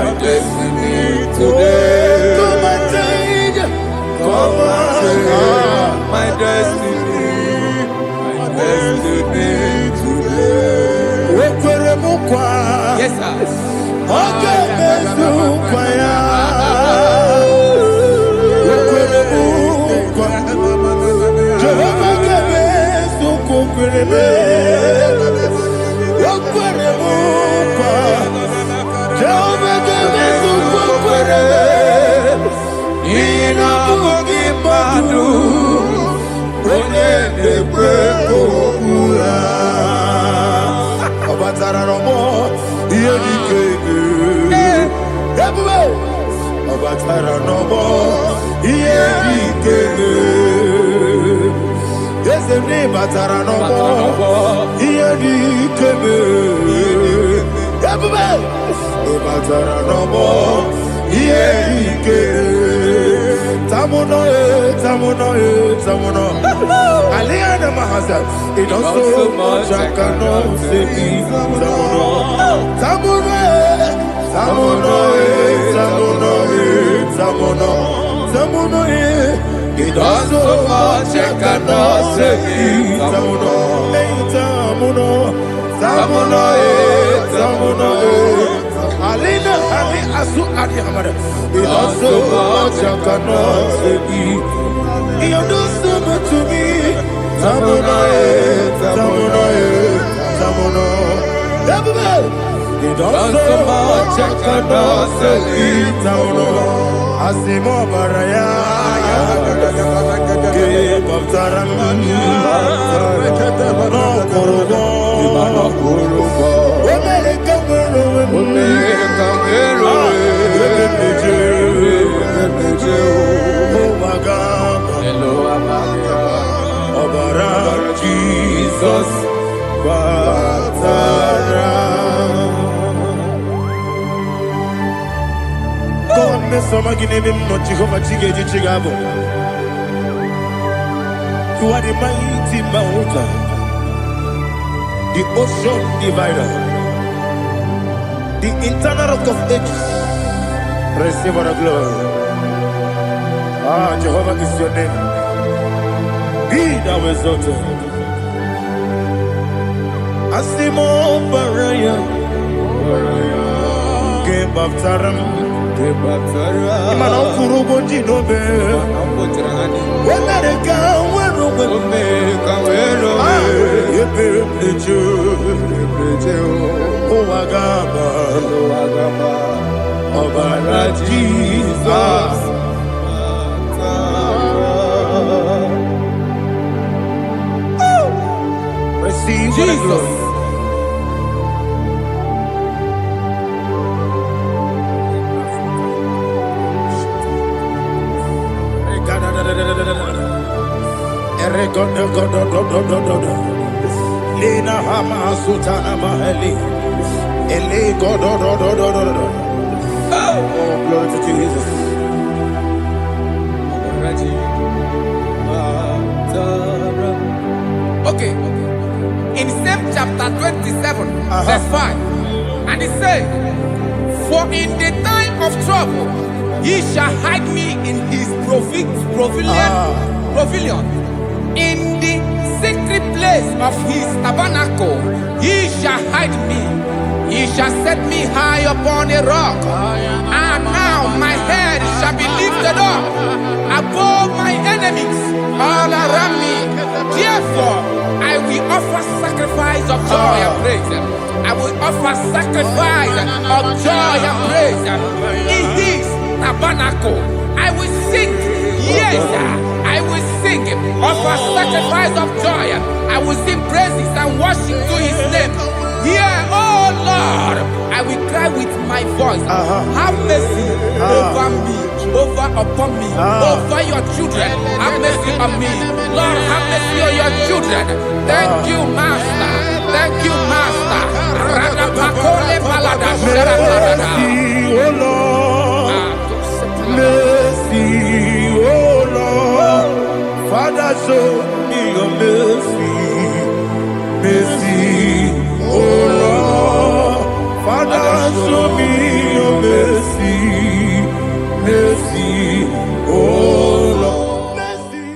My destiny today. Come on, change. Come on, my destiny. My destiny today. Yes, sir. Okay, it does so much I cannot say. It does so much I cannot say. It does so much I cannot say. You do so much to me. It does so much I cannot say. Asimo baraya, give up tarangi, no korobo, Jesus, you are the mighty mountain, the ocean divider, the internal rock of ages. Receive all the glory. Ah, Jehovah is your name. Be thou exalted. Asimo Baraya. Game of Taram. Imano Kurubo Jinobe. When they come, when oh, Agaba. Oh, Jesus. Receive Jesus. Lina Hama Sutana Maheli. Ele God. Oh, glory to Jesus. Okay. In same chapter 27, verse 5, and it says, for in the time of trouble, he shall hide me in his pavilion. In the secret place of his tabernacle, he shall hide me. He shall set me high upon a rock. And now my head shall be lifted up above my enemies all around me. Therefore, I will offer sacrifice of joy and praise. I will offer sacrifice of joy and praise in his tabernacle. I will sing, yes, I will sing, offer sacrifice of joy. I will sing praises and worship to his name. Yeah, oh Lord, I will cry with my voice. Have mercy over me, upon me, over your children. Have mercy on me. Lord, have mercy on your children. Thank you, Master. Thank you, Master. Mercy, oh Lord. Mercy, oh Lord. Father, show me your mercy. Mercy, oh Lord. Father, show me your mercy. Mercy, oh Lord. Mercy.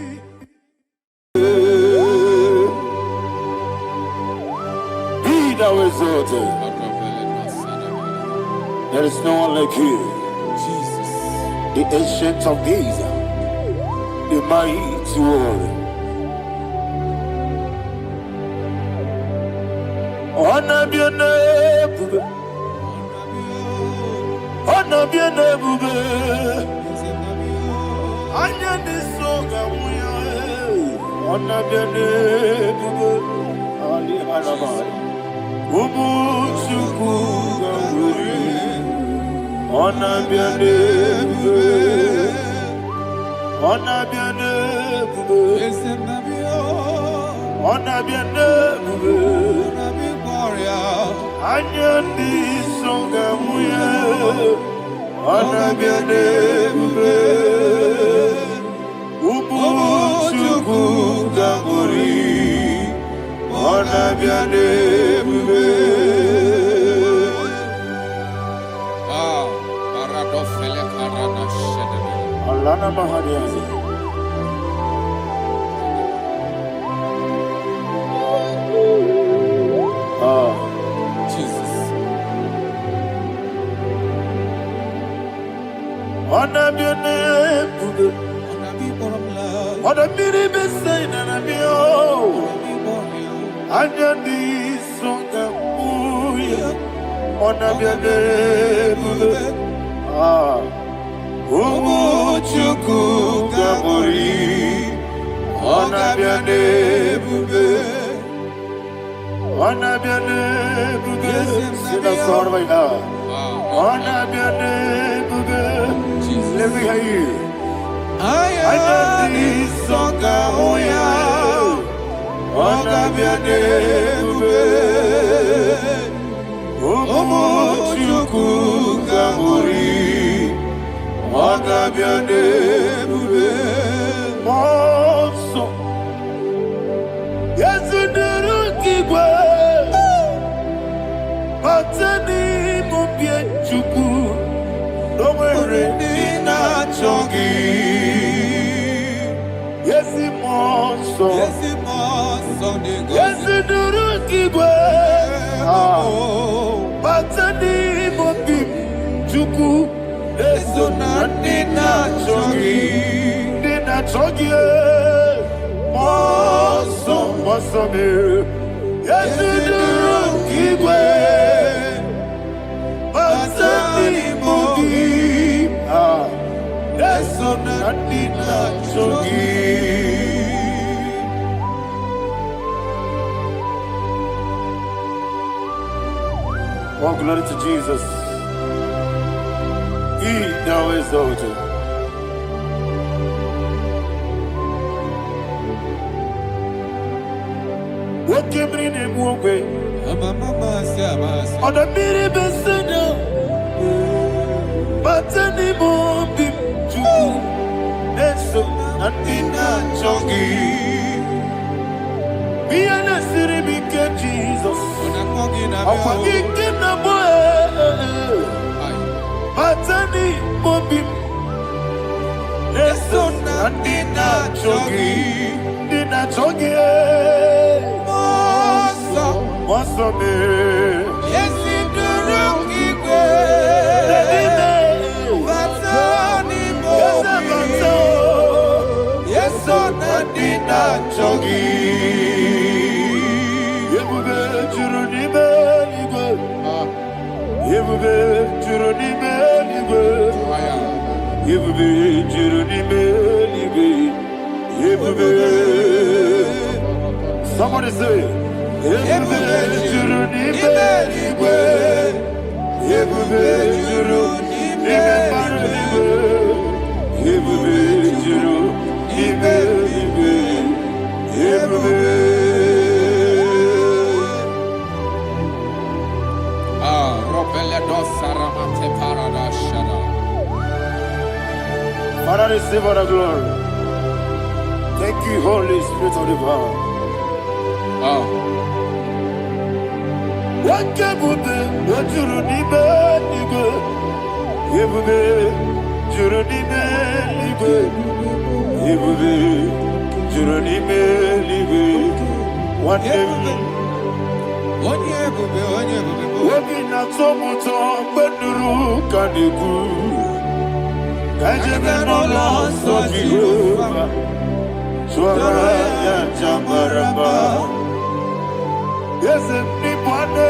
Be thou exalted. There is no one like you. Jesus. The ancient of days, the mighty warrior. Honor be your name, honor be your name, honor be your name, Ali Alaba, Ubu Chuku Gamburi, honor be your name, honor be your name, honor be your name. Anyandi songa muya, anabiane bube, ubu chuku gamburi, anabiane bube. Paradofele karana shedebe. Alana mahadiyazi. Jesus. Anabiane bube, anabiri besayna nabio, anyandi songa muya, anabiane bube. Umuchuku gamburi, anabiane bube. Anabiane bube, sina sorvaina. Anabiane bube, let me hear you. Ayani songa moya, anabiane bube. Umuchuku gamburi, anabiane bube. Monso, yesu nuru kigwe. Matani mubi Moso. Yes, Duru Kigwe. Batani Mobi. Juku. Eso Nina Chogi. Nina Chogi. Moso. Moso me. Yes, Duru Kigwe. Batani Mobi. Eso Nina Chogi. Oh, glory to Jesus. He now exalted. What came in him one way? On the mini beside, but anymore be true. That's so Nina Chogi. Be an city because Jesus. I'm forgetting the boy. Batani Mobi. Eso Nina Chogi. Nina Chogi. Moso me. Yes, in the room, Batani Mobi. Yes, on Nina Chogi. Somebody say, Father, receive all the glory. Thank you, Holy Spirit of the power. What can we do? What you need, nigga? You yes, anybody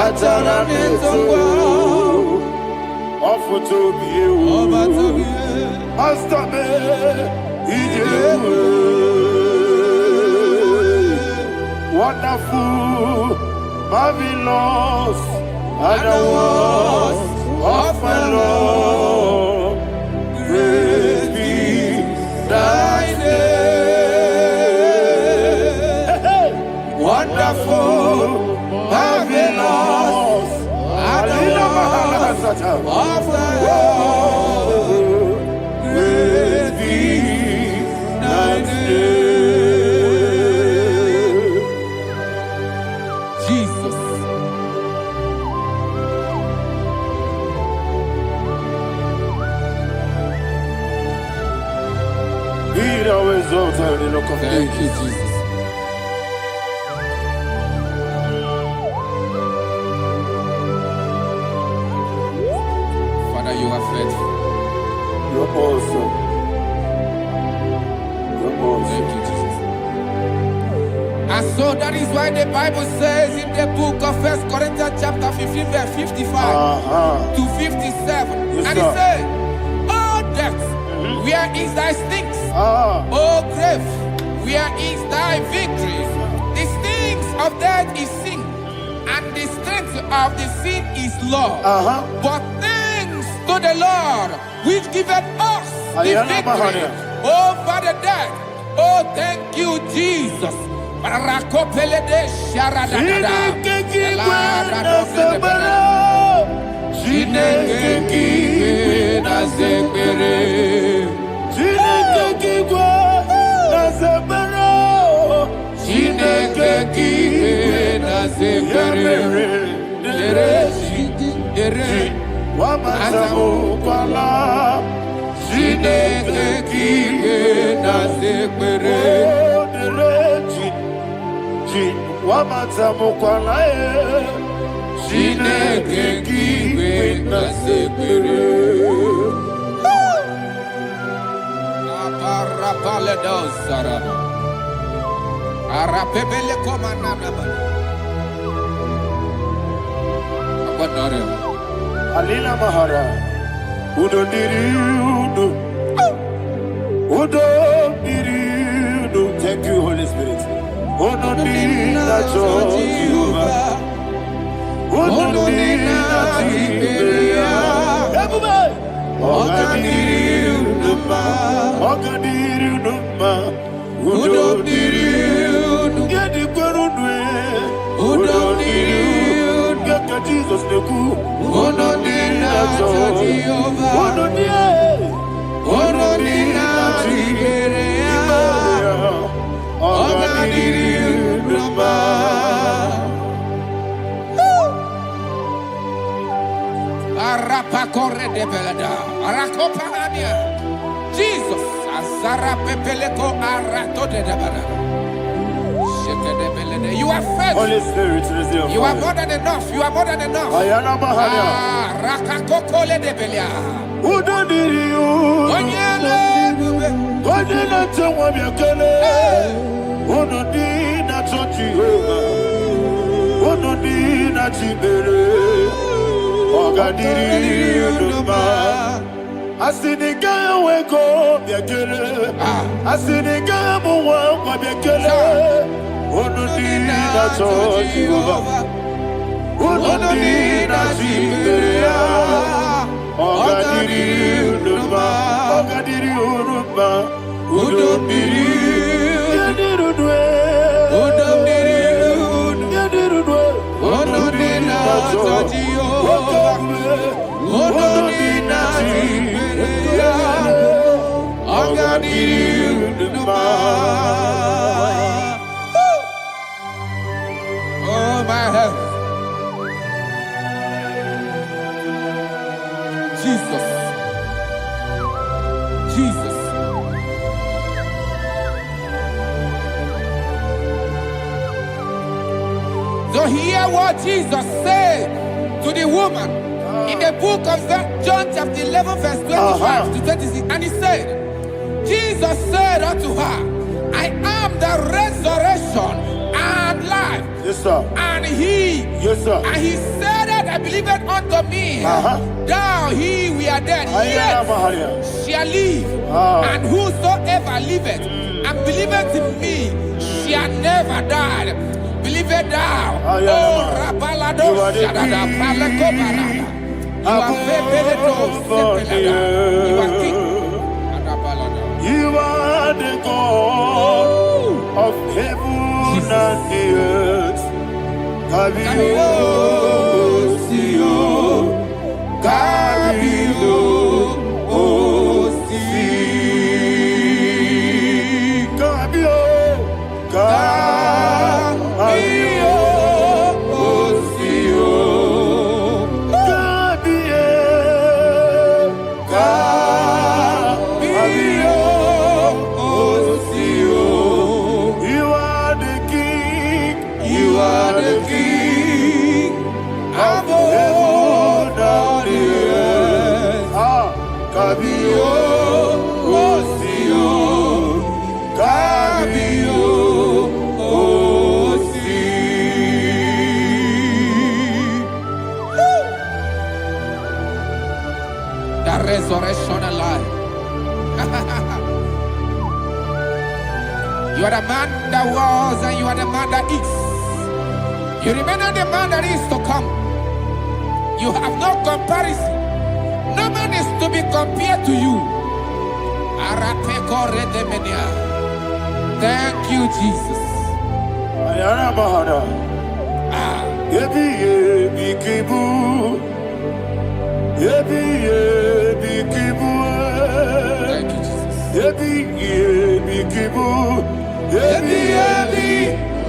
Atara nezo Offer to be you Master me Wonderful Marvelous And the words of my Lord Praise be thy name Wonderful Marvelous And the words of my Lord Praise be thy name Jesus. Be thou exalted in the Rock of Thank you, Ages. Jesus. Father, you are faithful. You're awesome. You're awesome. Thank you, Jesus. And so that is why the Bible says in the book of 1 Corinthians chapter 15, verse 55 to 57. Yes, And it sir. says, "Oh death, where is thy stings? Oh grave, where is thy victory? The stings of death is sin, and the strength of the sin is law. But thanks to the Lord, which giveth us the victory over the death. Oh, thank you, Jesus." Rakopelede sharadadada. sekpere. Oh, dere ji wamata mukwalae. Chineke kiwe na sekpere. Aparapale dosara. Arapebele komanana bana. Abadare. Alina Mahara. Udo diri udo. Udo diri udo. Thank you, Holy Spirit. Udo diri na Jehovah. Udo diri na Tiberia. Everybody. Oga diri udo ma. Oga diri udo ma. Udo diri udo. Yedi kwerudwe. Udo diri udo. Get Jesus the good. Udo diri na Jehovah. Udo diri. Udo diri na Tiberia. Oga diri udo ma. Arapa corre de belada. Arakopa ania. Jesus. Azara pepeleko arato de debara. Sheke de belede. You are faithful. Holy Spirit, receive. You are more than enough. You are more than enough. Ayana Mahana. Rakakokole de belia. Udo diri udo. Onyele bube. Udo na Jehovah biakele. Udo diri na Jehovah. Udo diri na Tiberia. Oga diri udo ma. Asinika weko biakele. Asinika muwa kwa biakele. Udo diri na Jehovah. Udo diri na Tiberia. Oga diri udo ma. Oga diri udo ma. Udo diri. Yediru dwe. Udo diri udo. Yediru dwe. Udo diri na Jehovah. Udo diri na Tiberia. Oga diri udo ma. Oh my health. Jesus. Jesus. So hear what Jesus said to the woman in the book of John chapter 11 verse 25 to 26. And he said, Jesus said unto her, I am the resurrection and life. Yes, sir. And he, Yes, sir. and he said that I believed unto me, thou he we are dead, Ayana yet Mahana. shall live, and whosoever liveth and believeth in me shall never die. Believe it thou. Oh, Rabalado, Shadada, Palako Barada. You are Febeleto, Sepelada. You are king. You are the God of heaven and the earth. Kabio, Sio, Kabio, Si, Kabio, Kabio, Sio, Kabio, Sio. You are the king. You are the king of heaven and the earth. Kabio, Sio, Kabio, Si. The resurrection and life. You are the man that was and you are the man that is. You remain the man that is to come. You have no comparison. No man is to be compared to you. Thank you, Jesus. Ayana Mahana. Yebi yebi kibu. Yebi yebi kibu. Thank you, Jesus. Yebi yebi kibu. Yebi yebi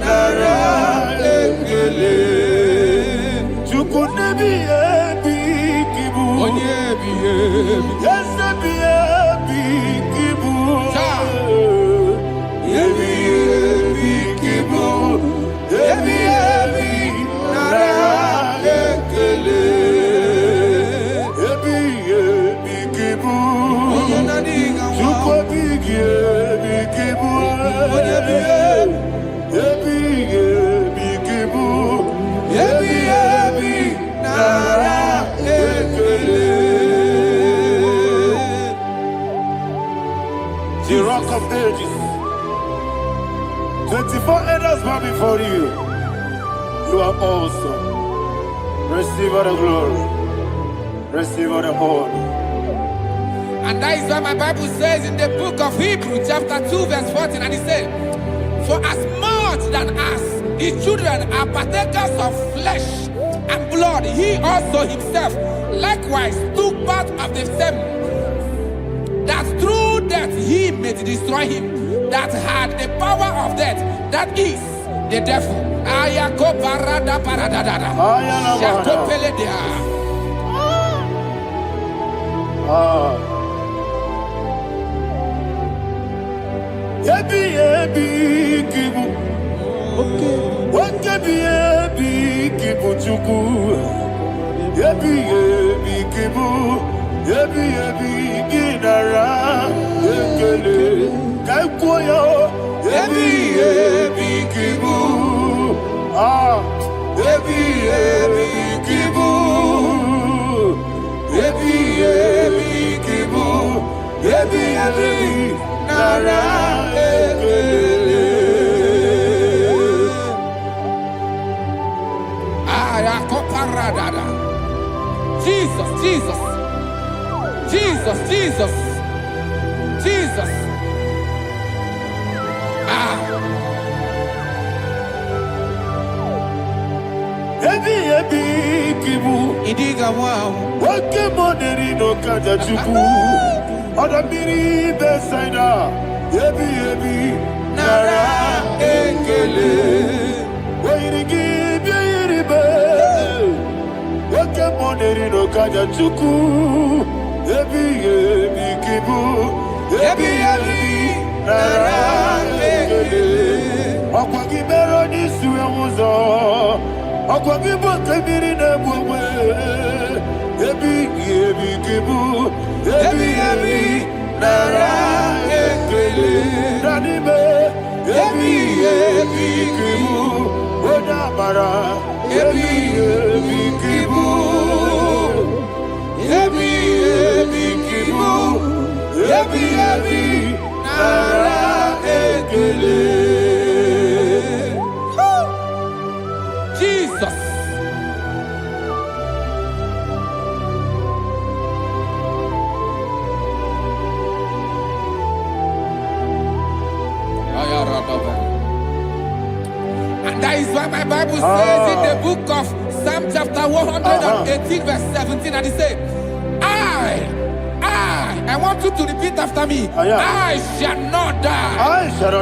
nara engele. Chukunebi yebi kibu. Onyebi, Yes, yebi yebi kibu. The rock of ages. 24 elders bow before you. You are awesome. Receive all the glory. Receive all the honor. And that is what my Bible says in the book of Hebrews, chapter 2, verse 14. And it said, for as much than us, his children are partakers of flesh and blood, he also himself likewise took part of the same, that through death he may destroy him that had the power of death, that is the devil. Jesus, Jesus, Jesus, Jesus, Jesus. Idiga wow. Wakemoderi no kajachuku. Odamiri besaida. Yebi nara ekele. Wairigi biiribe. Wakemoderi no kajachuku. Yebi kibu. Yebi nara ekele. Okwagibero ni suwe muzo. Akwagibo kebiri na bwe ebi kibu ebi nara ekele nanibe ebi kibu odamara ebi kibu ebi kibu ebi nara ekele. Jesus. And that is why my Bible says in the book of Psalm chapter 118 verse 17, and it says, I want you to repeat after me. I shall not die,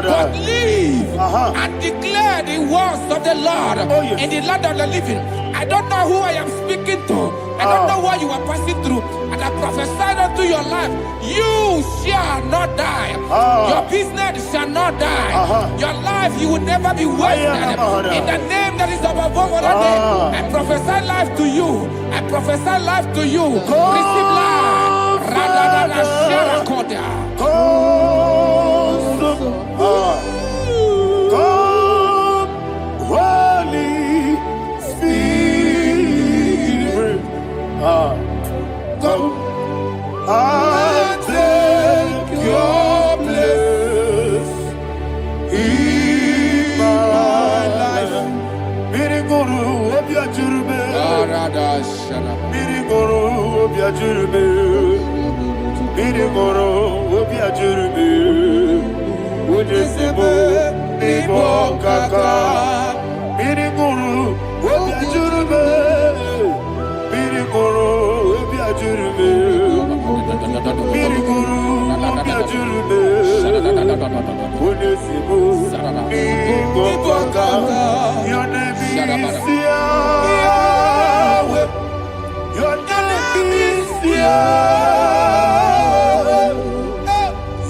but live and declare the words of the Lord in the land of the living. I don't know who I am speaking to. I don't know what you are passing through. And I prophesy unto your life, you shall not die. Your business shall not die. Your life, you will never be wasted. In the name that is above all name, I prophesy life to you. I prophesy life to you. Receive life. Holy Spirit, come and take your place in my life. Miriguru obiajurube, miriguru obiajurube. Mirigoro obiajurube, ujesebo nibo kaka. Mirigoro obiajurube, mirigoro obiajurube, mirigoro obiajurube, ujesebo nibo kaka. Your name is Yahweh. Your name is Yahweh.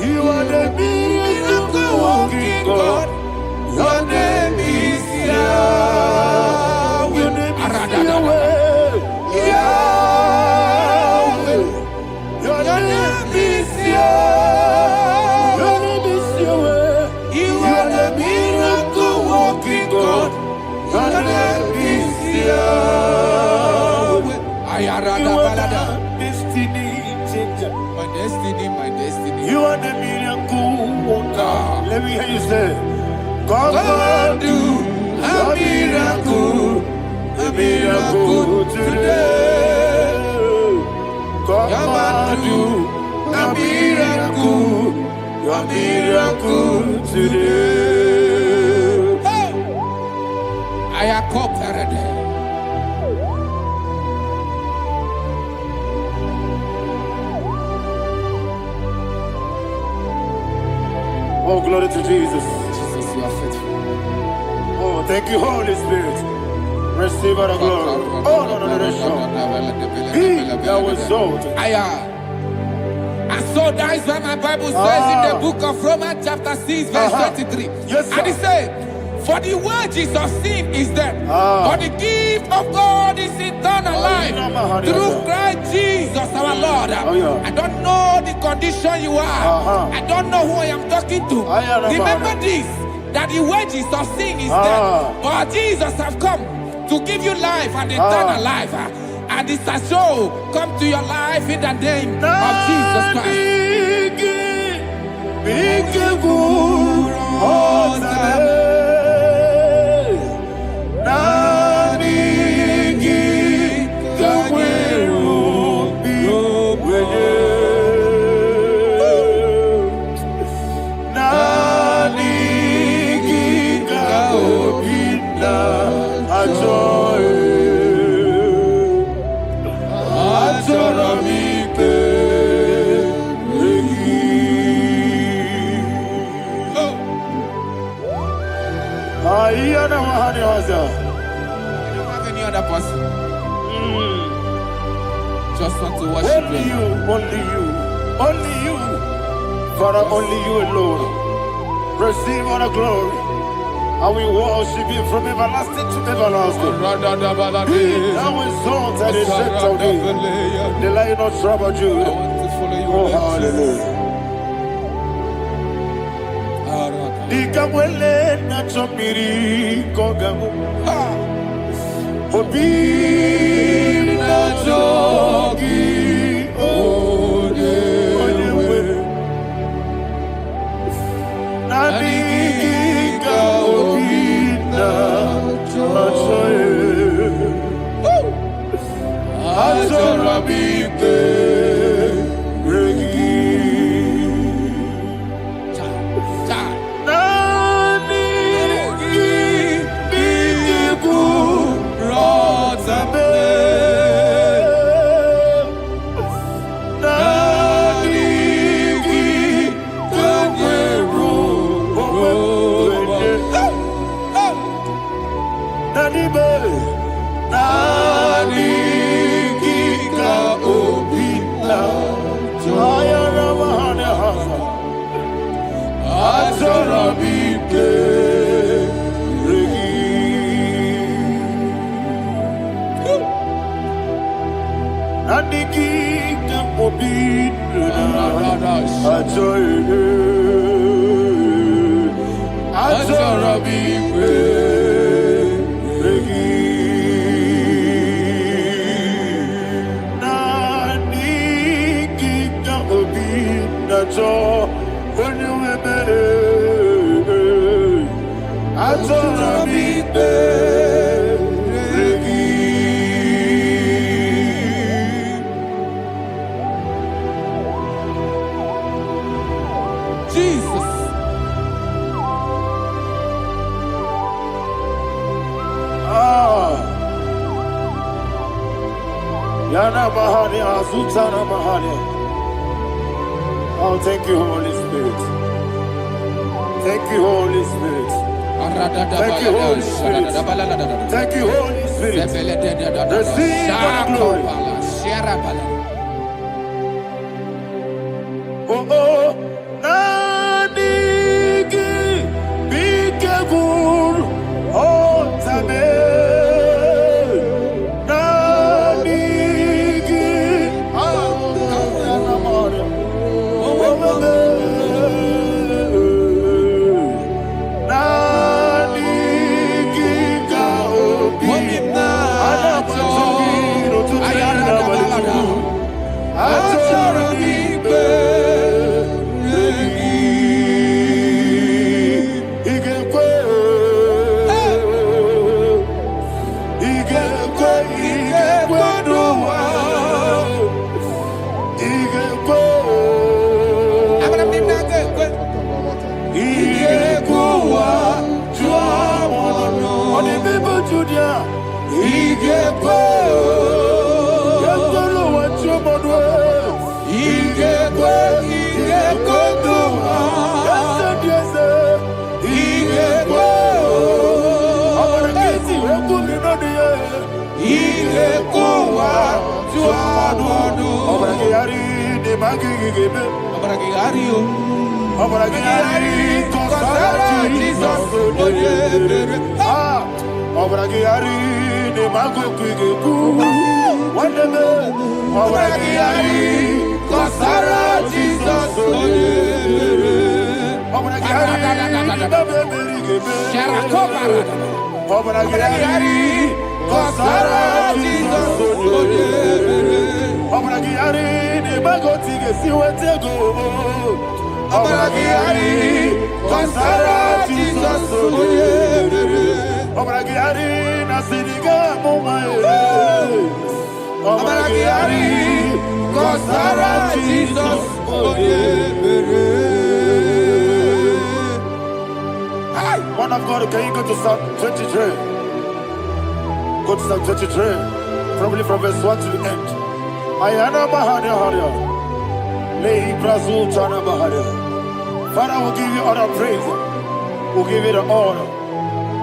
Your name is Yahweh. Your name is Yahweh. Yahweh. Your name is Yahweh. Your name is Yahweh. You are the destiny. You are the miracle worker. Let me hear you say, come and do a miracle today. Come and do a miracle today. Hey! I am cooperated. Oh, glory to Jesus. Jesus, you are faithful. Oh, thank you, Holy Spirit. Receive our glory. Oh, no, Be thou exalted. And so that is why my Bible says in the book of Romans chapter 6 verse 23. Yes, sir. And it says, for the wages of sin is death, but the gift of God is eternal life through Christ Jesus our Lord. I don't know the condition you are. I don't know who I am talking to. Remember this, that the wages of sin is death, but Jesus has come to give you life and eternal life. And this shall show come to your life in the name of Jesus Christ. I don't have any other person. Just want to worship only you, only you, Father, only you alone. Receive all the glory. I will worship you from everlasting to everlasting. Be thou exalted and set of thee, the Lion of Trouble Judah. Oh, hallelujah. Dikamwele na chomiri kogamu. Obi na jogi onewe. Nadiga obi na joye. Azorabike regi. Oh, thank you, Holy Spirit. Thank you, Holy Spirit. Thank you, Holy Spirit. Thank you, Holy Spirit. Receive the glory. Oh, oh, Nadigi, Bikagur, oh, Tame. I IGBO. IGBO. One of God, can you go to Psalm 23? Go to Psalm 23, probably from verse 1 to the end. Ayana Mahania Haria. Lehi Brazil Chana Mahania. Father, we'll give you all the praise. We'll give you the honor.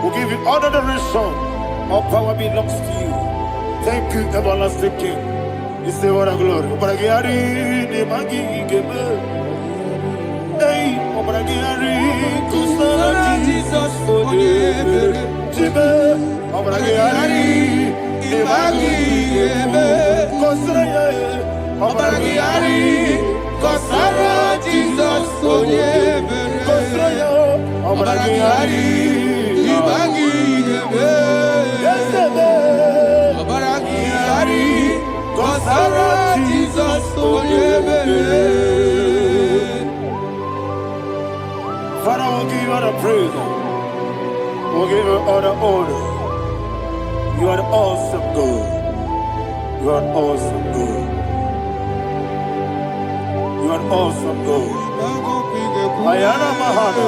We'll give you all the adoration. All power belongs to you. Thank you, everlasting King. You say what a glory. Obragiari, the Magi, Gebe. Hey, Obragiari, Kusara, Jesus, for you. Jibe, Obragiari, the Magi, Gebe. Kusara, Obragiari, Kusara, Jesus, for you. Kusara, Obragiari, the Magi, Gebe. Kusara, Jesus, for you. Father, we'll give you all the praise. We'll give you all the honor. You are the awesome God. You are an awesome God. You are an awesome God. Ayana Mahana.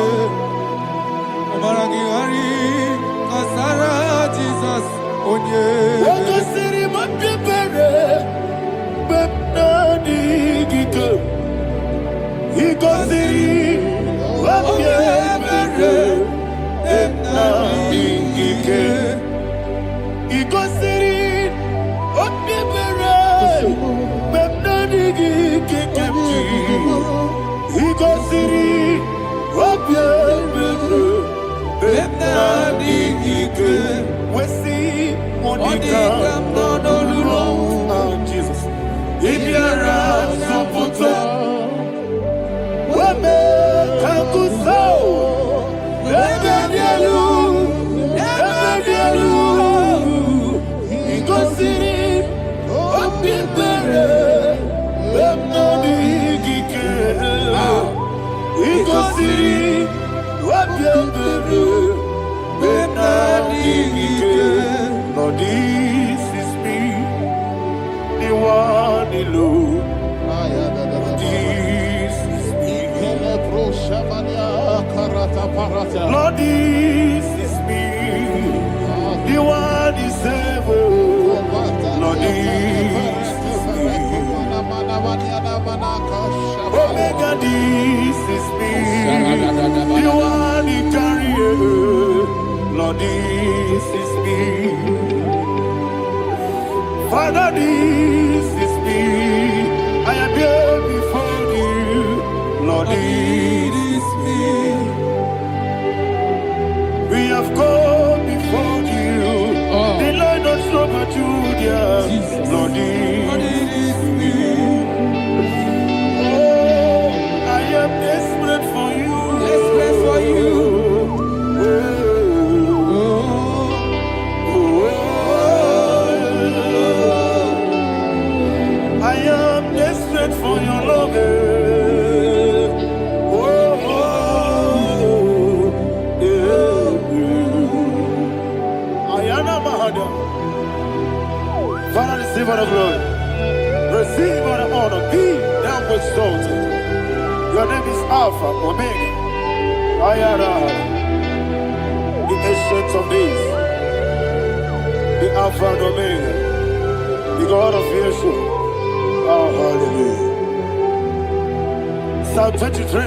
Kusara, Jesus, for you. Jesus. If you're a Soputo, Lord, this is me, the one alone. This is me. Lord, this is me, the one is able. Lord, this is me. Omega, this is me, the one in carrier. Lord, this is me. Father, this is me. I am here before you. Lord, this is me. We have come before you. The Lord not so but you, dear. Lord, this is me. Oh, I am desperate for you. Desperate for you. I am desperate for your love. Ayana Mahada. Father, receive all the glory. Receive all the honor. Be thou exalted. Your name is Alpha, Omega. Ayana, the ancient of days. Alpha and Omega, the God of creation. Oh, hallelujah. Psalm 23.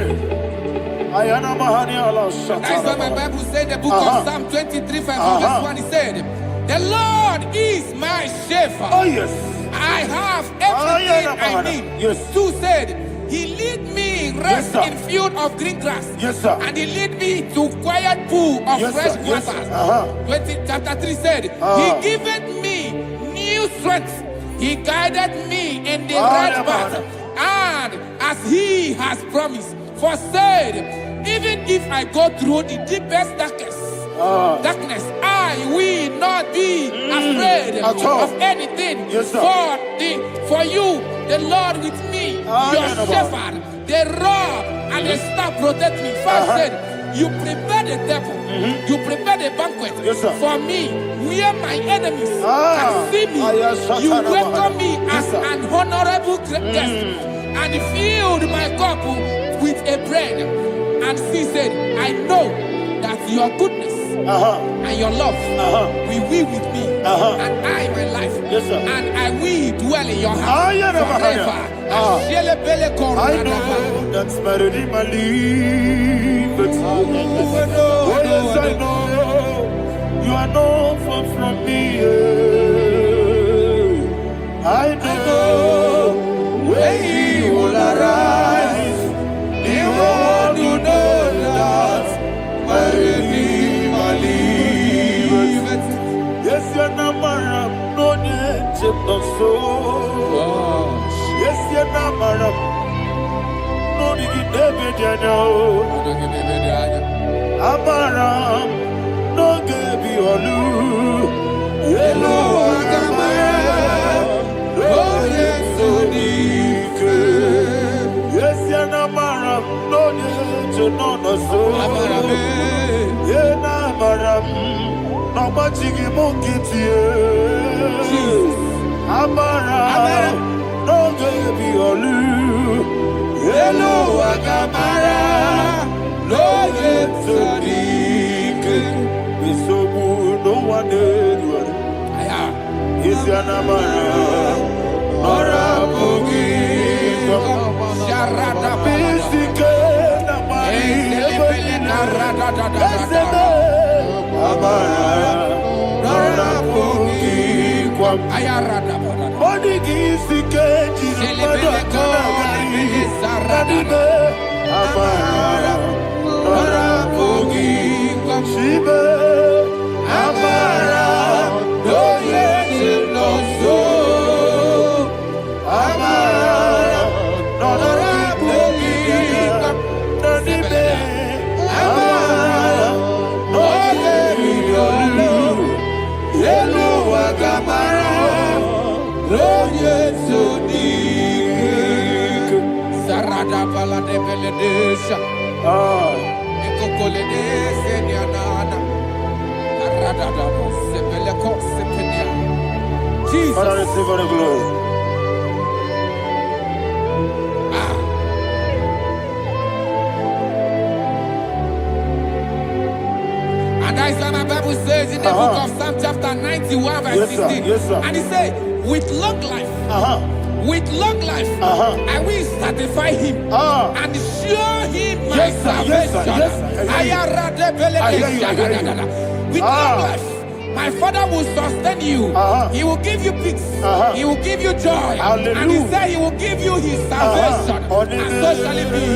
Ayana Mahani Allah That's why my Bible said the book of Psalm 23, verse 1, he said, the Lord is my shepherd. Oh, yes. I have everything I need. Yes. 2 said, he lead me rest Yes, in field of green grass. Yes, sir. And he lead me to quiet pool of Yes, fresh sir. Yes, waters. sir. Chapter 3 said, he giveth me new strength. He guided me in the right path. And as he has promised, for said, even if I go through the deepest darkness, I will not be afraid of anything. Yes, sir. For you, the Lord with me, your shepherd, the rod and the staff protect me. First said, you prepare the table, you prepare the banquet for me, where my enemies can see me. You welcome me as an honorable guest, and filled my cup with a bread. And she said, I know that your goodness and your love will be with me, and I, my life, and I will dwell in your house forever. I know that's better than my life. Oh, yes, I know you are not far from me. I know when he will arise, the world will know that better than my life. Yes, you're not my no need to so. Yes, you're not my no need to know. Amaram, no give you a loo. Hello, Agamara, no yes, so deep. Yes, you're not Maram, no need to know no so. Yena Maram, no much you won't Amaram, no give you a loo. Hello, Agamara. No yet so deep. We so good, no one did. Is your number? Nora Boogie. Sharada Bisika Namari. Nora Boogie. Ayarada. Body Gisika. Amara. Nora Boogie. Shiba. Amara. No yes, no so. Amara. Nora Boogie. Nonibe. Amara. No yes, Hello, Agamara. No yes, so deep. Sarada bala de beledesha. Ekokole seniana. Arada da sebele ko sepenia. Jesus. Father, receive all the glory. And that's why my Bible says in the book of Psalm chapter 91 verse 16. Yes, sir. And he said, with long life, I will satisfy him and show him my salvation. With long life, my Father will sustain you. He will give you peace. He will give you joy. Hallelujah. And he said he will give you his salvation. And so shall it be.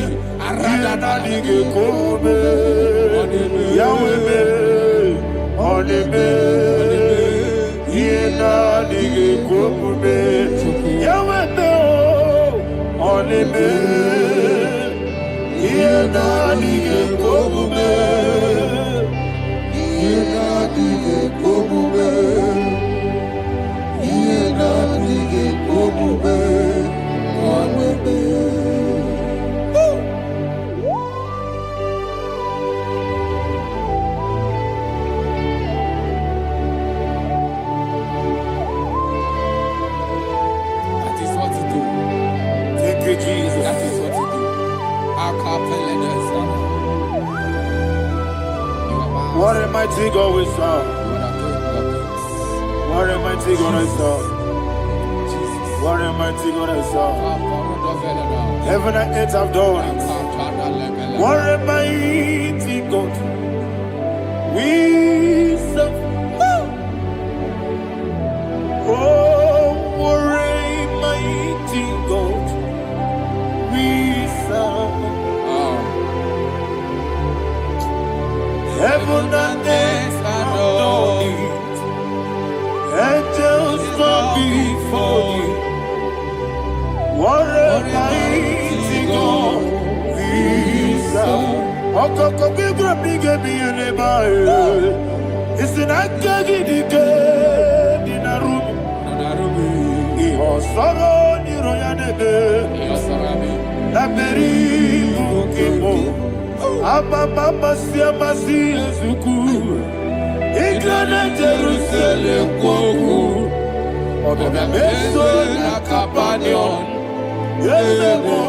That is what to do. Thank you, Jesus. That is what to do. What a mighty God we serve. What a mighty God I serve. What a mighty God I serve. Heaven and earth have done it. What a mighty God we serve. Oh, what a mighty God we serve. Heaven and earth have done it. Angels bow before you. What a mighty God we serve. Okoko bigro bige bi eleba. It's an akagidike dinarum. Iho soro ni royanebe. Laberi bukimo. Ababa masia masia zuku. Iglana Jerusalem koku. Oga meso na kapanion. Yelemo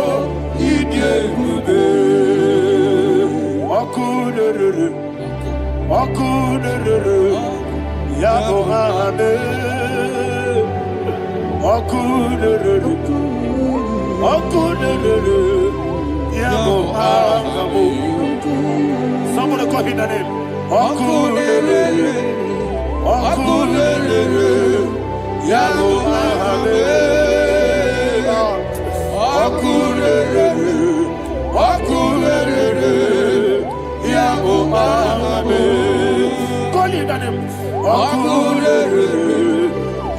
idye gube. Okunere. Okunere. Yabo hame. Okunere. Okunere. Yabo hame. Somebody call him the name. Okunere. Okunere. Yabo hame. Okunere. Okunere. Yabo hame. Call him the name. Okunere.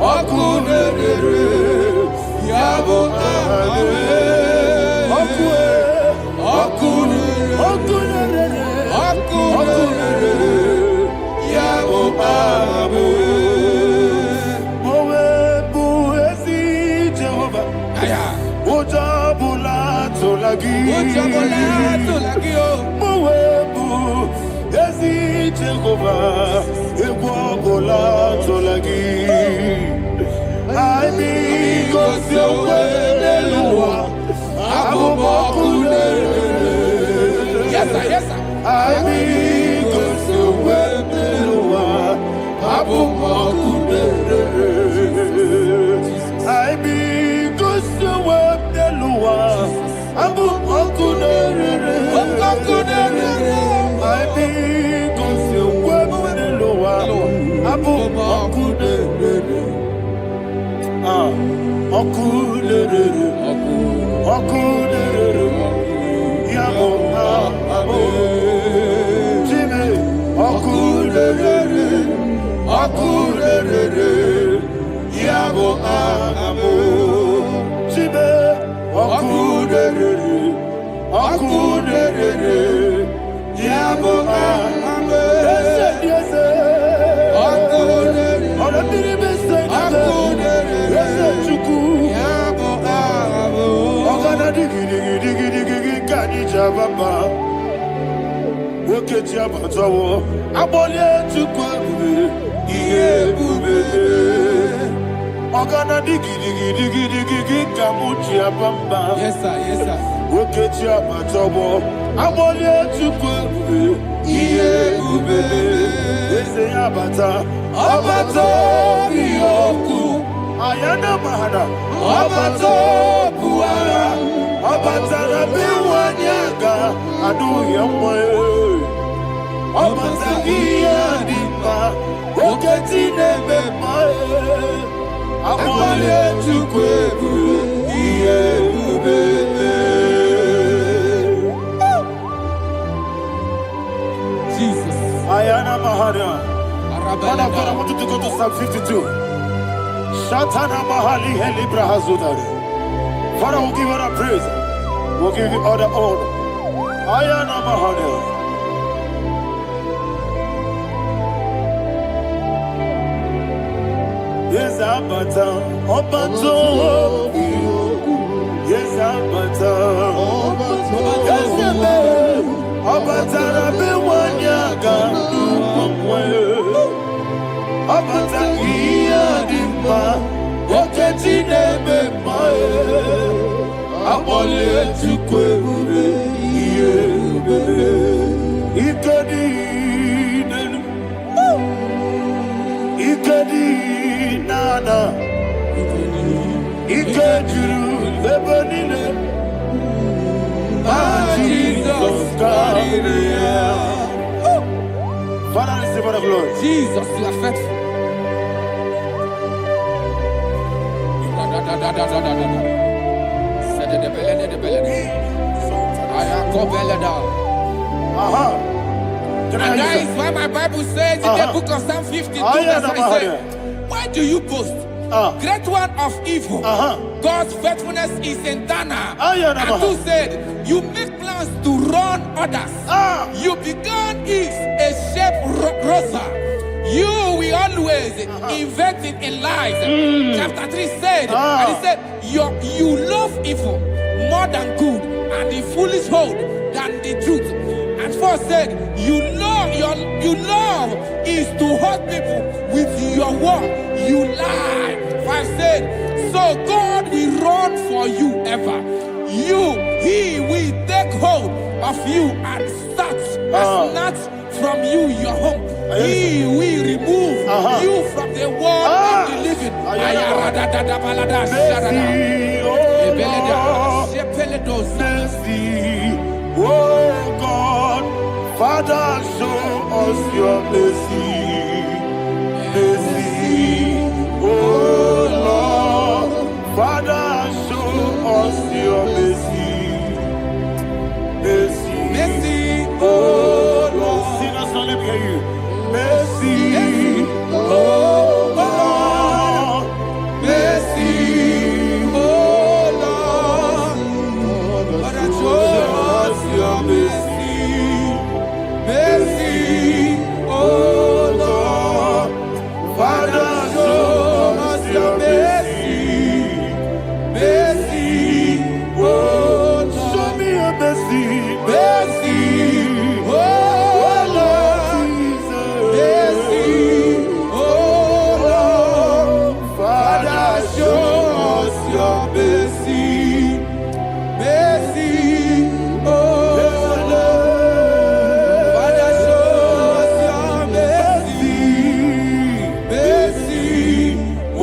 Okunere. Yabo hame. Yes, sir. Yes, sir. Ayana mahana, abato buara, abatara biwanyaga, adu yamwe, abatagia dimba, oketine bemae, abale tukwebu, iye ubebe. Jesus. Ayana mahana. Father, I want you to go to Psalm 52. Shatana Mahali Helibra Hazudari. Father, we'll give you the praise. We'll give you all the honor. Ayana Mahali. Yes, Abata. Obato. Yes, Abata. Yes, Abata. Rabbi Wanyaga. Abata iya dimba, oketine bemae, abole tukwebu iye ubebe, ikadi nenu, ikadi Father, receive all the glory. Jesus, you are faithful. And that is why my Bible says in the book of Psalm 52, verse 37, why do you boast? Great one of evil. God's faithfulness is eternal. And who said, you make plans to run others. You began is a shape rosa. You will always invent it in lies. Chapter 3 said, and he said, you love evil more than good, and the foolish hold than the truth. And 4 said, you love is to hurt people with your word. You lie. 5 said, so God will run for you ever. He will take hold of you and snatch from you your home. He will remove you from the world of the living. Oh God, Father, show us your mercy. Mercy, oh Lord, Father, show us your mercy. Mercy, mercy, oh Lord. Sinners, don't let me hear you. Mercy, oh Lord. Mercy, oh Lord. Father, show us your mercy. Mercy, oh Lord. Father, show us your mercy. Mercy, oh Lord. Show me your mercy. Mercy, oh Lord. Mercy, oh Lord. Father, show us your mercy. Mercy, oh Lord. Father, show us your mercy. Mercy, oh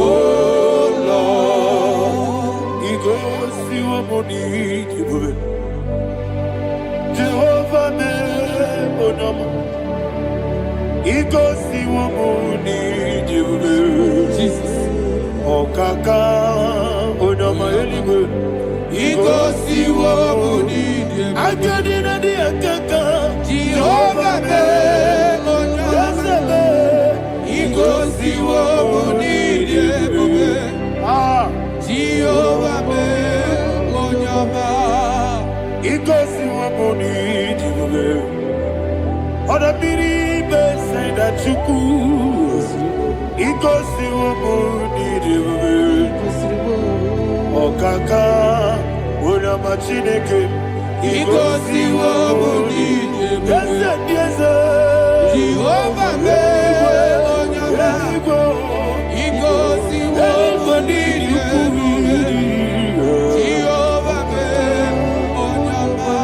Lord. He goes to a money. Jehovah me onama. He goes to a money. Jesus. Oh kaka onama eligwe. He goes to a money. I got in the akaka. Jehovah me onama. He goes to a money. Jehovah me onama. He goes to a money. Other people say that you could. He goes to a money. Oh kaka, una machineke. He goes to a money. Yes, yes, Jehovah me onyama. He goes to a money. Jehovah me onyama.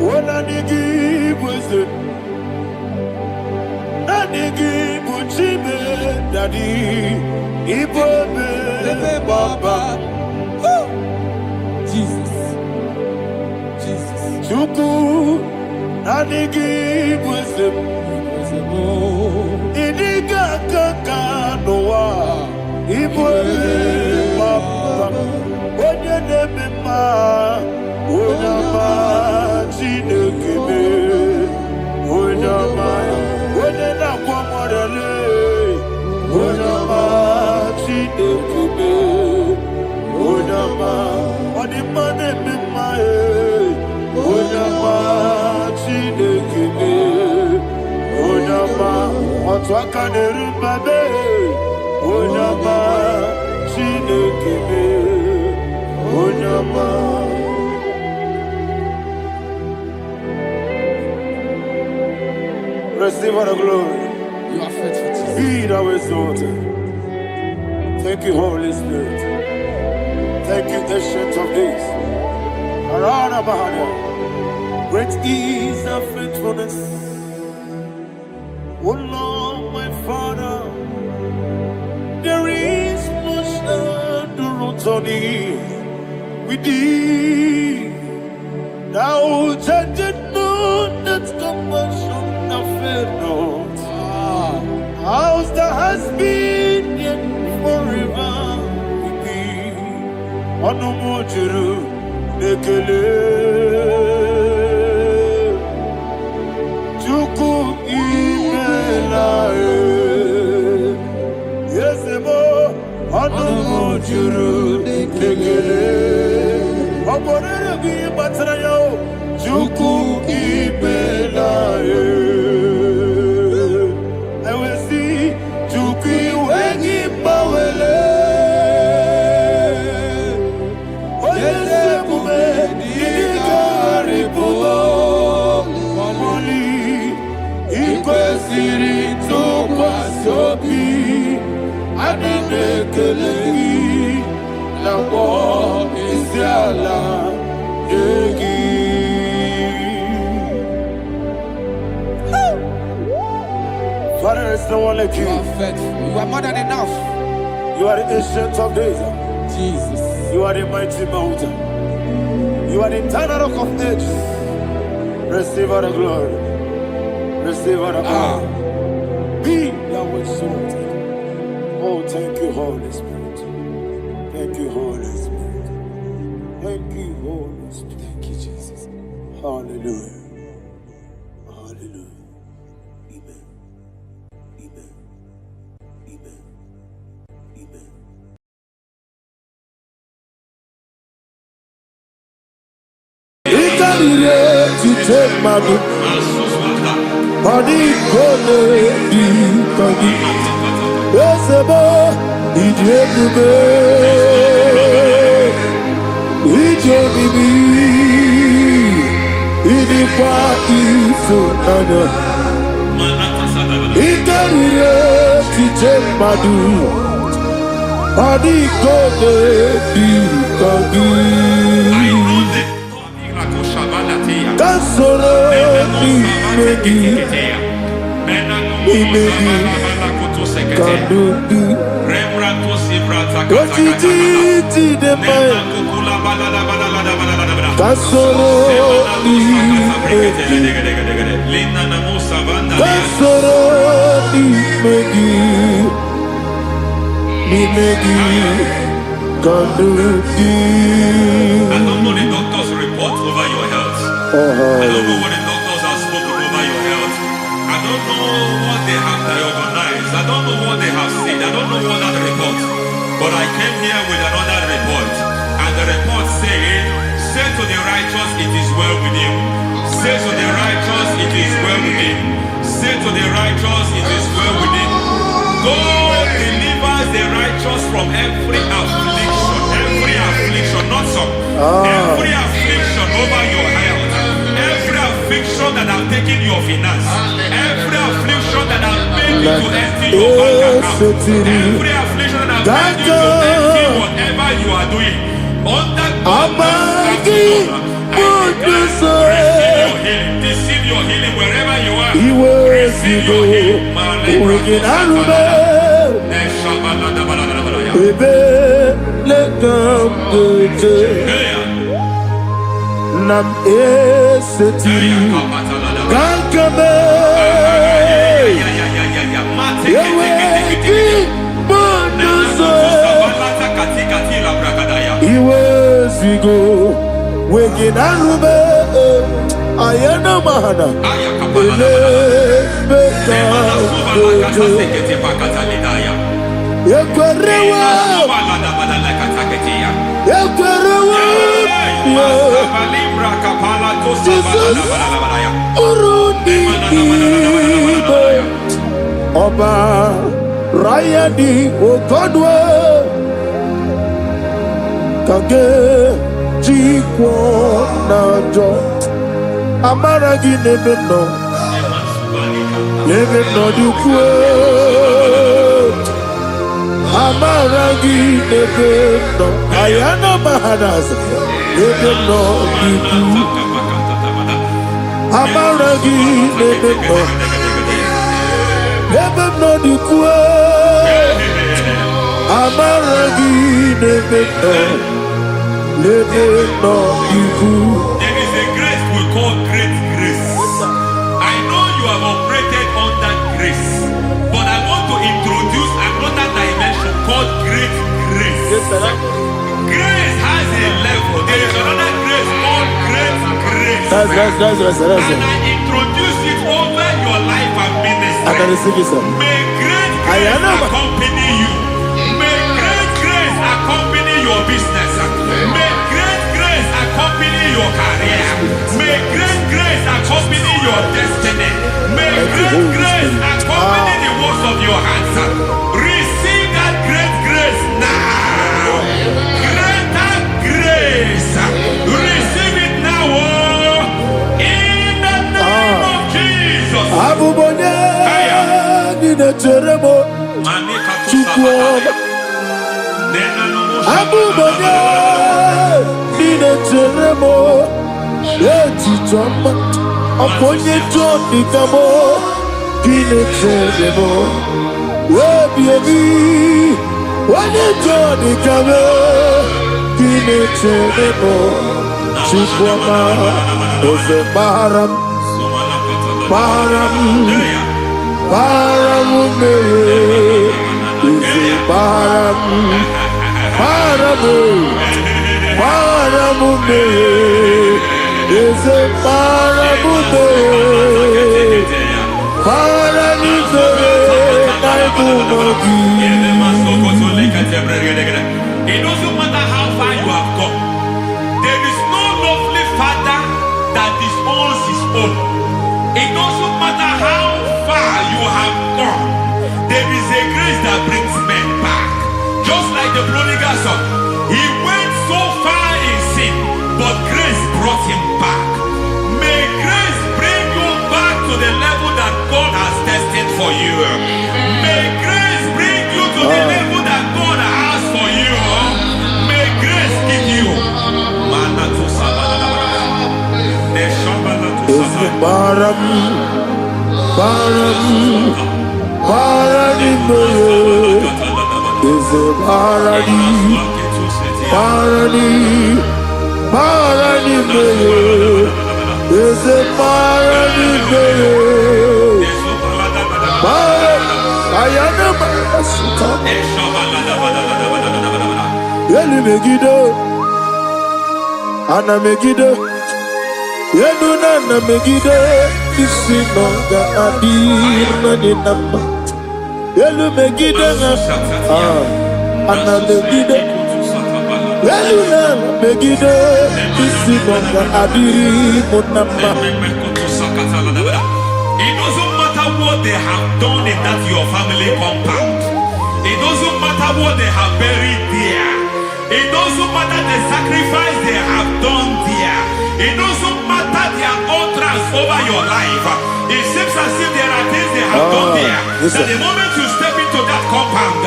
When I give wisdom, I give uchime daddy. Ibobe baba. Jesus. Chuku, Nadigi wisdom. Idiga kaka noa. Ibobe baba. Onye nebema. Onama chinekebe. Onama. Onye na kwa morele. Onama chinekebe. Onama. Onimane bimae. Onama chinekebe. Onama. Otwaka nerubabe. Onama chinekebe. Onama. Receive all the glory. You are faithful, Jesus. Be thou exalted. Thank you, Holy Spirit. Thank you, Ancient of Days. Arana Bahana. Great is thy faithfulness. Oh Lord, my Father, there is much endurance on thee. With thee, thou judgest not the Anumujuru nekele Chuku imelae Yesebo Anumujuru nekele Oborere gi batrayo Chuku imelae Ewesi Chuku wengi bawele Father, there's no one like you. You are faithful. You are more than enough. You are the ancient of days. Jesus. You are the mighty mountain. You are the eternal rock of ages. Receive all the glory. Receive all the honor. Be thou exalted. Oh, thank you, Holy Spirit. Thank you, Holy Spirit. Thank you, Holy Spirit. Thank you, Jesus. Hallelujah. Hallelujah. Amen. Amen. Amen. Amen. Ikarire tite madu Mani kone di kagi Esebo Ijebube Ijebibi Idipa isunana Ikarire tite madu Mani kone di kagi Kasoro ni megi Kadudu Kojiji deme Kasoro ni megi Kasoro ni megi Ni megi Kadudu I don't know the doctor's report over your health. I don't know what the doctors have spoken over your health. I don't know what they have diagnosed. I don't know what they have said. I don't know what that report. But I came here with another report. And the report said, say to the righteous, it is well with him. Say to the righteous, it is well with him. Say to the righteous, it is well with him. God delivers the righteous from every affliction. Every affliction, not some. Every affliction over your health. Every affliction that have taken your finance. Every affliction that have made you to empty your bank account. Every affliction that have made you to empty whatever you are doing. Under receive your healing. Receive your healing wherever you are. Receive your healing. Nam esetiri Kankame Yeweki Bonuzo Iwezigo Weginarube Ayana Mahana Ele Beka Yekwerewa Yekwerewa Jesus Uruni Ibo Oba Rayadi Okodwe Kage Jikwo Najo Amaragi Nebeno Nebeno Dukwe Amaragi Nebeno Ayana Mahanas Nebeno Dukwe Amaragi Nebeno Nebeno Dukwe Amaragi Nebeno Nebeno Dukwe. There is a grace we call great grace. I know you have operated under grace, but I want to introduce another dimension called great grace. Grace has That's That's and I introduce it over your life and I can ministry. receive it, sir. May great grace accompany you. May great grace accompany your business. May great grace accompany your career. May great grace accompany your destiny. May great grace accompany the works of your hands. Receive that great grace now. Greater grace. Receive it now. In the name of Jesus. Abubonye nina teremo chukwoma. Abubonye nina teremo etichoma. Aponye choni kamo nina teremo. Webiemi wane choni kamo nina teremo chukwoma. Oze baram baram me, baram me, is a paramume, It doesn't matter how far you have gone. There is no lovely father that disowns his own. It doesn't matter how far you have gone. There is a grace that brings men back. Just like the prodigal son. He went so far in sin, but grace brought him back. May grace bring you back to the level that God has destined for you. May grace bring you to the level that God has for you. May grace give you. baram is a Yeli Megido, Anna Megido, Yenuna Megido, Isinonga Adir Nadinamba, Yelu Megido, Anna Megido, Yenuna Megido, Isinonga Adir Munamba. It doesn't matter what they have done in that your family compound. It doesn't matter what they have buried there. It doesn't matter the sacrifice they have done there. It doesn't matter their utterance over your life. It seems as if there are things they have done there. That the moment you step into that compound,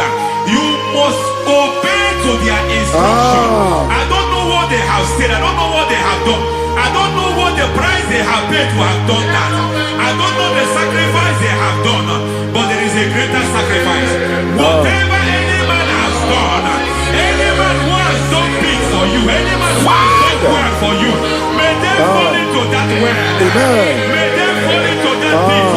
you must obey to their instruction. I don't know what they have said. I don't know what they have done. I don't know what the price they have paid to have done that. I don't know the sacrifice they have done. But there is a greater sacrifice. Whatever any man has done, any man who has done things for you, any man who has done well for you, may they fall into that well. May they fall into that pit.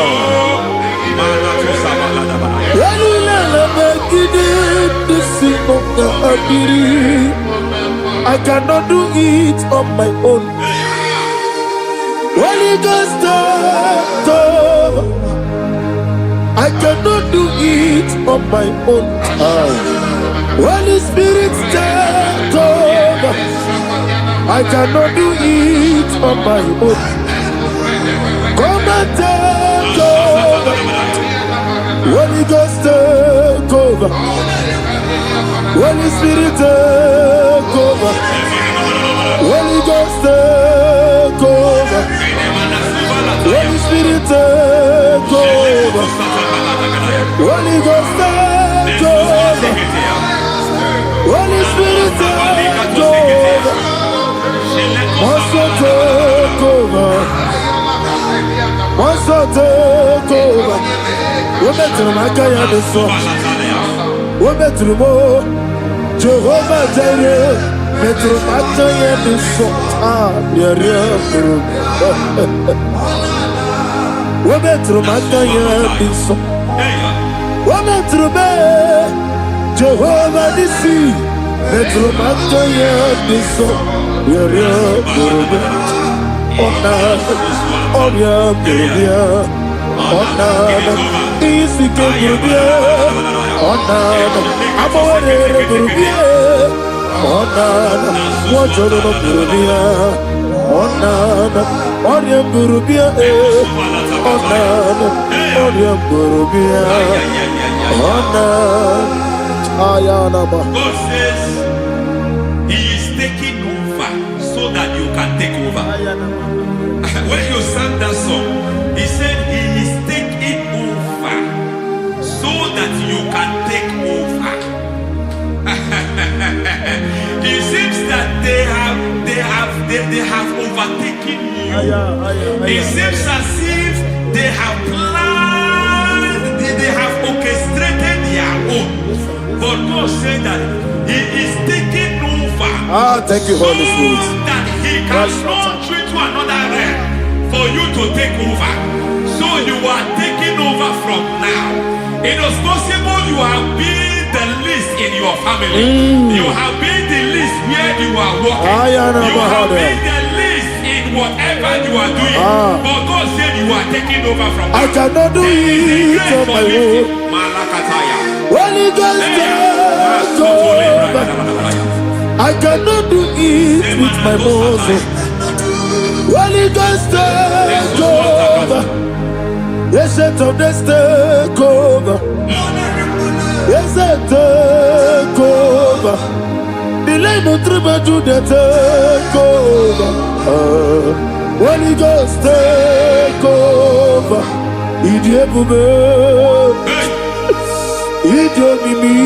I cannot do it on my own. Holy Ghost, I cannot do it on my own. Holy Spirit, I cannot do it on my own. Come and take over. Holy Ghost, take over. Holy Spirit, take over. Holy Ghost, take over. Holy Spirit, take over. Holy Ghost, take over. Holy Spirit, take over. Also take over. Also take over. We're better than I can do so. We're better than more. Jehovah Jireh. Better than I can do so. We're better than I can do so. We're better than Jehovah Nissi. Better than I can do so. Onana, Onya Burubia, Onana, Easy Burubia, Onana, Amore Burubia, Onana, Wajolo Burubia, Onana, Onya Burubia, Onana, Onya Burubia, Onana, Ayanaba. God says He is taking over so that you can take over. When you sang that song, He said He is taking over so that you can take over. It seems that they have overtaken you. It seems as if they have planned, they have orchestrated their own. But God said that He is taking over. Thank you, Holy Spirit. So that He can launch you to another realm for you to take over. So you are taking over from now. It is possible you have been the least in your family. You have been the least where you are working. You have been the least in whatever you are doing. But God said you are taking over from now. I cannot do it on my own. Holy Ghost, take over. I cannot do it with my muscle. Holy Ghost, take over. Yes, of this take over. Yes, take over. Delay no trouble to the take over. Holy Ghost, take over. Idiebube, Idiomimi,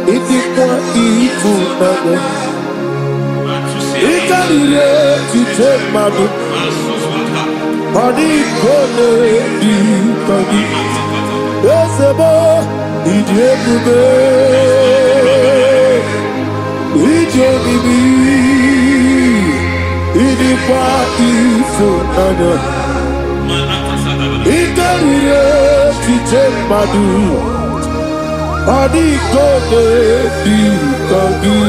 Idikwa Ifunana, Ikarire Titemadu. Money gonna be coming. Yes, boy, Idiebube, Idiomimi, Idikwa Ifunana, Ikarire Titemadu. Money gonna be coming.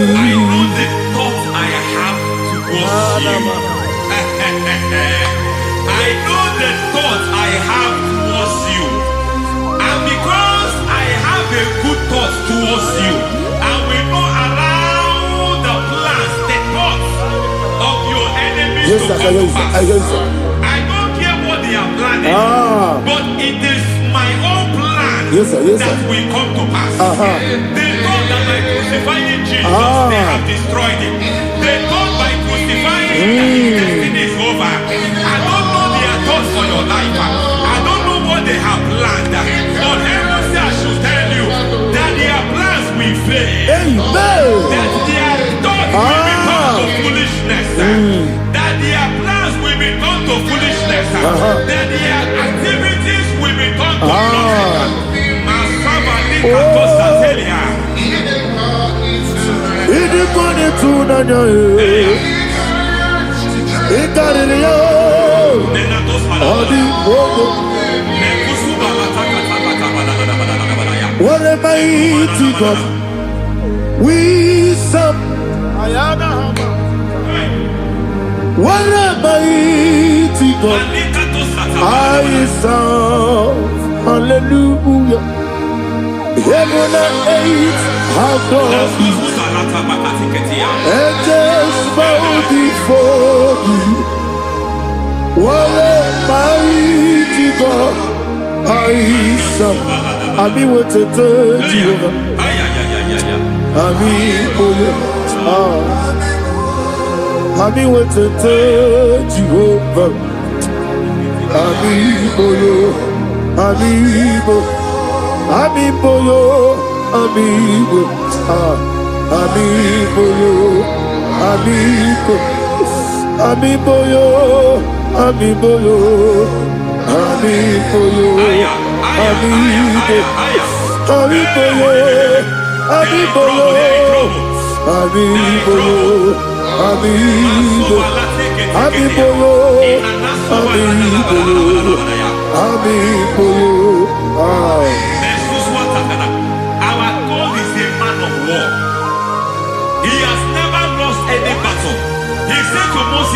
I know the thoughts I have towards you. I know the thoughts I have towards you. And because I have a good thought towards you, I will not allow the plans, the thoughts of your enemies to come to pass. I don't care what they are planning, but it is my own plan that will come to pass. They thought that by crucifying Jesus, they have destroyed him. They thought by crucifying him that his destiny is over. I don't know their thoughts for your life. I don't know what they have planned. But heaven says I should tell you that their plans will fail. That their thoughts will be turned to foolishness. That their plans will be turned to foolishness. That their activities will be turned to nothing. What a mighty God we serve. What a mighty God I serve. Hallelujah. Heaven and earth have done it. Angels bow before you. What a mighty God I serve. Ami wote Jehovah. Ami oyo. Ami wote Jehovah. Ami oyo. Ami oyo. Ami oyo. Ami oyo. Ami oyo. Ami oyo. Ami oyo. Ami oyo. Ami oyo. Our God is a man of war. He has never lost any battle. He said to Moses,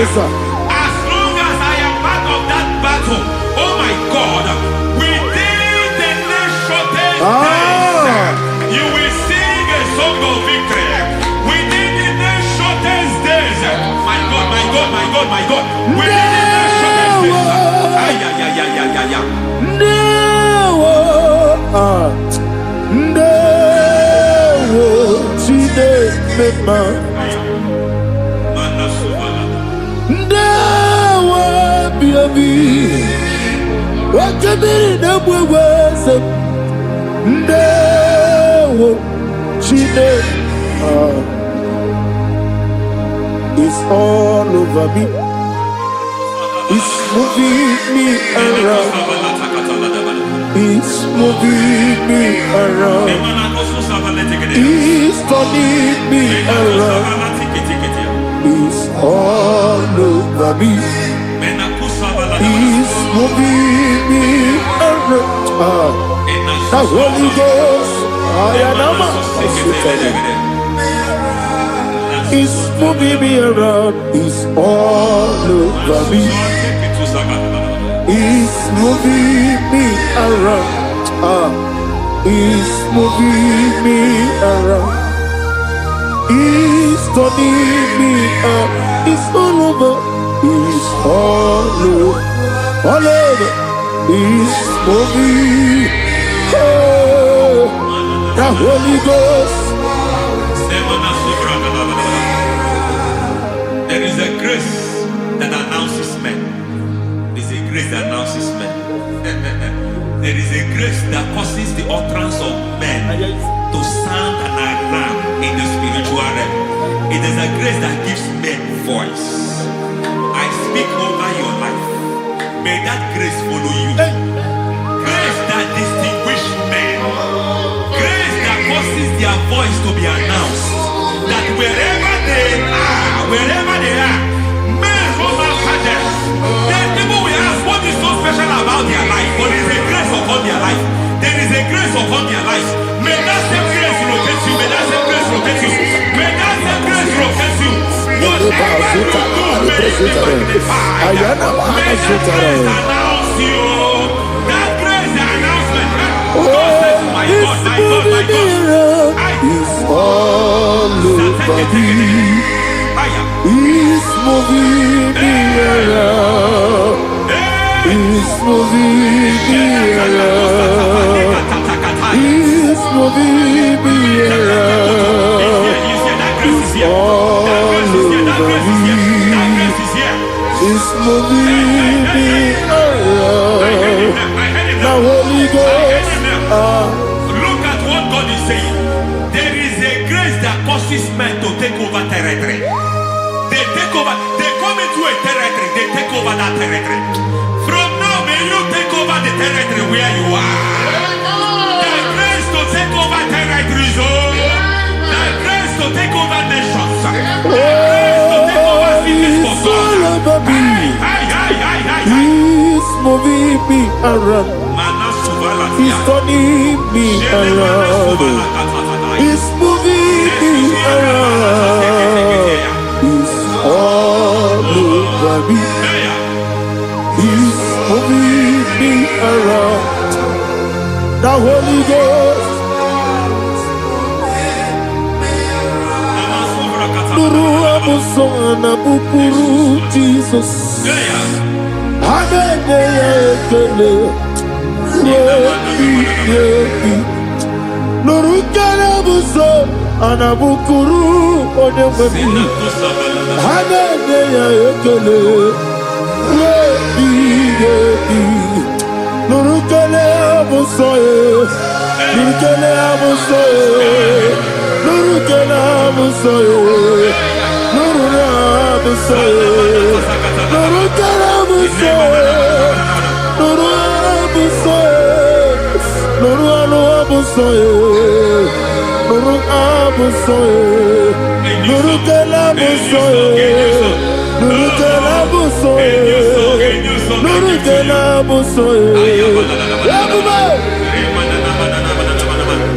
Yes, sir. As long as I am part of that battle, oh my God, within the next shortest days, you will sing a song of victory. Within the next shortest days, my God, my God, my God, my God. Within the next shortest days, it's all over me. It's moving me around. It's moving me around. It's turning me around. It's all over me. It's moving me around. The Holy Ghost, it's moving me around. It's all over me. It's moving me around. It's moving me around. It's turning me up. It's all over. It's all over. All over. It's moving. Oh, the Holy Ghost. There is a grace that announces men. There is a grace that announces men. There is a grace that causes the utterance of men to sound an alarm in the spiritual realm. It is a grace that gives men voice. I speak over your life. May that grace follow you. Grace that distinguishes men. Grace that causes their voice to be announced. That wherever they are, men from after them, then people will ask what is so special about their life. But there is a grace upon their life. There is a grace upon their life. May that same grace locate you. May that same grace locate you. May that same grace locate you. Whatever you do, may it be magnified. May that grace announce you. That grace announcement. My God, my God, my God. It's all over me. It's moving me around. It's moving me around. It's moving me around. It's all over me. It's moving me around. The Holy Ghost. Look at what God is saying. There is a grace that causes men to take over territory. They take over. They come into a territory. They take over that territory. From now, may you take over the territory where you are. The grace to take over territories. The grace to take over nations. The grace to take over cities for God. He's moving me around. He's turning me around. He's moving me around. He's all over me. He's moving me around. The Holy Ghost. Nuru amusona bukuru Jesus. Nurukana buso anabukuru onemami hanene ya ekele rebi nurukana buso nurukana buso nurukana buso nurukana buso nurukana buso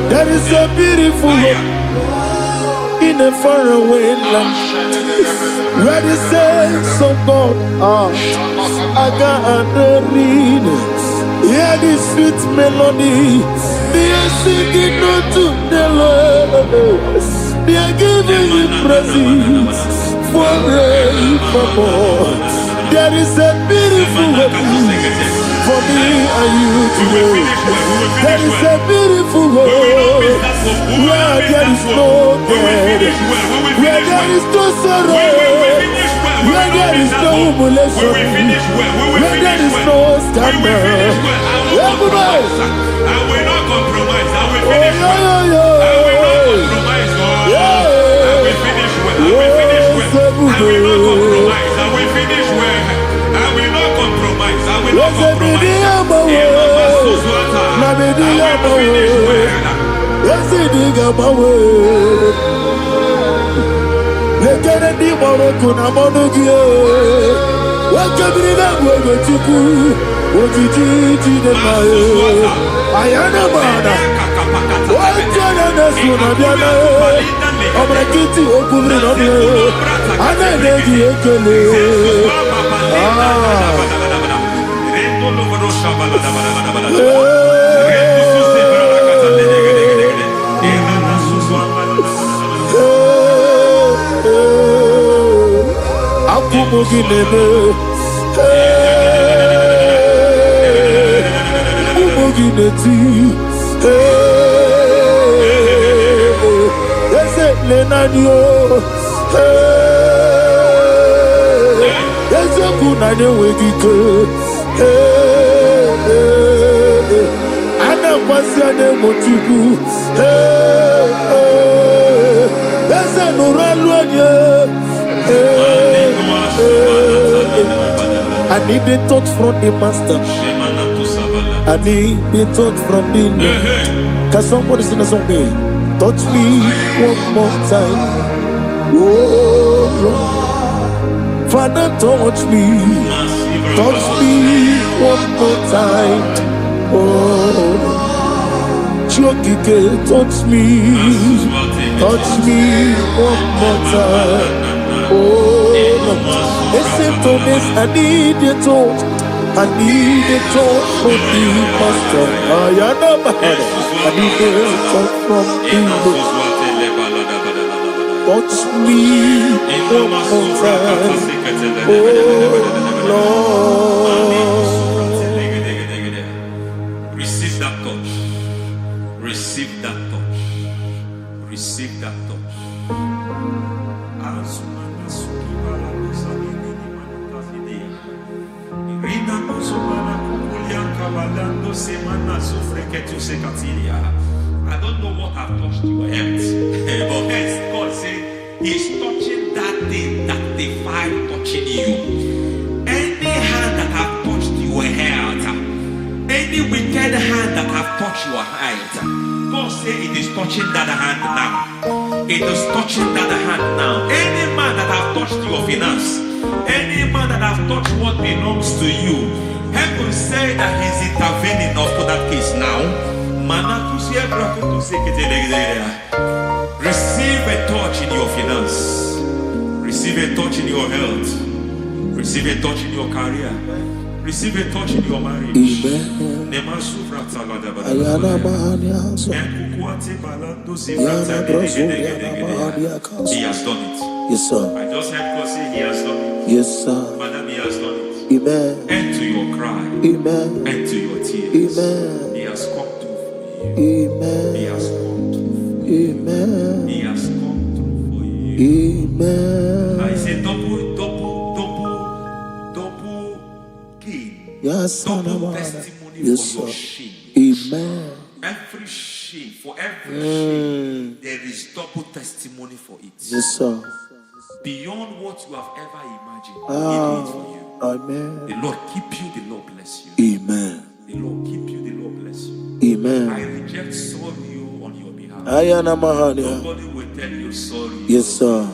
There is a beautiful hope in a faraway land, where the saints of God are. I got the read. Hear the sweet melody. They are singing unto the Lord. They are giving you praise forevermore. There is a beautiful way for me and you to go. There is a beautiful way where there is no death, where there is no sorrow, where there is no humiliation, where there is no scandal. Everybody, I will not compromise. I will finish well. I will not compromise. I will finish well. I will finish well. I will not compromise. I will finish well. I will not compromise. I will not compromise. I need a touch from the master. I need a touch from the Lord. Can somebody sing a song here? Touch me one more time. Oh Lord, Father, touch me. Touch me one more time. Oh, Chokike, touch me. Touch me one more time. Oh, listen to this. I need a touch. I need a touch from the master. I need a touch from the Lord. Touch me one more time. Oh Lord. Receive that touch. Receive that touch. Receive that touch. I don't know what I've touched your health, but hence God said He's touching that thing that defied touching you. Any hand that have touched your health, any wicked hand that have touched your health, God said it is touching that hand now. It is touching that hand now. Any man that have touched your finance, any man that have touched what belongs to you, heaven say that He's intervening to that case now. Receive a touch in your finance. Receive a touch in your health. Receive a touch in your career. Receive a touch in your marriage. He has done it. Yes, sir. I just heard God say He has done it. Yes, sir. Madam, He has done it. Amen. End to your cry. Amen. End to your tears. Amen. He has come through for you. Amen. He has come through for you. Amen. He has come through for you. Amen. I say double gain. Yes, Double testimony yes, for your sir. shame. Amen. Every shame, for every shame, there is double testimony for it. Yes, sir. Beyond what you have ever imagined, He did it for you. Amen. The Lord keep you, the Lord bless you. Amen. The Lord keep you, the Lord bless you. Amen. I reject sorry on your behalf. Ayana Mahania. Nobody will tell you sorry. Yes, sir.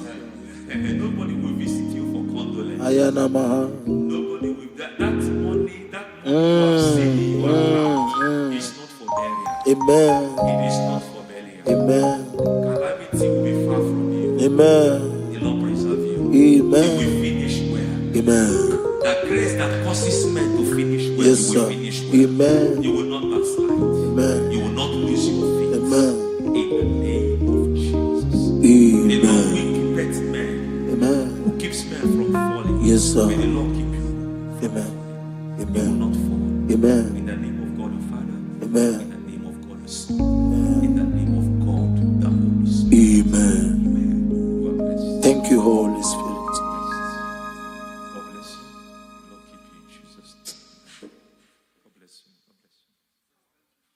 And nobody will visit you for condolence. Ayana Mahania. Nobody will that money you have saved in your account is not for burial. Amen. It is not for burial. Amen. Calamity will be far from you. Amen. You will finish well. Amen. That grace that causes men to finish well, Yes, you will sir. finish well. Amen. You will not backslide. Amen. You will not lose your faith. Amen. In the name of Jesus. The Lord Amen. will keep men. Amen. Who keeps men from falling? Yes, sir. May the Lord keep you. Amen. You will Amen. not fall. Amen. In the name of God the Father. Amen. In the name of God the Son. In the name of God the Holy Spirit. Amen. Amen. God bless you. Thank you, Holy Spirit. God bless you. The Lord keep you in Jesus' name. God bless you. God bless you.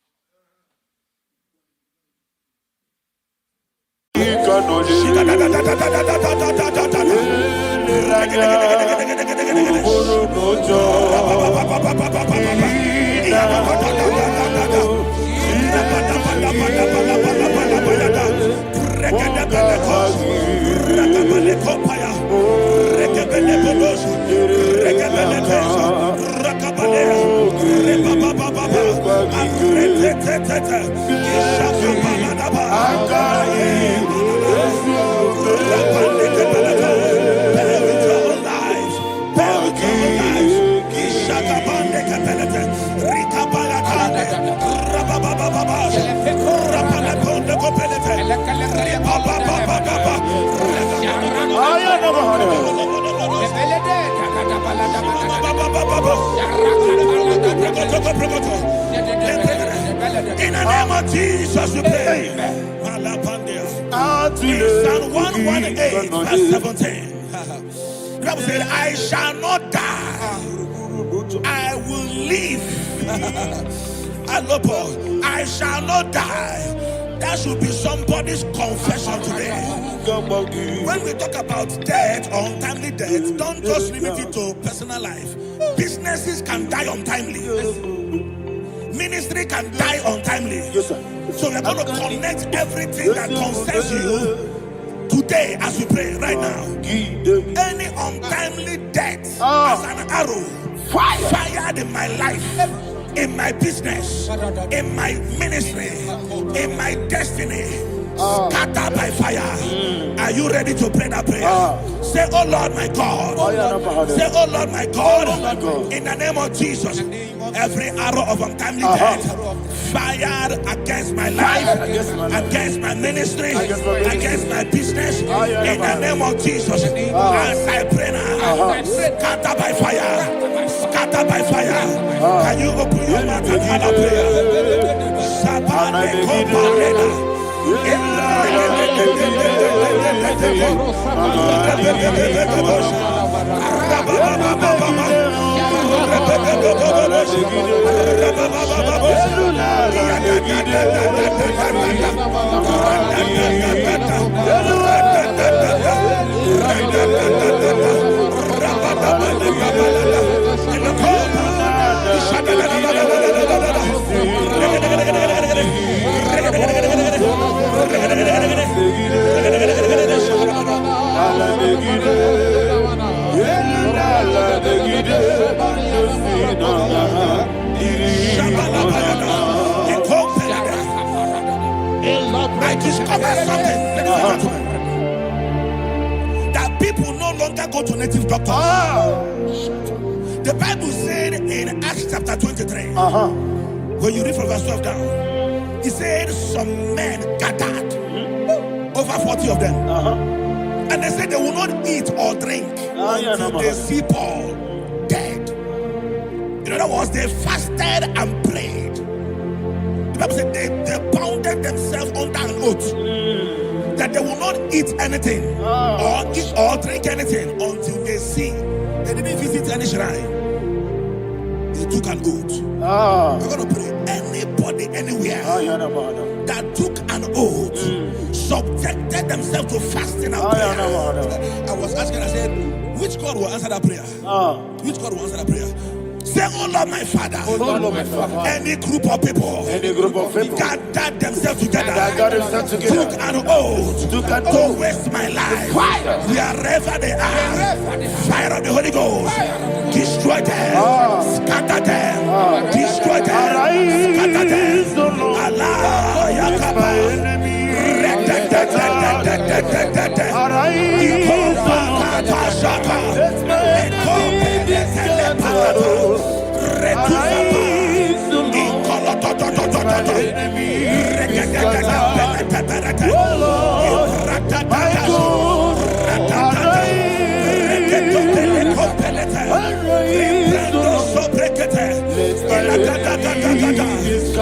In the name of Jesus, we pray. In Psalm 118, verse 17, the Bible said, I shall not die, I will live. I shall not die. That should be somebody's confession today. When we talk about death or untimely death, don't just limit it to personal life. Businesses can die untimely. Ministry can die untimely. Yes, sir. So we're going to connect everything that concerns you today as we pray right now. Any untimely death as an arrow fired in my life, in my business, in my ministry, in my destiny, scattered by fire. Are you ready to pray that prayer? Say, oh Lord my God. Say, oh Lord my God. In the name of Jesus, every arrow of untimely death fired against my life, against my ministry, against my business, in the name of Jesus, as I pray now, scattered by fire, scattered by fire. Can you open your mouth and have a prayer? I discovered something, ladies and gentlemen, that people no longer go to native doctors. The Bible said in Acts chapter 23, when you read from verse 12 down, it said some men gathered, over 40 of them, and they said they will not eat or drink until they see Paul dead. In other words, they fasted and prayed. The Bible said they bounded themselves under an oath that they will not eat anything or eat or drink anything until they see. They didn't visit any shrine. They took an oath. We're going to pray. Anybody, anywhere that took an oath, subjected themselves to fasting and prayer. I was asking, I said, which God will answer that prayer? Which God will answer that prayer? Say, oh Lord my Father, any group of people, gathered themselves together, took an oath to waste my life. Wherever they are, fire of the Holy Ghost, destroy them, scatter them, destroy them, scatter them. Allah Yakaba. Rapashaka. Let my enemy be scattered. Arise, O Lord. Let my enemy be scattered. Oh Lord, my God, arise, O Lord. Let my enemy be scattered. Arise, O Lord. Let my enemy be scattered. Arise, O Lord. Let my enemy be scattered.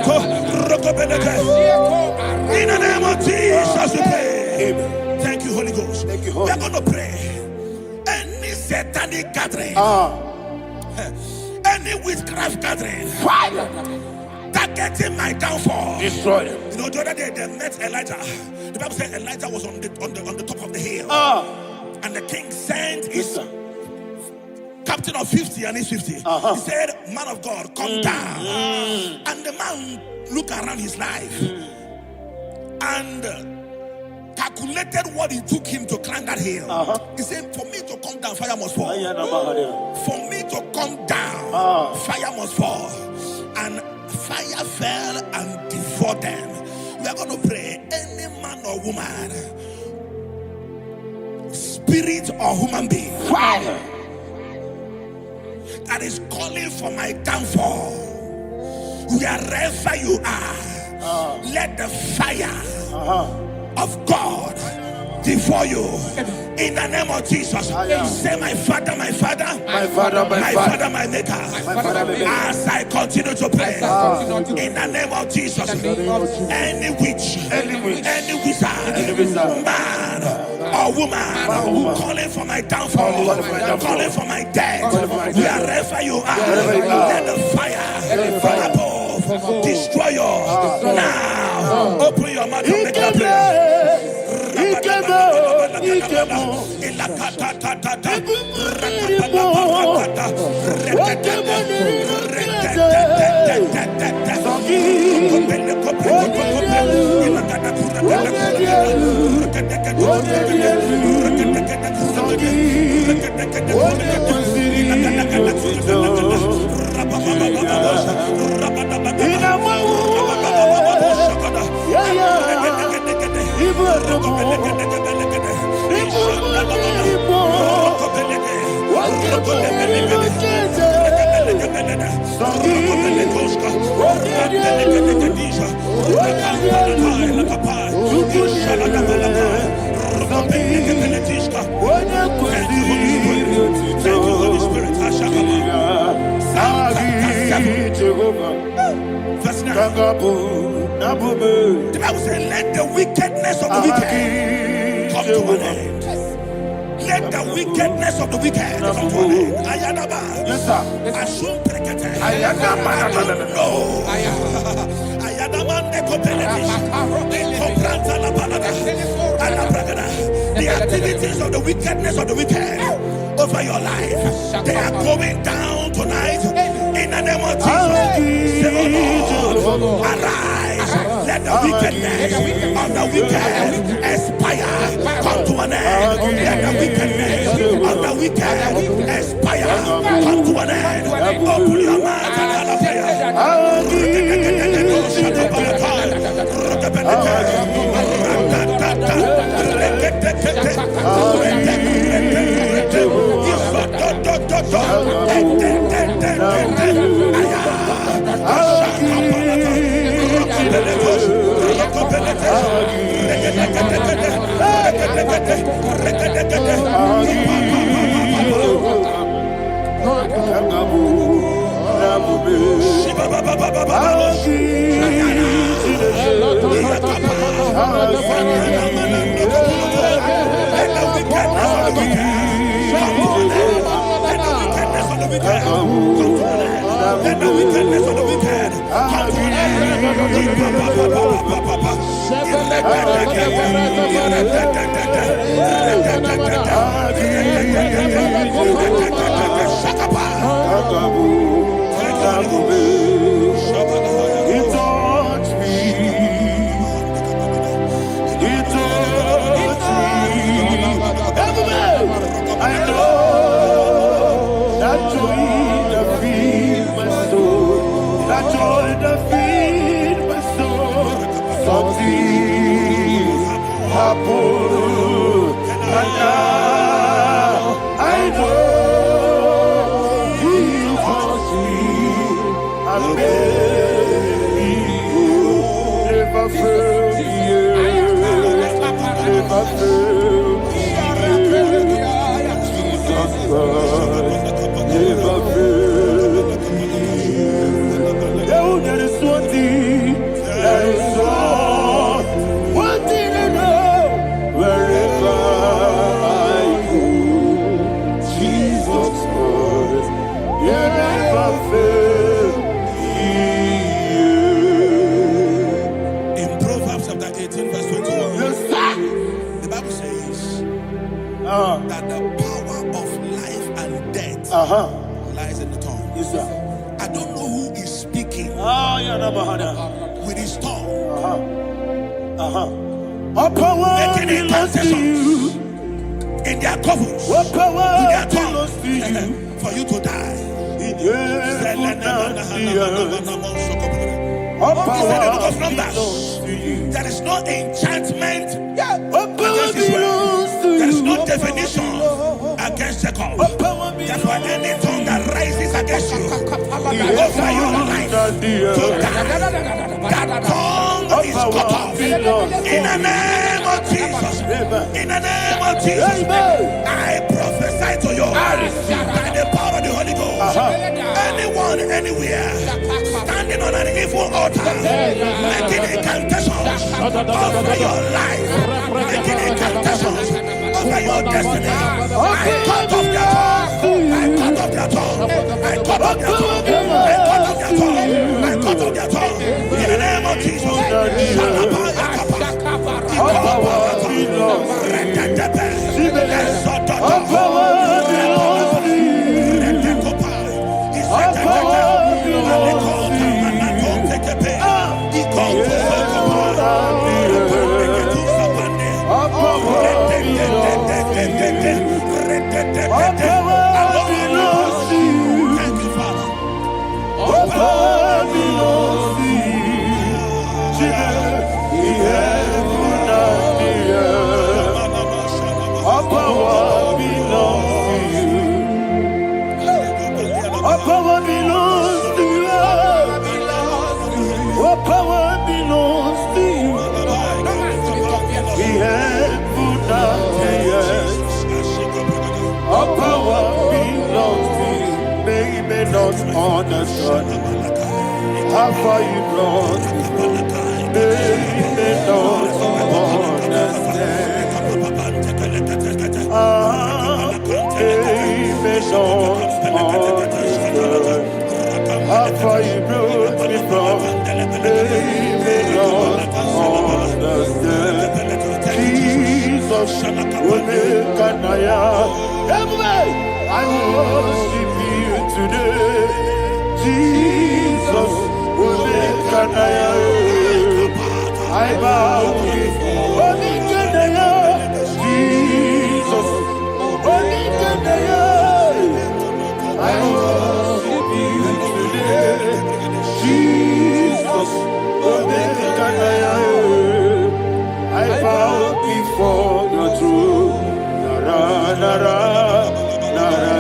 Oh Lord, my God, in the name of Jesus, we pray. Thank you, Holy Ghost. Thank you, We Holy are going to pray. Any satanic gathering, any witchcraft gathering, fire, targeting my downfall. destroy them. You know, the other day they met Elijah. The Bible said Elijah was on the top of the hill, and the king sent his captain of 50 and his 50. He said, "Man of God, come down." And the man looked around his life and calculated what it took him to climb that hill. He said, "For me to come down, fire must fall. For me to come down, fire must fall." And fire fell and devoured them. We are going to pray. Any man or woman, spirit or human being, Fire, that is calling for my downfall, wherever you are, let the fire of God devour you in the name of Jesus. Say, my Father, my Father, my Father, my Father, my Maker. As I continue to pray in the name of Jesus, any witch, any wizard, man or woman calling for my downfall, calling for my death, wherever you are, let the fire from above destroy you now. Open your mouth and make a prayer. Verse 9. The Bible says, let the wickedness of the wicked come to an end. Let the wickedness of the wicked come to an end. Ayadaba. Yes, sir. Assume prekete. Ayadaba. No. Ayadaba nekopeletish. Nekopranta la balada. Alabragada. The activities of the wickedness of the wicked over your life, they are going down tonight in the name of Jesus. Say, oh Lord, arise. Let the wickedness of the wicked expire. Come to an end. Let the wickedness of the wicked expire. Come to an end. Open your mouth and have a prayer. Let the wickedness of the wicked come to an end. I know that joy that feeds my soul, that joy that feeds my soul. Something happened, and now I know He wants me. I never fail me, never fail me. Never fail me. There is one thing, there is one thing I know. Wherever I go, Jesus Christ, you never fail me. In Proverbs chapter 18, verse 21, Yes, sir. the Bible says that the power of life and death lies in the tongue. Yes, sir. I don't know who is speaking with his tongue, What power making belongs to you? incantations in their covens What power with their belongs tongue to you? for you to die. What He said in the book of power Numbers, belongs to you? there is no enchantment What power against Israel. belongs to you? There is no definition against Jacob. What power Therefore, belongs any tongue that rises against you over your life to die, that tongue is cut off. In the name of Jesus. In the name of Jesus. I prophesy to you by the power of the Holy Ghost. Anyone, anywhere, standing on an evil altar, making incantations over your life, making incantations over your destiny, I cut off their tongue. I cut off their tongue. I cut off their tongue. I cut off their tongue. I cut off their tongue. In the name of Jesus. Thank you, Father. Power belongs to you. What power belongs to you? The heaven and the earth. What power belongs to you? They may not understand how far you brought me. They may not understand. They may not understand how far you brought me from. They may not understand. Jesus will make an I worship you today. Jesus will make an I bow before Jesus. I worship you today. Jesus will make an I bow before your throne. Nara, nara, nara,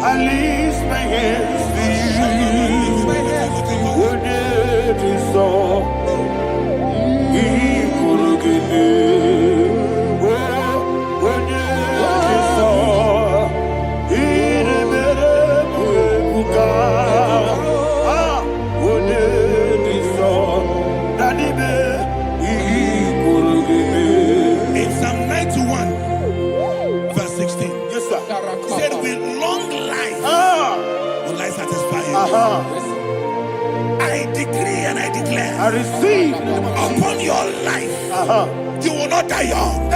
I lift my hands to you. I decree and I declare. I receive Upon your life. You will not die young.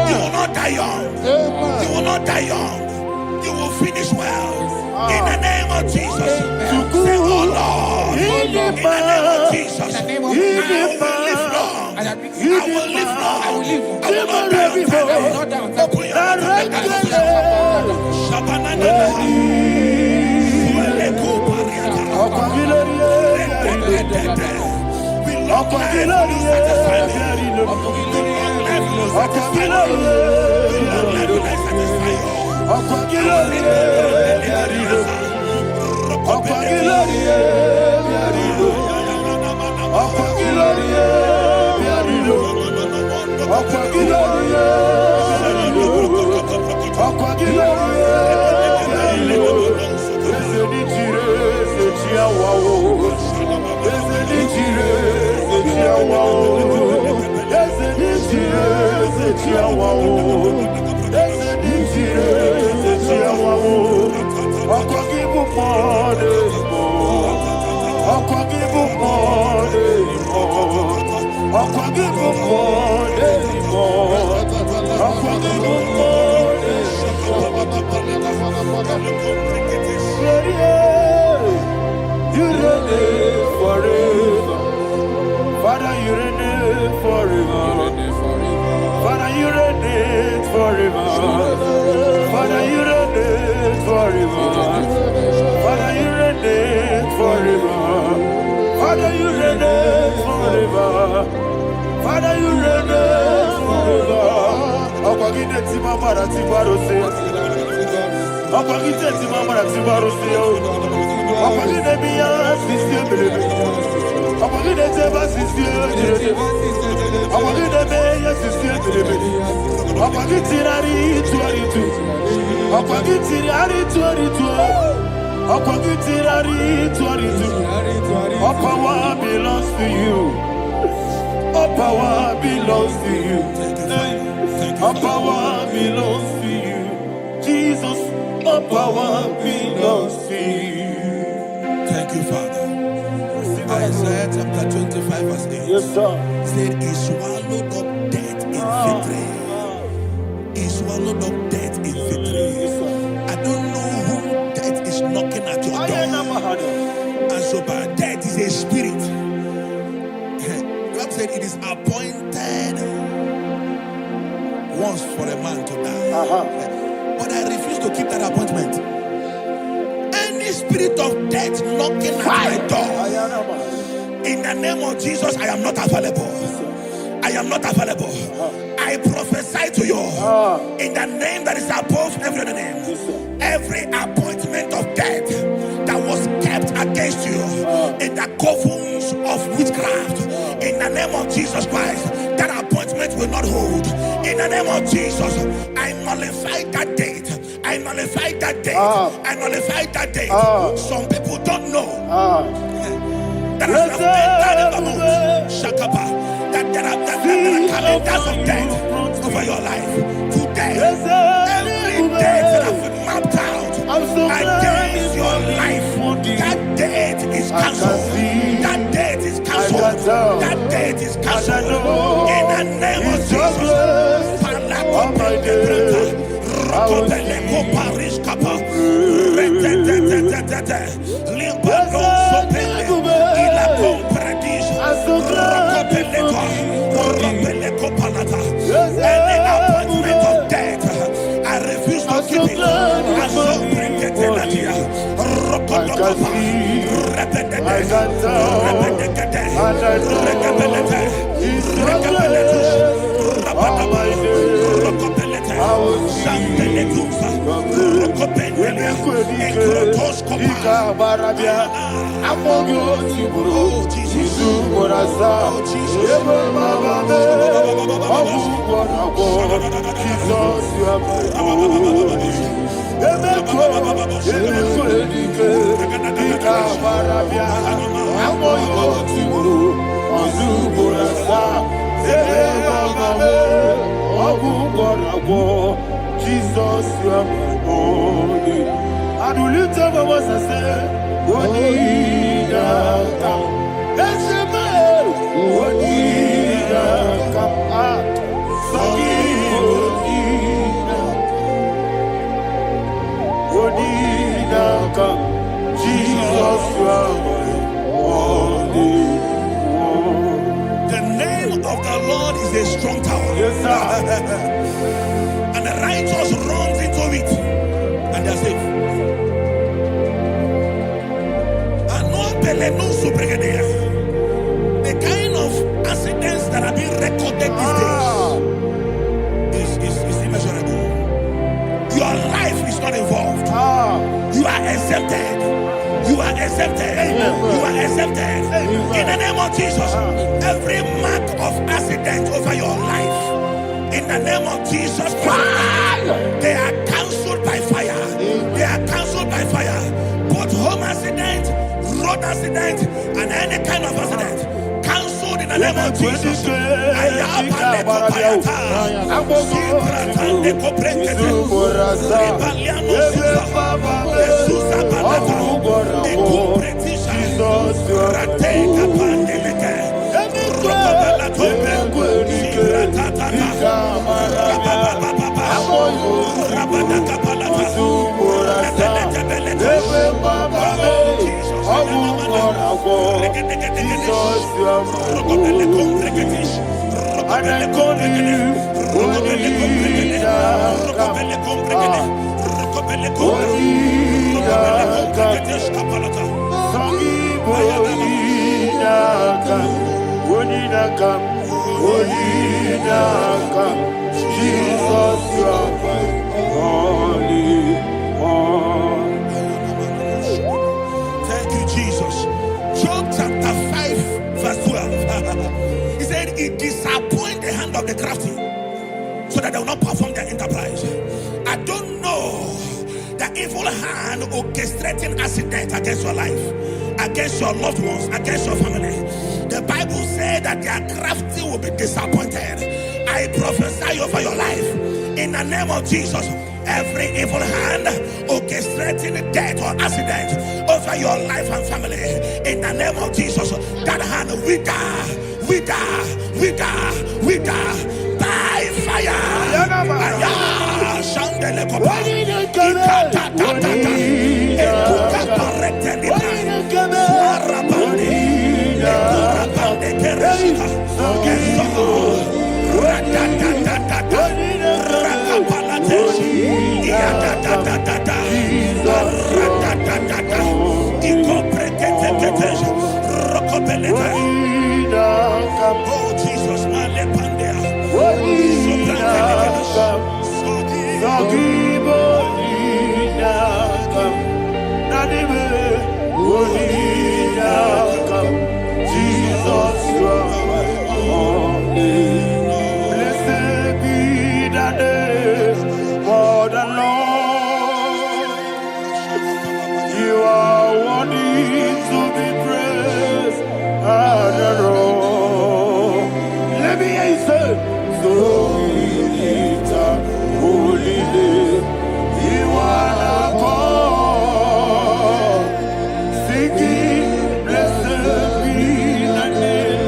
You will not die young. You will not die young. You will finish well. In the name of Jesus. Say, oh Lord. In the name of Jesus. I will live long. I will live long. I will not die on time. Open your You reign forever. Father, you reign forever. Father, you reign forever. Father, you reign forever. Father, you reign forever. Father, you reign forever. Father, you reign forever. Akwagide timamara tibarose. Akwagide timamara tibarose. Akwagide biya sisiye. Akwagide teba sisiye. Akwagide beya sisiye. Akwagide tirari tuaritu. Akwagide tirari tuaritu. Akwagide tirari tuaritu. All power belongs to you. All power belongs to you. All power belongs to you. Jesus, all power belongs to you. Thank you, Father. Isaiah chapter 25 verse 8. Yes, sir. Said, he swallowed up death in victory. He swallowed up death in victory. I don't know who death is knocking at your door. And so, but death is a spirit. God said it is appointed once for a man to die. But I refuse to keep that appointment. Any spirit of death knocking at my door, in the name of Jesus, I am not available. I am not available. I prophesy to you in the name that is above every other name. Every appointment of death that was kept against you in the covens of witchcraft, in the name of Jesus Christ, that appointment will not hold. In the name of Jesus, I nullify that date. I nullify that date. I nullify that date. Some people don't know that as of that there are calendars of death over your life. Today, every date that have been mapped out against your life, that date is cancelled. That date is cancelled. That date is cancelled. In the name of Jesus. Any appointment of death, I refuse to keep it. I so bring it in the year. Jesus, you are my only. And we lift up our voice and say, Jesus, you are holy. The name of the Lord is a strong tower. Yes, sir. And the righteous runs into it and they're safe. The kind of accidents that are being recorded these days is immeasurable. Your life is not involved. You are exempted. You are exempted. You are exempted. In the name of Jesus, every mark of accident over your life, in the name of Jesus Christ, they are cancelled by fire. They are cancelled by fire. Both home accident, road accident, and any kind of accident, cancelled in the name of Jesus. Thank you, Jesus. Job chapter 5, verse 12. He said, it disappoints the hand of the crafty, so that they will not perform their enterprise. I don't know the evil hand orchestrating accident against your life, against your loved ones, against your family. The Bible said that their crafty will be disappointed. I prophesy over your life in the name of Jesus. Every evil hand orchestrating death or accident over your life and family, in the name of Jesus, that hand wither by fire. Oh Jesus, blessed be the name for the Lord. You are worthy to be praised and adored. Let me hear you say, so we lift up holy name. You are the God. Singing, blessed be the name.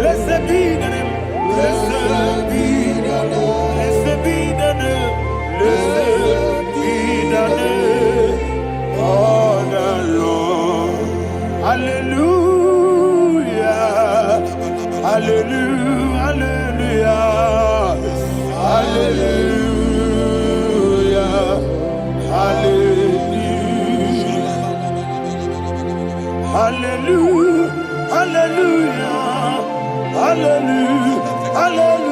Blessed be the name. Blessed be the name. Blessed be the name. Blessed be the name of the Lord. Hallelujah. Hallelujah. Hallelujah. Hallelujah. Hallelujah. Hallelujah.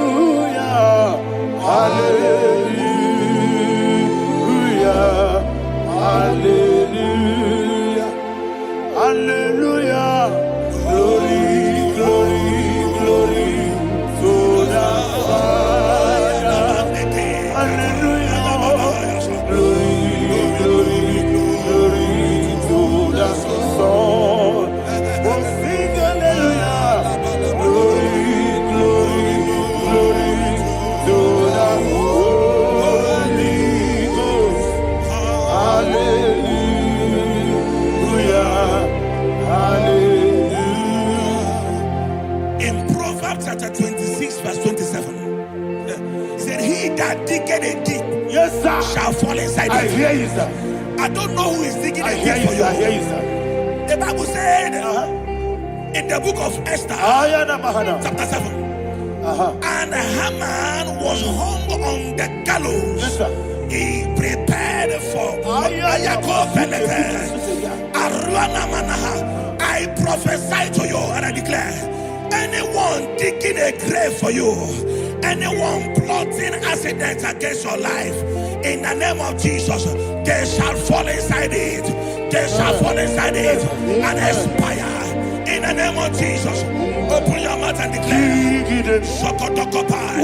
Hallelujah. Hallelujah. Hallelujah. Hallelujah. Glory, glory, glory to the Father. Hallelujah. Glory, glory, glory to the Son. Oh, sing hallelujah. Glory, glory, glory to the Lord. shall fall inside I it. hear you, sir. I don't know who is digging I a hear pit you, for sir. I hear you. you, sir. The Bible said in the book of Esther, chapter 7, and Haman was hung on the gallows. Yes, sir. He prepared for I prophesy to you and I declare, anyone digging a grave for you, anyone plotting accidents against your life, in the name of Jesus, they shall fall inside it. They shall fall inside it and expire. In the name of Jesus, open your mouth and declare. Sokotokopai.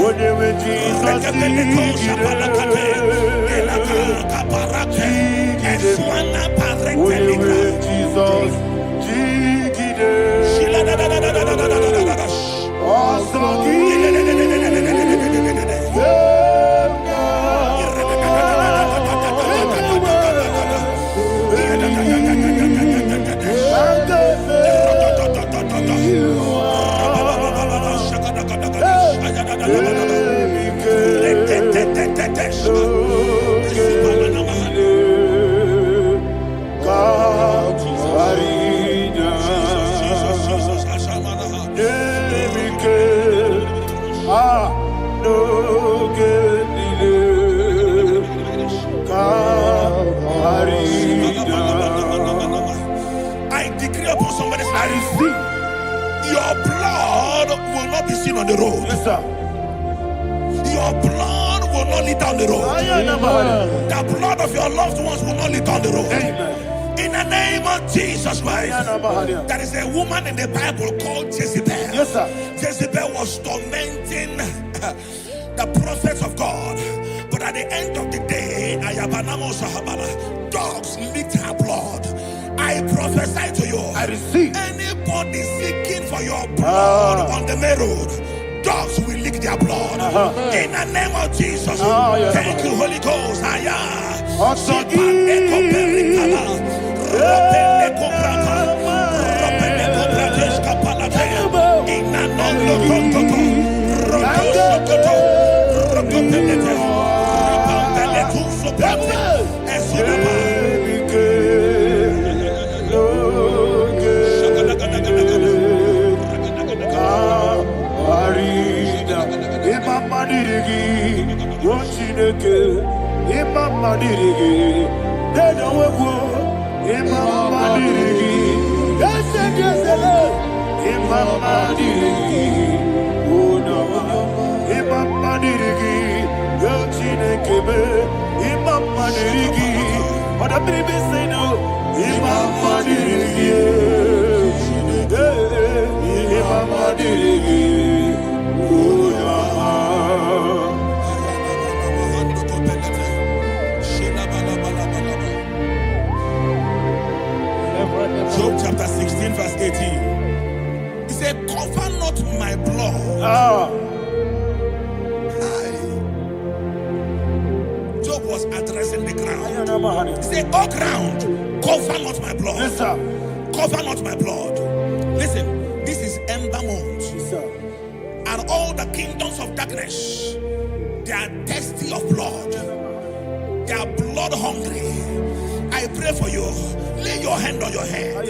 I decree upon somebody's life, your blood will not be seen on the road. Yes, sir. Your blood will not lead down the road. The blood of your loved ones will not lead down the road. Amen. In the name of Jesus Christ. There is a woman in the Bible called Jezebel. Yes, sir. Jezebel was tormenting the prophets of God. But at the end of the day, dogs licked her blood. I prophesy to you, I receive. anybody seeking for your blood on the main road, dogs will lick their blood. In the name of Jesus. Thank you, Holy Ghost. Job chapter 16 verse 18. He said, cover not my blood. Job was addressing the ground. He said, oh ground, cover not my blood. Yes, sir. Cover not my blood. Listen, this is ember month. Yes, sir. And all the kingdoms of darkness, they are thirsty of blood. They are blood hungry. I pray for you. Lay your hand on your head.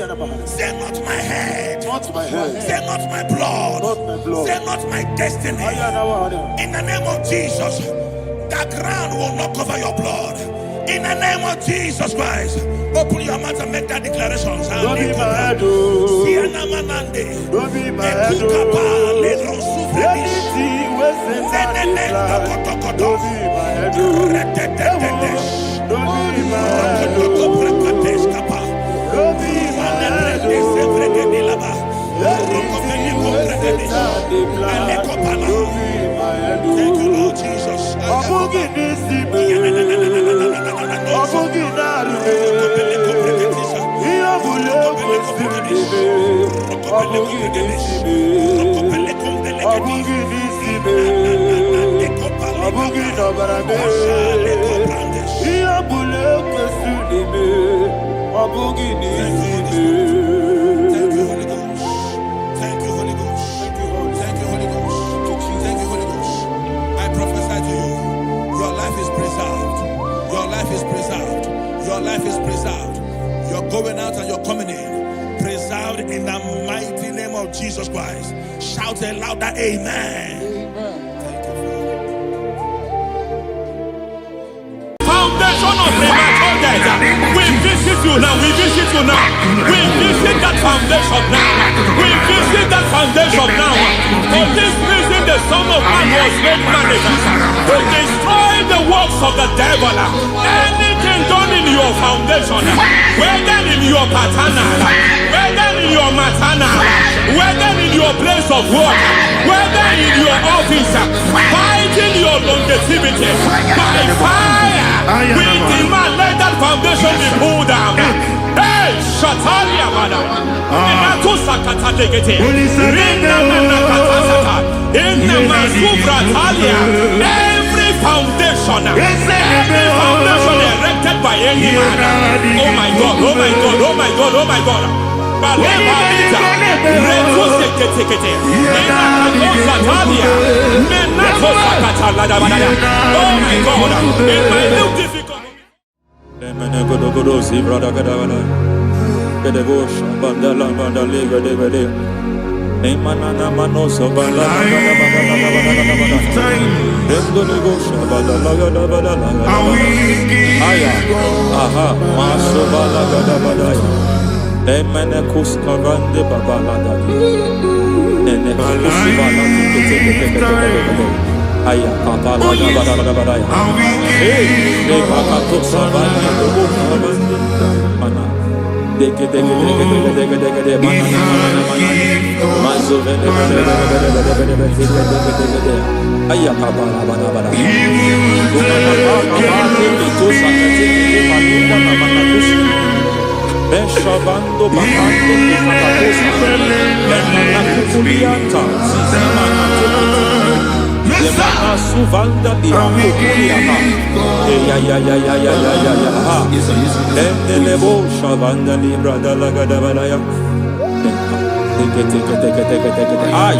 Say not my head. Not my head. Say not my blood. Not my blood. Say not my destiny. In the name of Jesus, the ground will not cover your blood. In the name of Jesus Christ, open your mouth and make that declaration. Don't be my head. Don't be my head. Anything was in my life. Don't be my head. Don't be my head. Don't be my head. Thank you, Lord Jesus. I prophesy to you, your life is preserved. life is preserved. Your life is preserved. You're going out and you're coming in. Preserved in the mighty name of Jesus Christ. Shout a louder amen. Thank you, Father. Foundation of premature death. We visit you now. We visit you now. We visit that foundation now. We visit that foundation now. For this reason, the Son of Man was made manifest to destroy the works of the devil. Anything done in your foundation, whether in your paternal, whether in your maternal, whether in your place of work, whether in your office, fighting your longevity by fire. We demand let that foundation be pulled down. Hey, Shatalia Mada. Inato Sakata Legete. Rina Manakatasata. Inna Masubra Talia. Every foundation erected by any man. Oh my God, oh my God, oh my God, oh my God. Baleba Lita. Reto Sekete. Inato Satalia. Menato Sakata Ladabada. Oh my God. In my new difficult. Aya papa la da ba da ya. Hey, de papa to savani do mana. Deke mana. Mazo vene. Aya papa la ba da. To sakati mana kusi. Beshavando bakando kakakosa. Mana kulianta. Mana Zemana suvanda biakuliana. Ya. Endelebo shavanda libra dalagada balaya. Teke. Ay.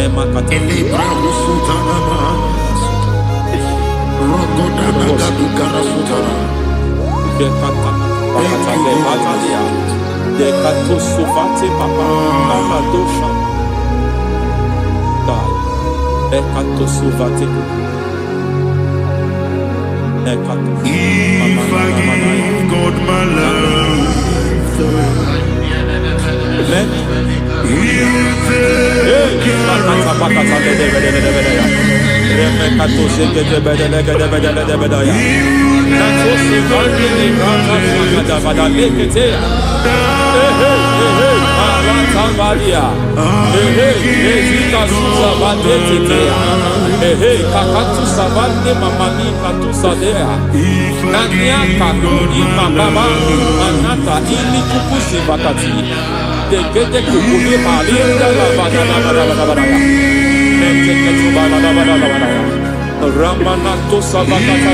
Emakata. Libra usutana ma. Rogoda nagadu karasutana. Dekata. Bakata batalia. Dekato suvate papa. Amadosha. Ekato suvate. Ekato. If I give God my love, Amen. He'll take care of Ramanato Savakata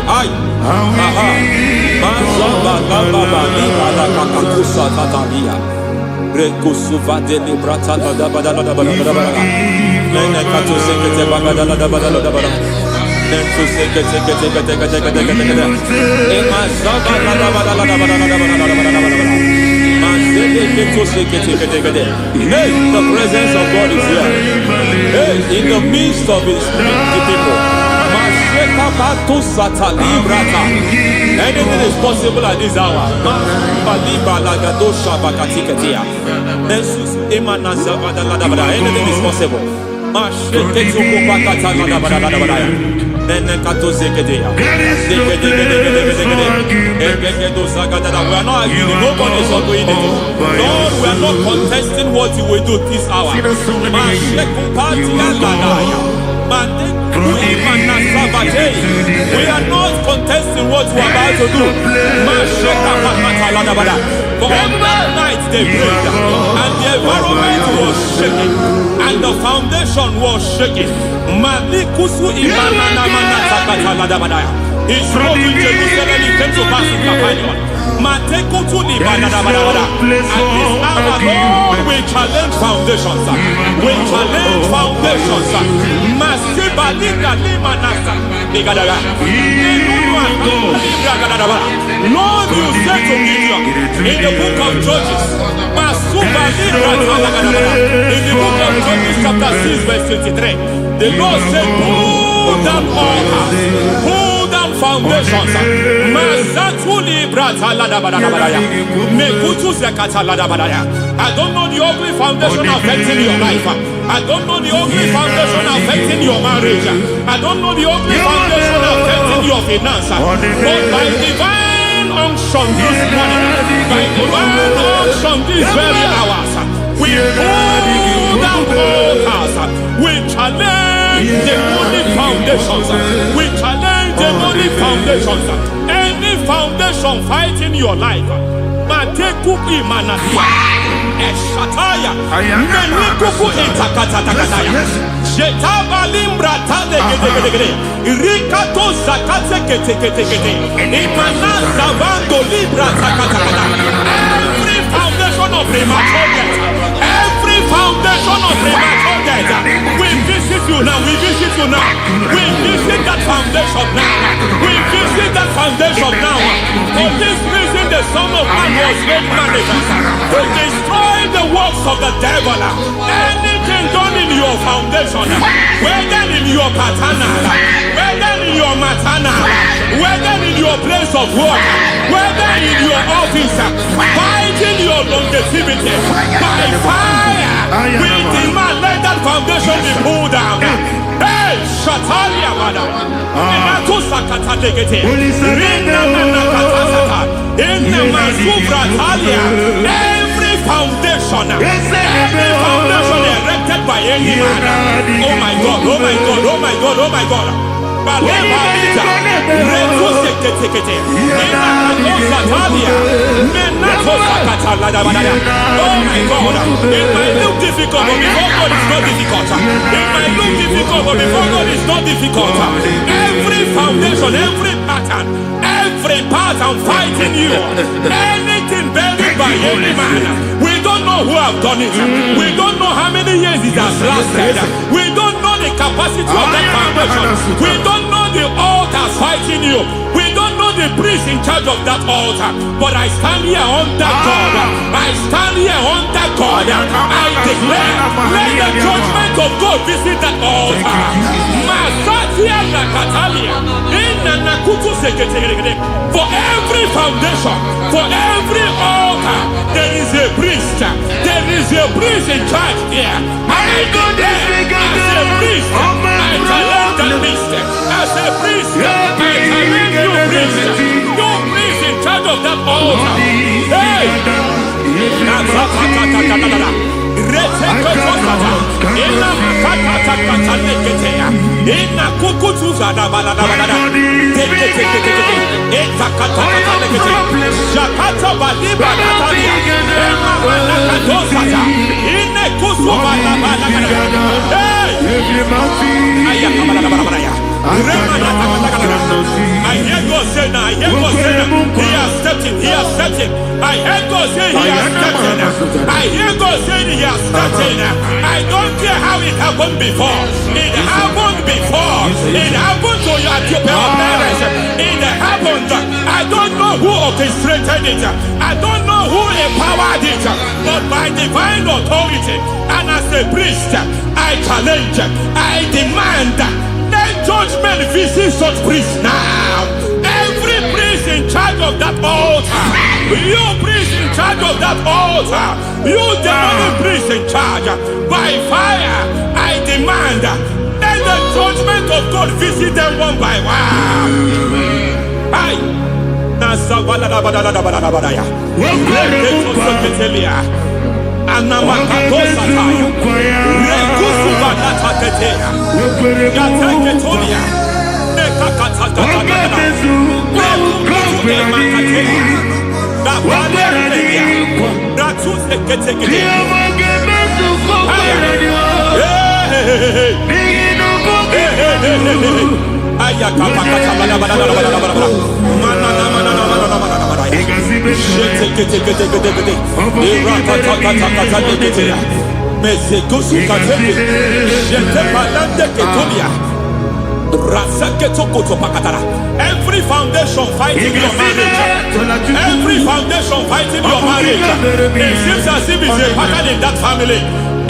Ay, aha, Mazaba Baba Nibala Kakakusa Tatalia, Rekusuva de Librata da Badala, Nenekato Sekete Bagadala da Badala, Nentu Sekete, Emazaba Hey, the presence of God is here. Hey, in the midst of his people. Anything is possible at this hour. Anything is possible. We are not arguing, nobody is arguing it. Lord, we are not contesting what you will do this hour. We are not contesting what you are about to do. For on that night they prayed, and the environment was shaking, and the foundation was shaking. He spoke in Jerusalem, it came to pass in Capernaum. At this hour, Lord, we challenge foundations. We challenge foundations. Lord, you said to Gideon in the book of Judges, in the book of Judges chapter 6 verse 23, the Lord said, pull down altars, pull down foundations. I don't know the ugly foundation affecting your life. I don't know the ugly foundation affecting your marriage. I don't know the ugly foundation affecting your finance. But by divine unction this morning, by divine unction these very hours, we pull down altars. We challenge demonic foundations. We challenge demonic foundations. Any foundation fighting your life, Matekuki Manasia, Eshataya, Menikuku Itakatatakataya, Shetabalimbra Tadegede, Rikato Zakate Ketekete, Imanasa Bando Libra Zakatakata. Every foundation of premature death, every foundation of premature death, we visit you now, we visit you now, we visit that foundation now, we visit that foundation now. For this reason, the Son of Man was made manifest to destroy the works of the devil. Anything done in your foundation, whether in your paternal, whether in your maternal, whether in your place of work, whether in your office, fighting your longevity by fire, we demand let that foundation be pulled down. Hey, Shatalia Bada, Sakata Legate, Rina Nakatasata, in the Masufra Talia, every foundation erected by any man. Oh my God, oh my God, oh my God, oh my God. Oh my God, it might look difficult, but before God it's not difficult. It might look difficult, but before God it's not difficult. Every foundation, every pattern fighting you, anything buried by any man, we don't know who have done it. We don't know how many years it has lasted. We don't know the capacity of that foundation. We don't know the altars fighting you. We don't know the priest in charge of that altar. But I stand here under God. I stand here under God. I declare, let the judgment of God visit that altar. For every foundation, for every altar, there is a priest. There is a priest in charge here. I declare, as a priest, I challenge that priest. As a priest, I challenge you priest. You priest in charge of that altar. Hey! I hear God say now, I hear God say now, he has stepped in, he has stepped in. I hear God say he has stepped in. I hear God say he has stepped in. I don't care how it happened before. It happened before. It happened to your parents. It happened. I don't know who orchestrated it. I don't know who empowered it. But by divine authority and as a priest, I challenge, I demand, let judgment visit such priests now. Every priest in charge of that altar, you priest in charge of that altar, you demonic priest in charge, by fire, I demand, let the judgment of God visit them one by one. Aye. Every foundation fighting your marriage, every foundation fighting your marriage, it seems as if it's a pattern in that family.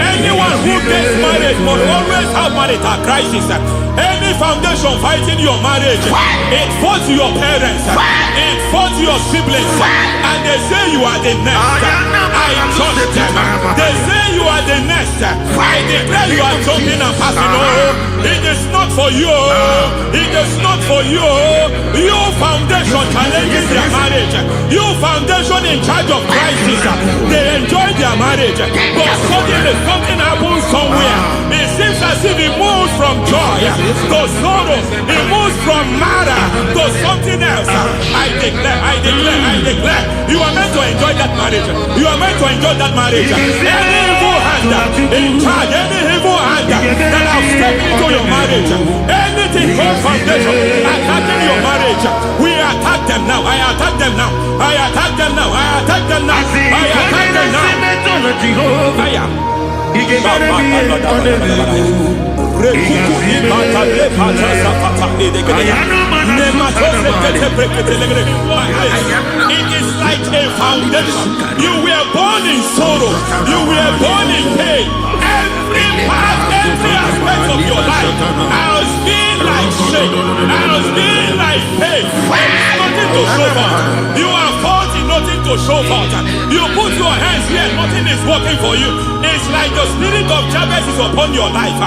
Anyone who gets married must always have marital crisis. Any foundation fighting your marriage, it fought your parents, it fought your siblings, and they say you are the next. I judge them. They say you are the next. I declare you are jumping and passing. Oh, it is not for you. It is not for you. You foundation challenging their marriage. You foundation in charge of crisis. They enjoy their marriage, but suddenly something happens somewhere. It seems as if it moves from joy to sorrow. It moves from matter to something else. I declare, you are meant to enjoy that marriage. You are meant to enjoy that marriage. Any evil hand in charge, any evil hand that have stepped into your marriage, anything called foundation attacking your marriage, we attack them now. I attack them now. I attack them now. I attack them now. I attack them now. Fire. It is like a foundation. You were born in sorrow. You were born in pain. Every part, every aspect of your life has been like shame. Has been like pain. There's nothing to show for. You are faulty, nothing to show for. You put your hands here, nothing is working for you. It's like the spirit of Jabez is upon your life.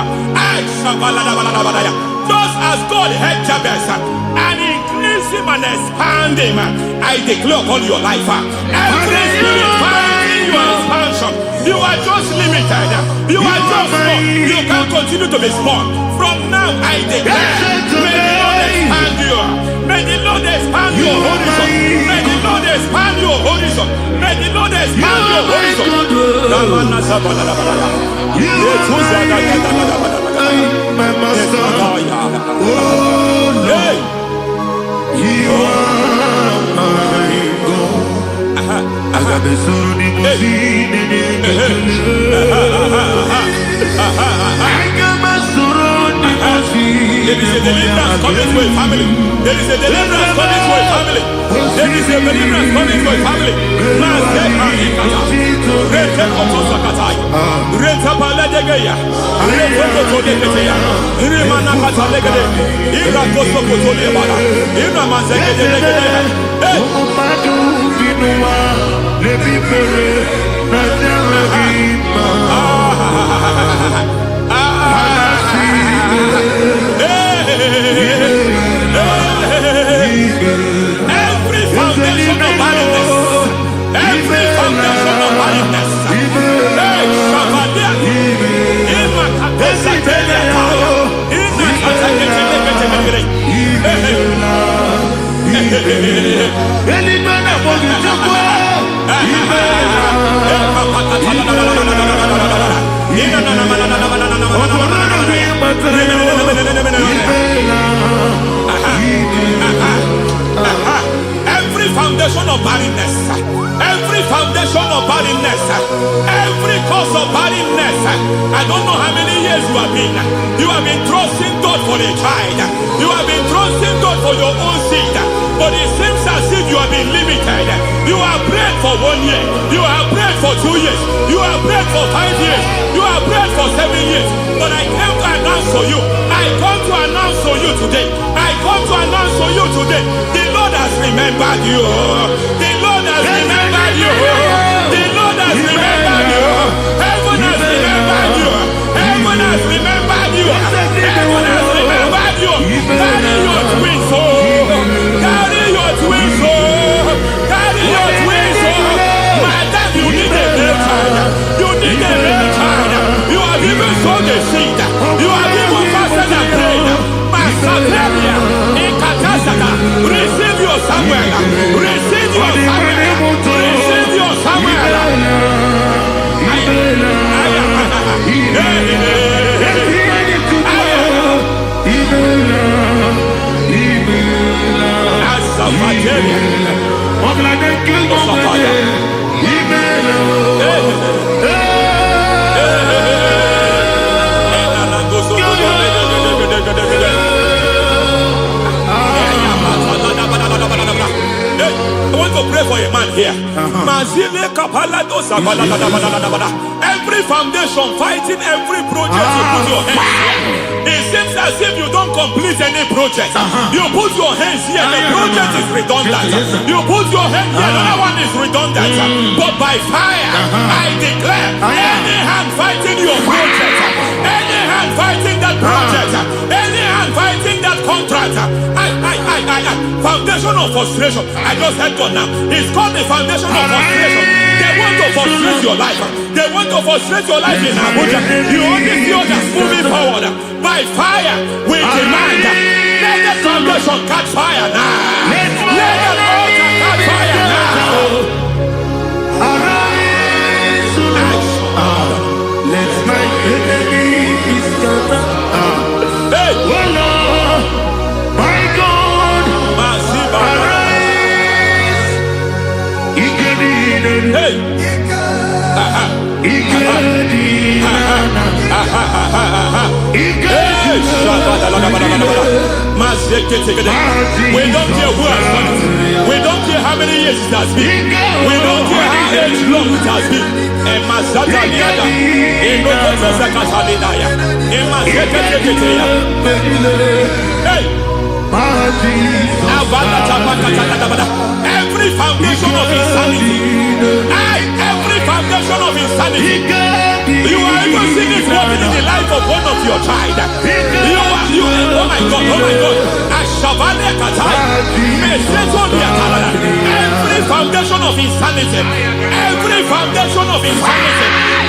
Just as God had Jabez and increased him and expand him, I declare upon your life. Every spirit finding your expansion, you are just limited. You are just small. You can't continue to be small. From now, I declare, may the Lord expand you. May the Lord expand your horizon. May the Lord expand your horizon. May the Lord expand your horizon. My master, oh Lord, you are my God. I got the soul in my feet, I got my soul in my feet. There is a deliverance coming to a family. There is a deliverance coming to a family. There is a deliverance coming to a family. Every foundation of barrenness, every foundation of barrenness, every foundation of barrenness, every foundation of barrenness, every cause of barrenness. I don't know how many years you have been trusting God for a child. You have been trusting God for your own seed, but it seems as if you have been limited. You have prayed for 1 year, you have prayed for 2 years, you have prayed for 5 years, you have prayed for 7 years. But I came to announce for you, I come to announce for you today, I come to announce for you today, the Lord has remembered you. The Lord has remembered you. The Lord has remembered you. Heaven has remembered you. Heaven has remembered you. Heaven has remembered you. Carry your twins, oh. Carry your twins, oh. Carry your twins, oh. Madam, you need a male child. You need a male child. You have even sown the seed. You have even fasted and prayed. Masaperia, in Katasaka, receive your Samuel. Receive your Samuel. Receive your Samuel. Every foundation fighting every project you put your hands here. It seems as if you don't complete any project. You put your hands here, the project is redundant. You put your hand here, another one is redundant. But by fire, I declare, any hand fighting your project, any hand fighting that project, any hand fighting that contract, foundation of frustration. I just heard God now. It's called the foundation of frustration. They want to frustrate your life. They want to frustrate your life in Abuja. You only see others moving forward. By fire, we demand. Let the foundation catch fire now. Let the altar catch fire now. Arise, let my enemy be scattered. Hey. Oh Lord, my God, arise. Hey. We don't care who has done it. We don't care how many years it has been. We don't care how age long it has been. Hey. Every foundation of insanity, every foundation of insanity, you are even seeing it working in the life of one of your child. Oh my God, every foundation of insanity,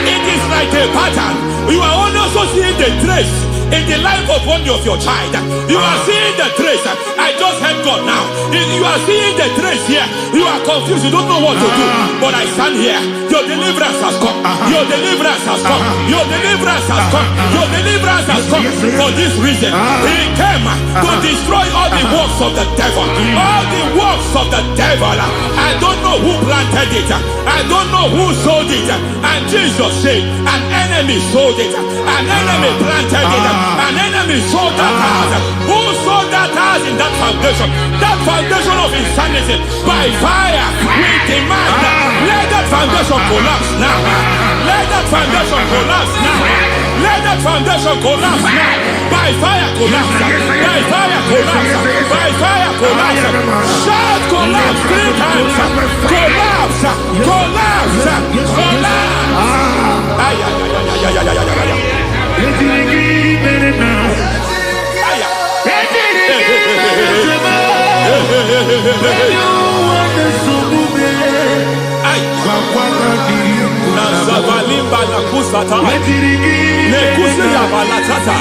it is like a pattern. You are also seeing the trace in the life of one of your child. You are seeing the trace. I just heard God now. You are seeing the trace here. You are confused. You don't know what to do. But I stand here. Your deliverance has come. Your deliverance has come. Your deliverance has come. Your deliverance has come. For this reason, He came to destroy all the works of the devil. All the works of the devil. I don't know who planted it. I don't know who sold it. And Jesus said, an enemy sold it. An enemy planted it. An enemy sold that house. Who sold that house in that foundation? That foundation of insanity. By fire, we demand, let that foundation collapse now. Let that foundation collapse now. Let that foundation collapse now. By fire collapse. By fire collapse. By fire collapse. Shout collapse 3 times. Collapse. Collapse. Collapse. Ay, ay, ay, ay, ay, ay, ay, ay. Nazavalimba na kusata nekusi ya balatata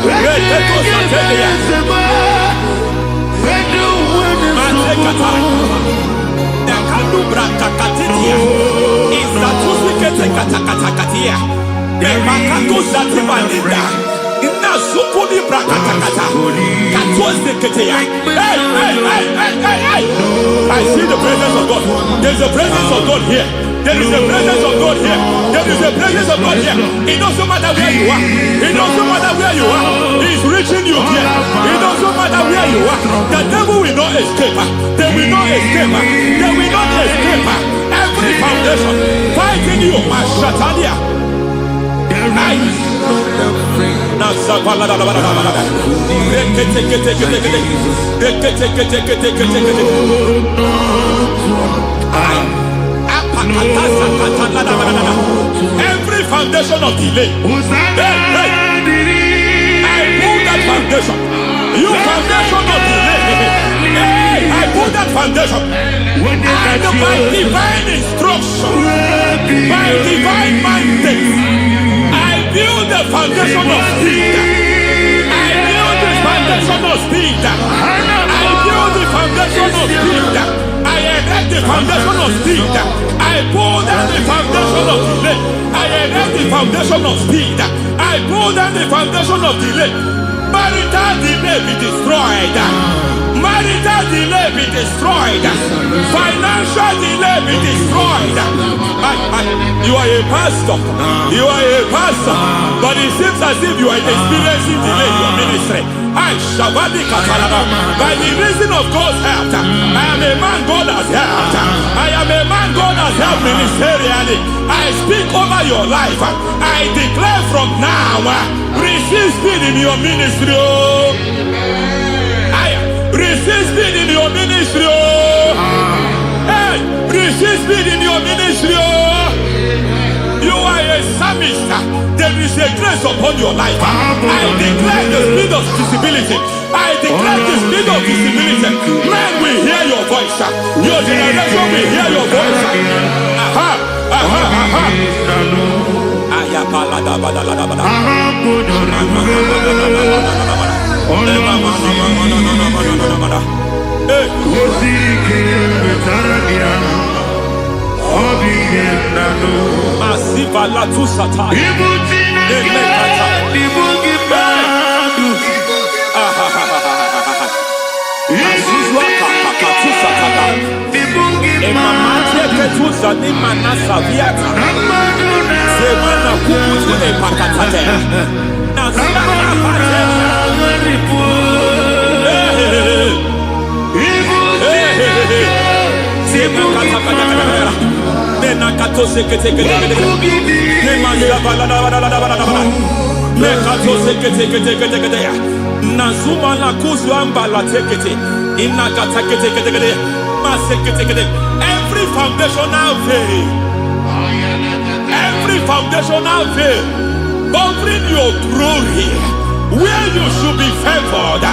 reteto satelia matekata nekalu brakakatitia izatusi kete katakatakatia nebakatu zatibalinda ina sukuni brakatakata katuose ketea. Hey. I see the presence of God. There's a presence of God here. There is a presence of God here. There is a presence of God here. It doesn't matter where you are. It doesn't matter where you are. He's reaching you here. It doesn't matter where you are. The devil will not escape. They will not escape. They will not escape. Every foundation fighting you, Mashatalia. Every foundation of delay, I pull that foundation. You foundation of delay, I pull that foundation. And by divine instruction, by divine mandate, build the foundation of speed. I build the foundation of speed. I build the foundation of speed. I erect the foundation of speed. I pull down the foundation of delay. I erect the foundation of speed. I pull down the foundation of delay. Marital delay be destroyed. Marital delay be destroyed. Financial delay be destroyed. You are a pastor. You are a pastor. But it seems as if you are experiencing delay in your ministry. I Shabadi Katalaba. By the reason of God's help, I am a man God has helped. I am a man God has helped ministerially. I speak over your life. I declare from now, receive speed in your ministry. Receive speed in your ministry. Hey, receive speed in your ministry. You are a psalmist. There is a grace upon your life. I declare the speed of visibility. I declare the speed of visibility. Men will hear your voice. Your generation will hear your voice. Aha, aha, aha. Masiva la tu sataya. Nazuma la kuzwamba la tekete inakata kete masekete. Every foundational veil, every foundational veil covering your glory, where you should be favored,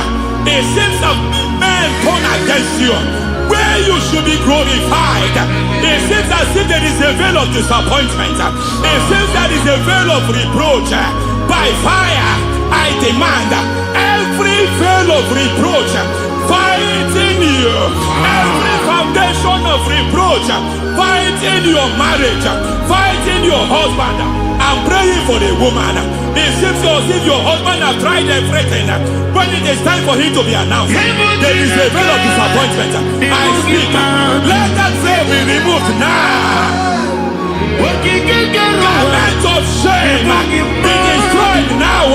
it seems that men turn against you. Where you should be glorified, it seems as if there is a veil of disappointment. It seems there is a veil of reproach. By fire, I demand every veil of reproach fighting you, every foundation of reproach fighting your marriage, fighting your husband. I'm praying for the woman. It seems as if your husband has tried everything. When it is time for him to be announced, there is a veil of disappointment. I speak. Let that veil be removed now. Garment of shame be destroyed now.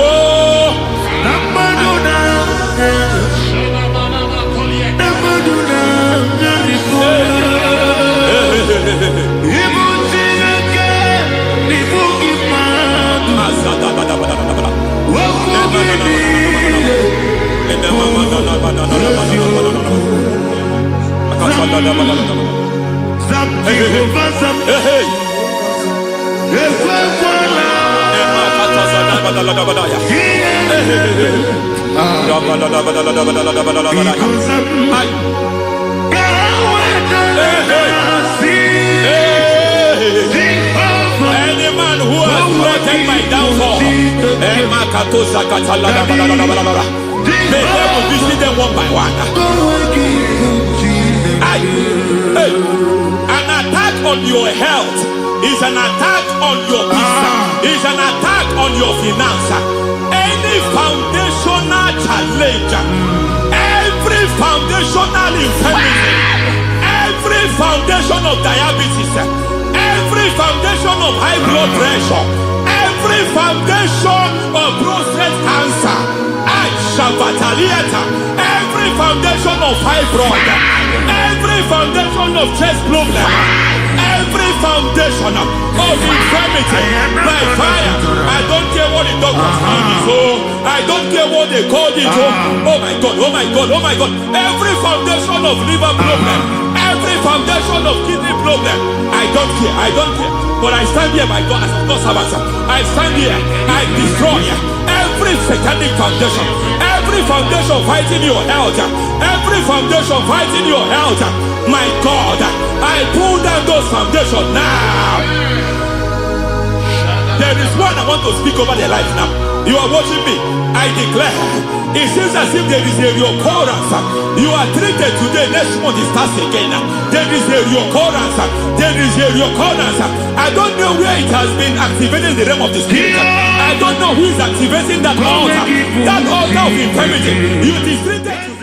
Any man who has threatened my downfall, may they will visit them one by one. An attack on your health is an attack on your business, is an attack on your finance. Any foundational challenge, every foundational infirmity, every foundation of diabetes, every foundation of high blood pressure, every foundation of prostate cancer, every foundation of fibroid, every foundation of chest problem, every foundation of infirmity, by fire. I don't care what the doctors call it, so I don't care what they call it. Oh my God, oh my God, oh my God. Every foundation of liver problem, every foundation of kidney problem, I don't care, I don't care. But I stand here, my God, as a God servant. I stand here, I destroy every satanic foundation, every foundation fighting your health, every foundation fighting your health. My God, I pull down those foundations now. There is one I want to speak over their life now. You are watching me. I declare, it seems as if there is a reoccurrence. You are treated today, next month it starts again. There is a reoccurrence. There is a reoccurrence. I don't know where it has been activated in the realm of the spirit. I don't know who is activating that altar of infirmity. You is treated